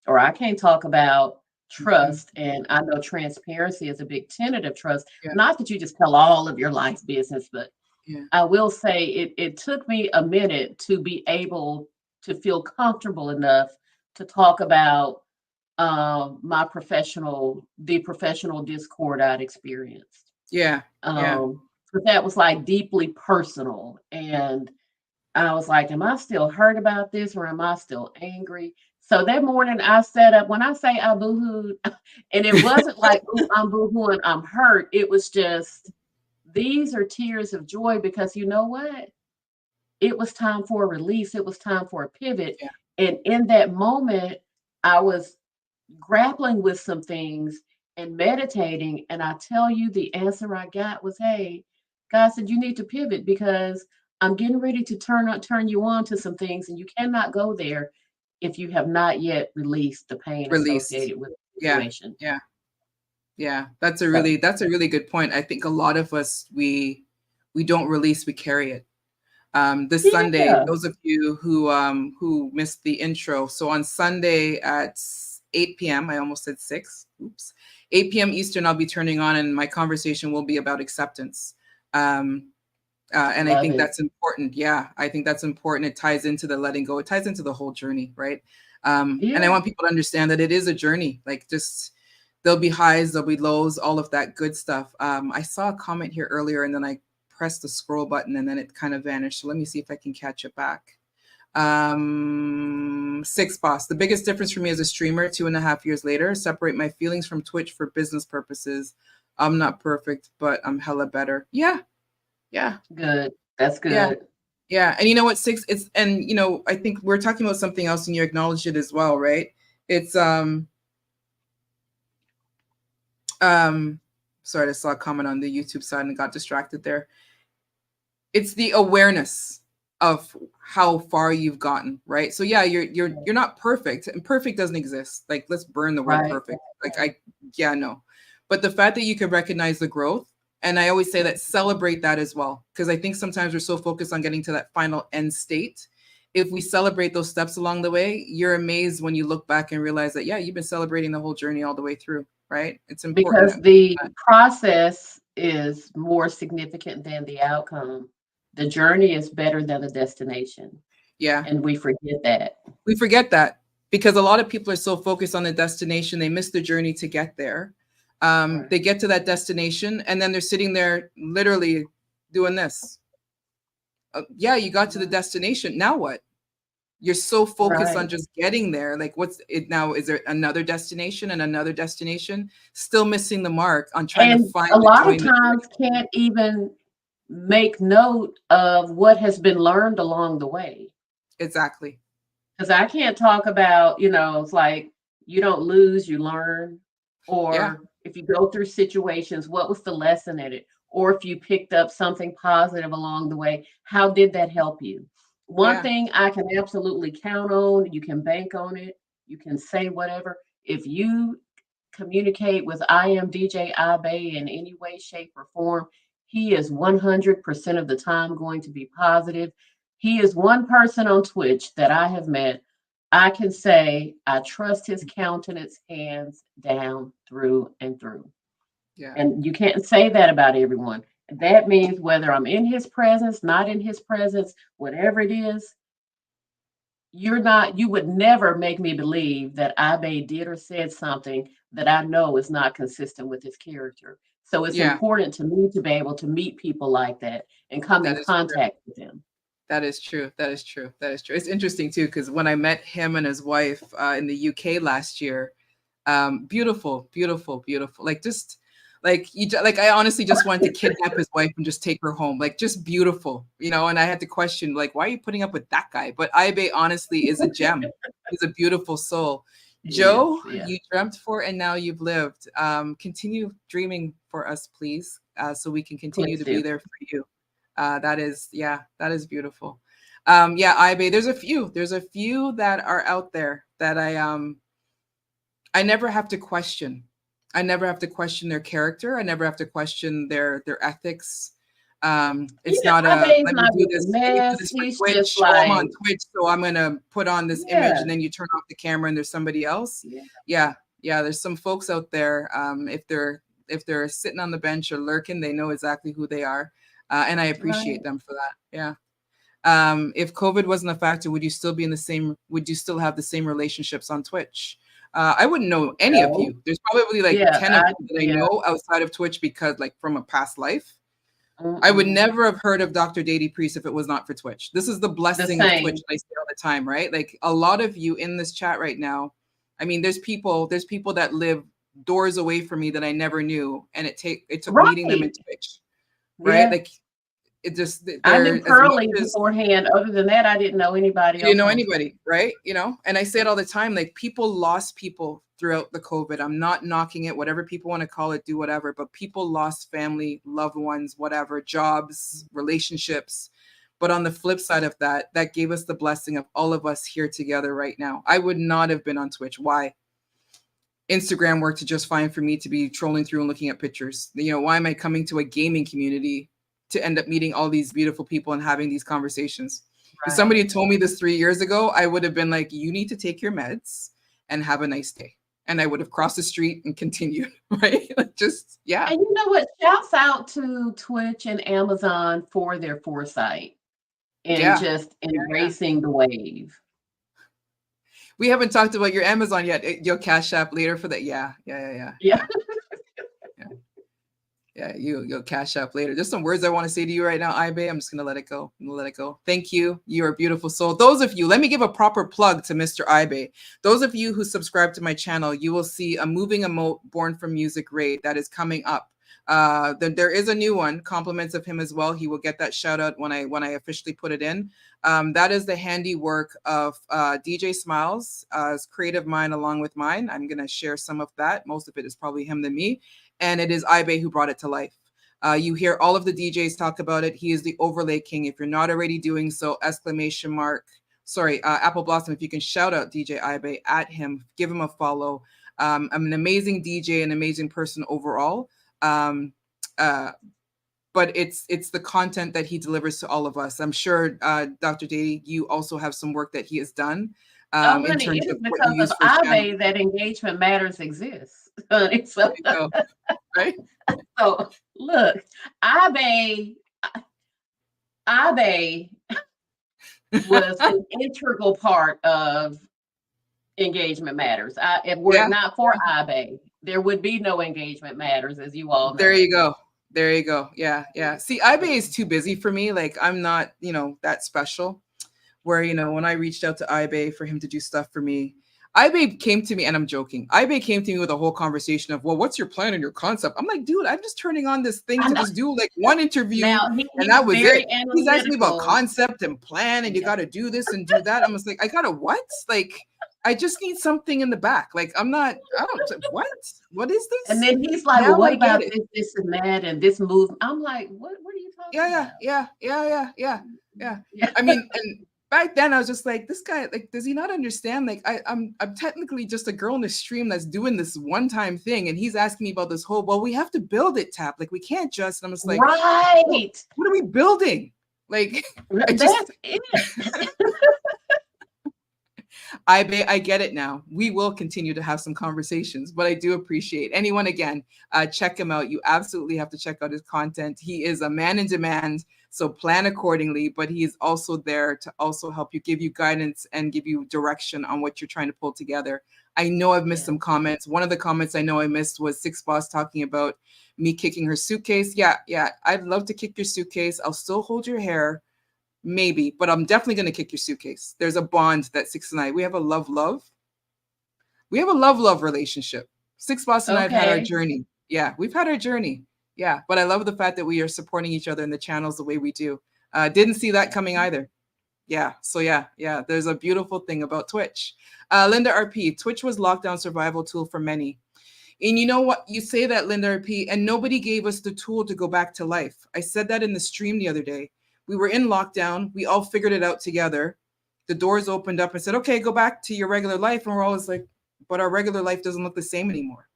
or I can't talk about Mhm. trust. And I know transparency is a big tenet of trust. Yeah. Not that you just tell all of your life business, but Yeah. I will say it took me a minute to be able to feel comfortable enough to talk about the professional discord I'd experienced. Yeah. Yeah. But that was like deeply personal. And I was like, am I still hurt about this or am I still angry? So that morning I sat up, when I say I boohooed, and it wasn't like, ooh, I'm boohooing, I'm hurt. It was just, these are tears of joy because you know what? It was time for a release. It was time for a pivot. Yeah. And in that moment, I was grappling with some things and meditating. And I tell you, the answer I got was, hey, God said, you need to pivot because I'm getting ready to turn you on to some things, and you cannot go there if you have not yet released the pain Released. associated with the Yeah. situation. Yeah. Yeah. That's a So, really good point. I think a lot of us, we don't release, we carry it. This Sunday, yeah, those of you who missed the intro, so on Sunday at 8 p.m., I almost said 6, oops, 8 p.m. Eastern, I'll be turning on, and my conversation will be about acceptance. And I love think it. that's important. Yeah, I think that's important. It ties into the letting go. It ties into the whole journey, right? And I Yeah, want people to understand that it is a journey. Like, just there'll be highs, there'll be lows, all of that good stuff. I saw a comment here earlier, and then I pressed the scroll button, and then it kind of vanished. So let me see if I can catch it back. Six Boss. The biggest difference for me as a streamer, 2.5 years later, separate my feelings from Twitch for business purposes. I'm not perfect, but I'm hella better. Yeah, yeah. good. That's Yeah. good. Yeah. And you know what, Six, and I think we're talking about something else and you acknowledged it as well, right? It's sorry, I saw a comment on the YouTube side and got distracted there. It's the awareness of how far you've gotten, right? So yeah, you're not perfect, and perfect doesn't exist. Like, let's burn the word Right. perfect. Yeah, no. But the fact that you can recognize the growth, and I always say that celebrate that as well, because I think sometimes we're so focused on getting to that final end state. If we celebrate those steps along the way, you're amazed when you look back and realize that, yeah, you've been celebrating the whole journey all the way through, right? It's important Because that the process is more significant than the outcome. The journey is better than the destination, yeah, and we forget that. we forget that because a lot of people are so focused on the destination, they miss the journey to get there. Right. They get to that destination and then they're sitting there literally doing this. Yeah, you got to the destination. Now what? You're so focused on Right. just getting there. Like, what's it now? Is there another destination and another destination? Still missing the mark on trying to And find a the lot joy of and the joy. times can't even make note of what has been learned along the way. Exactly. Because I can't talk about, it's like you don't lose, you learn. Yeah. Or if you go through situations, what was the lesson in it? Or if you picked up something positive along the way, how did that help you? One Yeah. thing I can absolutely count on, you can bank on it, you can say whatever. If you communicate with I am DJ Abe in any way, shape, or form, he is 100% of the time going to be positive. He is one person on Twitch that I have met. I can say I trust his countenance hands down through and through. Yeah. And you can't say that about everyone. That means whether I'm in his presence, not in his presence, whatever it is, you would never make me believe that Abe did or said something that I know is not consistent with his character. So it's Yeah. important to me to be able to meet people like that and come in That is true. contact with them. That is true. That is true. That is true. It's interesting too, because when I met him and his wife in the UK last year, beautiful, beautiful, beautiful. Like just like like I honestly just wanted to kidnap his wife and just take her home. Like just beautiful, you know. And I had to question like, why are you putting up with that guy? But Ibe honestly is a gem. He's a beautiful soul. Yes, Joe, yes. you dreamt for and now you've lived. Continue dreaming for us, please, so we can continue Please to be do. there for you. That is, yeah, that is beautiful. Yeah, Ibe, there's a few that are out there that I never have to question. I never have to question their character. I never have to question their ethics. It's Yeah, not a Abe's let me not do with the this. Let me do mess. this for He's just Twitch. Oh, I'm on like, Twitch, so I'm gonna put on this image, yeah, and then you turn off the camera and there's somebody else. yeah, Yeah, yeah. There's some folks out there. If they're sitting on the bench or lurking, they know exactly who they are, and I appreciate right. them for that. Yeah. If COVID wasn't a factor, would you still be in the same? Would you still have the same relationships on Twitch? I wouldn't know any of No, you. There's probably like yeah, 10 of you that I yeah. know outside of Twitch because like from a past life. I would Mm-mm. never have heard of Dr. Datie Priest if it was not for Twitch. This is the The blessing of Twitch same. that I say all the time, right? Like a lot of you in this chat right now. I mean, there's people that live doors away from me that I never knew, and it took meeting them in Right. Twitch, right? Yeah. Like it just I knew they're as much Pearlie as beforehand. Other than that, I didn't know anybody you didn't else know on Twitch. anybody, right? And I say it all the time, like people lost people throughout the COVID. I'm not knocking it, whatever people want to call it, do whatever, but people lost family, loved ones, whatever, jobs, relationships. But on the flip side of that, that gave us the blessing of all of us here together right now. I would not have been on Twitch. Why? Instagram worked just fine for me to be trolling through and looking at pictures. Why am I coming to a gaming community to end up meeting all these beautiful people and having these conversations? If somebody Right. had told me this 3 years ago, I would have been like, you need to take your meds and have a nice day. And I would have crossed the street and continued, right? Like just, yeah. And you know what? Shouts out to Twitch and Amazon for their foresight and Yeah. just Yeah. embracing the wave. We haven't talked about your Amazon yet. Your Cash App later for that. Yeah. Yeah. Yeah. Yeah. Yeah. Yeah. Yeah. Yeah, you'll cash up later. There's some words I want to say to you right now, Ibe. I'm just gonna let it go. I'm gonna let it go. Thank you. You're a beautiful soul. Those of you, let me give a proper plug to Mr. Ibe. Those of you who subscribe to my channel, you will see a moving emote born from music raid that is coming up. Then there is a new one, compliments of him as well. He will get that shout out when I officially put it in. That is the handiwork of DJ Smiles, his creative mind along with mine. I'm gonna share some of that. Most of it is probably him than me, and it is Ibe who brought it to life. You hear all of the DJs talk about it. He is the overlay king. If you're not already doing so, exclamation mark. Sorry, Apple Blossom, if you can shout out DJ Ibe at him, give him a follow. I'm an amazing DJ, an amazing person overall. Um, uh, but it's the content that he delivers to all of us. I'm sure, Dr. Datie, you also have some work that he has done Oh, in honey, it terms is of what because you of use for his channel. Abe that engagement matters exists. Honey. There So, you go. Right? so look, Abe, Abe was an integral part of engagement matters. If were it Yeah. not for Abe, there would be no engagement matters, as you all There know. you go. There you go. Yeah, yeah. See, Ibe is too busy for me. Like I'm not, that special. Where when I reached out to Ibe for him to do stuff for me, Ibe came to me, and I'm joking. Ibe came to me with a whole conversation of, well, what's your plan and your concept? I'm like, dude, I'm just turning on this thing I to know. just do like one interview, Now and he's that was very it. He's asking me about analytical. concept and plan, and you Yeah. got to do this and do that. I'm just like, I got to what? Like, I just need something in the back. Like, I don't, what? What is And this? then he's like, "Well, Now what I get about it. this, and that, and this move?" I'm like, What are you talking Yeah, about?" yeah, yeah, yeah, yeah, yeah, yeah. Yeah. I mean, and back then I was just like, this guy, like, does he not understand? Like, I'm technically just a girl in the stream that's doing this one time thing, and he's asking me about this whole. Well, we have to build it, Tap. Like, we can't just. And I'm just like, Right. what are we building? Like, I just That's it. I get it now. We will continue to have some conversations, but I do appreciate anyone again. Check him out. You absolutely have to check out his content. He is a man in demand, so plan accordingly. But he is also there to also help you, give you guidance, and give you direction on what you're trying to pull together. I know I've missed Yeah. some comments. One of the comments I know I missed was Six Boss talking about me kicking her suitcase. Yeah, yeah. I'd love to kick your suitcase. I'll still hold your hair. Maybe, but I'm definitely gonna kick your suitcase. There's a bond that Six and I, we have a love. We have a love relationship. Six Boss and I have had our Okay. journey. Yeah, we've had our journey. Yeah, but I love the fact that we are supporting each other in the channels the way we do. Didn't see that coming either. Yeah, so yeah, there's a beautiful thing about Twitch. Linda RP, Twitch was lockdown survival tool for many. And you know what? You say that, Linda RP, and nobody gave us the tool to go back to life. I said that in the stream the other day. We were in lockdown. We all figured it out together. The doors opened up and said, okay, go back to your regular life. And we're always like, but our regular life doesn't look the same anymore.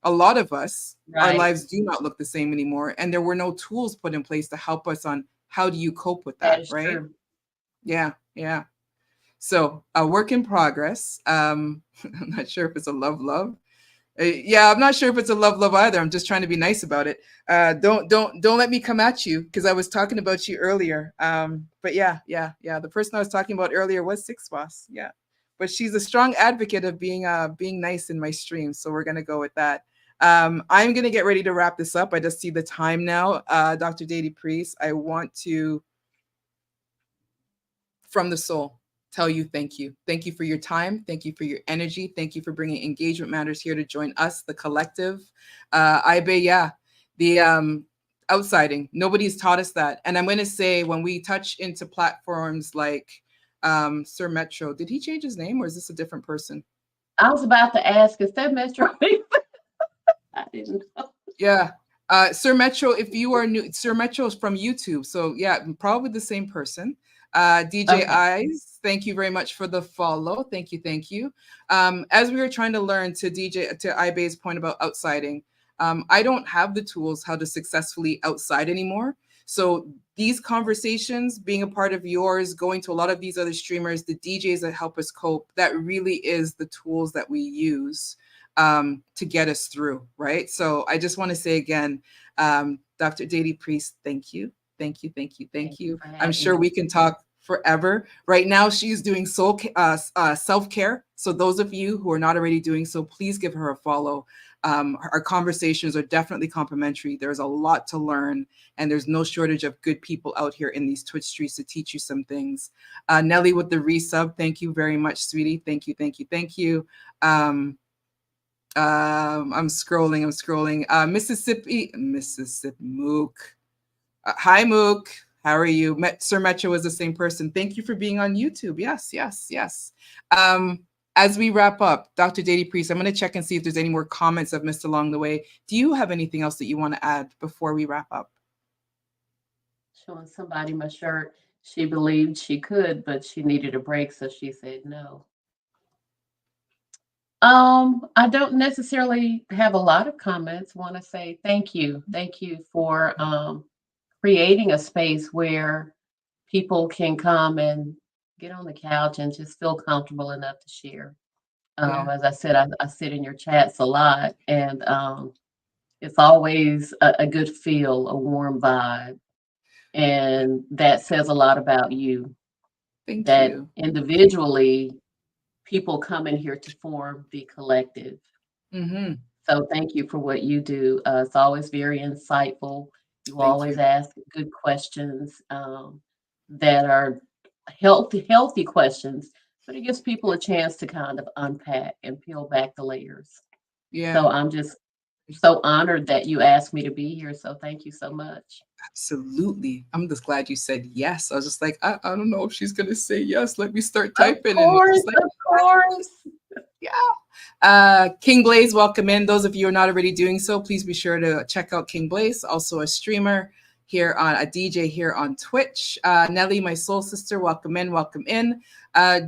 A lot of us, our Right. lives do not look the same anymore. And there were no tools put in place to help us on how do you cope with That that, is right? true. Yeah, yeah. So a work in progress. I'm not sure if it's a love. Yeah, I'm not sure if it's a love either. I'm just trying to be nice about it. Don't let me come at you because I was talking about you earlier. But yeah. The person I was talking about earlier was Six Boss. Yeah, but she's a strong advocate of being nice in my stream. So we're gonna go with that. I'm gonna get ready to wrap this up. I just see the time now. Dr. Datie Priest, I want to from the soul tell you thank you. Thank you for your time. Thank you for your energy. Thank you for bringing Engagement Matters here to join us, the collective. Ibe, yeah, the outsiding. Nobody's taught us that. And I'm going to say when we touch into platforms like Sir Metro, did he change his name or is this a different person? I was about to ask, is that Metro? I didn't know. Yeah. Sir Metro, if you are new, Sir Metro is from YouTube. So, yeah, probably the same person. DJ Okay. Eyes, thank you very much for the follow. Thank you. Thank you. As we were trying to learn to Ibe's point about outsiding, I don't have the tools how to successfully outside anymore. So, these conversations, being a part of yours, going to a lot of these other streamers, the DJs that help us cope, that really is the tools that we use to get us through, right? So I just want to say again, Dr. Datie Priest, thank you. Thank you, thank you, thank Thank you you. for I'm having sure me. we can talk forever. Right now, she's doing self care. So those of you who are not already doing so, please give her a follow. Our conversations are definitely complimentary. There's a lot to learn, and there's no shortage of good people out here in these Twitch streets to teach you some things. Nelly with the resub, thank you very much, sweetie. Thank you, thank you, thank you. I'm scrolling. Mississippi Mook. Hi, Mook. How are you? Sir Metro is the same person. Thank you for being on YouTube. Yes. Um, as we wrap up, Dr. Datie Priest, I'm going to check and see if there's any more comments I've missed along the way. Do you have anything else that you want to add before we wrap up? Showing somebody my shirt. She believed she could, but she needed a break, so she said no. I don't necessarily have a lot of comments. Want to say thank you. Thank you for creating a space where people can come and get on the couch and just feel comfortable enough to share. Yeah. As I said, I sit in your chats a lot, and it's always a good feel, a warm vibe. And that says a lot about you, Thank that you. individually, people come in here to form the collective. Mm-hmm. So thank you for what you do. It's always very insightful. You Thank always you. ask good questions that are healthy questions But it gives people a chance to kind of unpack and peel back the layers. Yeah. So I'm just so honored that you asked me to be here. So thank you so much. Absolutely. I'm just glad you said yes. I was just like, I don't know if she's gonna say yes. Let me start Of typing. And it's course, just like, of course. yeah. King Blaze, welcome in. Those of you who are not already doing so, please be sure to check out King Blaze, also a streamer here on a DJ here on Twitch. Nelly, my soul sister, welcome in, welcome in.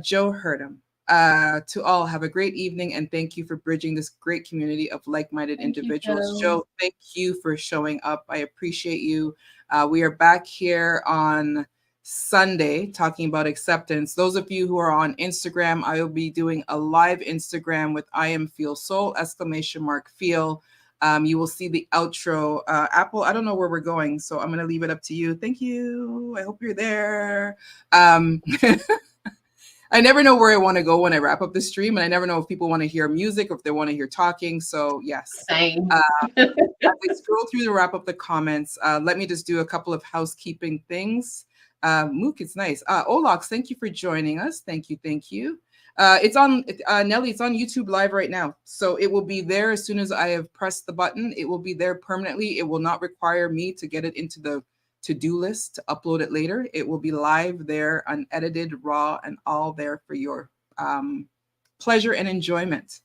Joe Hurdham. To all, have a great evening and thank you for bridging this great community of like-minded Thank you, individuals. Joe. Joe, thank you for showing up. I appreciate you. We are back here on Sunday talking about acceptance. Those of you who are on Instagram, I will be doing a live Instagram with I am Feel Soul, exclamation mark feel. You will see the outro. Apple, I don't know where we're going, so I'm going to leave it up to you. Thank you. I hope you're there. Um, I never know where I want to go when I wrap up the stream, and I never know if people want to hear music or if they want to hear talking. So, yes. Same. Uh, as I scroll through to wrap up the comments, let me just do a couple of housekeeping things. Mook, it's nice. Olox, thank you for joining us. Thank you, thank you. It's on Nelly. It's on YouTube Live right now, so it will be there as soon as I have pressed the button. It will be there permanently. It will not require me to get it into the to-do list to upload it later. It will be live there, unedited, raw, and all there for your pleasure and enjoyment.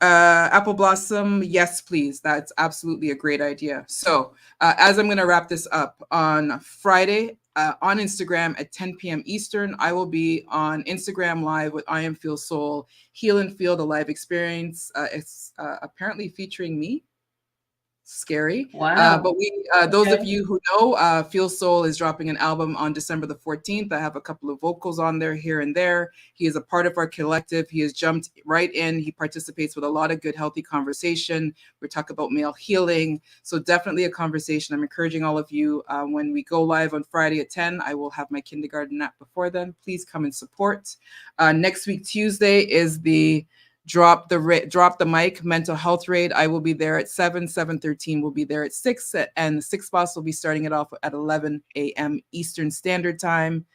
Apple Blossom, yes, please. That's absolutely a great idea. So, as I'm going to wrap this up on Friday on Instagram at 10 p.m. Eastern, I will be on Instagram Live with I Am Feel Soul, Heal and Feel, the live experience. It's apparently featuring me. Scary. Wow. But those of Okay. you who know, Feel Soul is dropping an album on December the 14th. I have a couple of vocals on there here and there. He is a part of our collective. He has jumped right in. He participates with a lot of good, healthy conversation. We talk about male healing. So definitely a conversation. I'm encouraging all of you when we go live on Friday at 10, I will have my kindergarten nap before then. Please come and support. Next week, Tuesday, is the drop the mic mental health raid. I will be there at 7:13 will be there at 6, and the 6 boss will be starting it off at 11 a.m. Eastern Standard Time.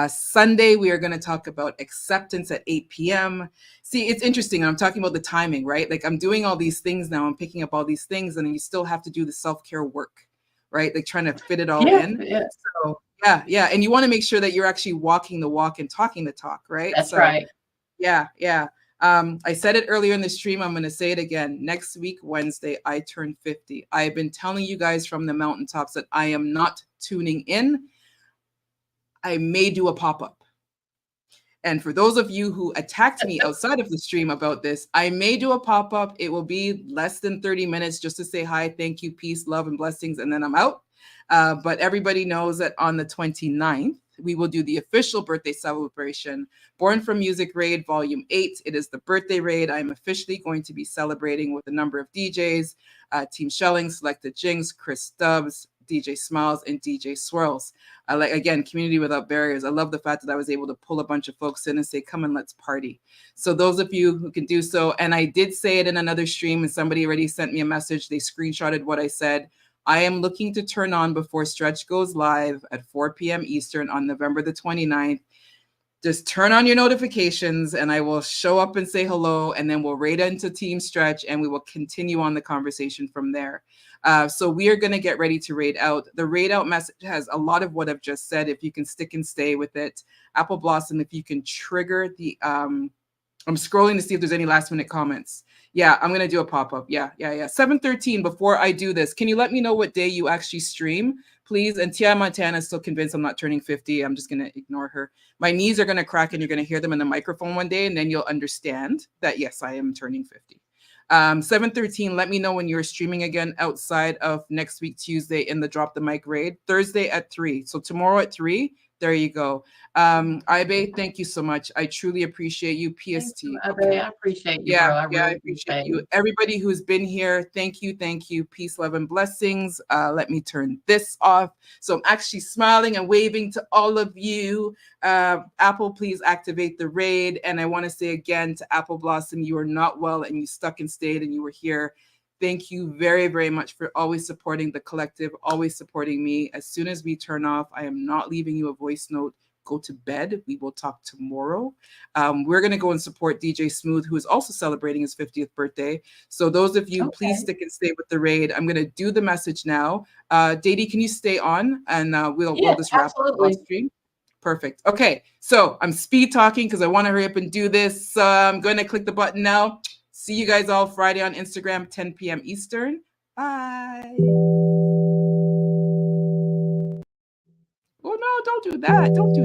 Sunday, we are going to talk about acceptance at 8 p.m. See, it's interesting. I'm talking about the timing, right? Like I'm doing all these things now. I'm picking up all these things, and then you still have to do the self-care work, right? Like trying to fit it all Yeah, in. yeah, So yeah. And you want to make sure that you're actually walking the walk and talking the talk, right? that's So right. yeah. I said it earlier in the stream. I'm going to say it again. Next week, Wednesday, I turn 50. I've been telling you guys from the mountaintops that I am not tuning in. I may do a pop up. And for those of you who attacked me outside of the stream about this, I may do a pop up. It will be less than 30 minutes just to say hi, thank you, peace, love, and blessings, and then I'm out. But everybody knows that on the 29th, we will do the official birthday celebration, Born from Music Raid Volume 8. It is the birthday raid. I'm officially going to be celebrating with a number of DJs, Team Shelling, Selected Jinx, Chris Stubbs, DJ Smiles, and DJ Swirls. I like, again, community without barriers. I love the fact that I was able to pull a bunch of folks in and say, come and let's party. So those of you who can do so, and I did say it in another stream and somebody already sent me a message. They screenshotted what I said. I am looking to turn on before Stretch goes live at 4 p.m. Eastern on November the 29th. Just turn on your notifications and I will show up and say hello, and then we'll raid into Team Stretch and we will continue on the conversation from there. So we are going to get ready to raid out. The raid out message has a lot of what I've just said. If you can stick and stay with it, Apple Blossom, if you can trigger the, I'm scrolling to see if there's any last minute comments. Yeah, I'm going to do a pop-up. Yeah. 7:13, before I do this, can you let me know what day you actually stream, please? And Tia Montana is still convinced I'm not turning 50. I'm just going to ignore her. My knees are going to crack and you're going to hear them in the microphone one day, and then you'll understand that, yes, I am turning 50. 7:13, let me know when you're streaming again outside of next week, Tuesday, in the Drop the Mic raid. Thursday at 3. So tomorrow at 3, there you go. Ibe, thank you so much. I truly appreciate you. Thank PST. you, Abe. Okay. I appreciate you, Yeah, bro. I I really do, appreciate you. baby. Everybody who's been here, thank you. Peace, love, and blessings. Let me turn this off. So I'm actually smiling and waving to all of you. Apple, please activate the raid. And I want to say again to Apple Blossom, you are not well and you stuck and stayed and you were here. Thank you very, very much for always supporting the collective, always supporting me. As soon as we turn off, I am not leaving you a voice note. go to bed. We will talk tomorrow. We're going to go and support DJ Smooth, who is also celebrating his 50th birthday. So those of you, please Okay. stick and stay with the raid. I'm going to do the message now. Datie, can you stay on, and we'll Yes, just wrap up the live absolutely. stream. Perfect. Okay, so I'm speed talking because I want to hurry up and do this. I'm going to click the button now. See you guys all Friday on Instagram, 10 p.m. Eastern. Bye. Oh no, don't do that. Don't do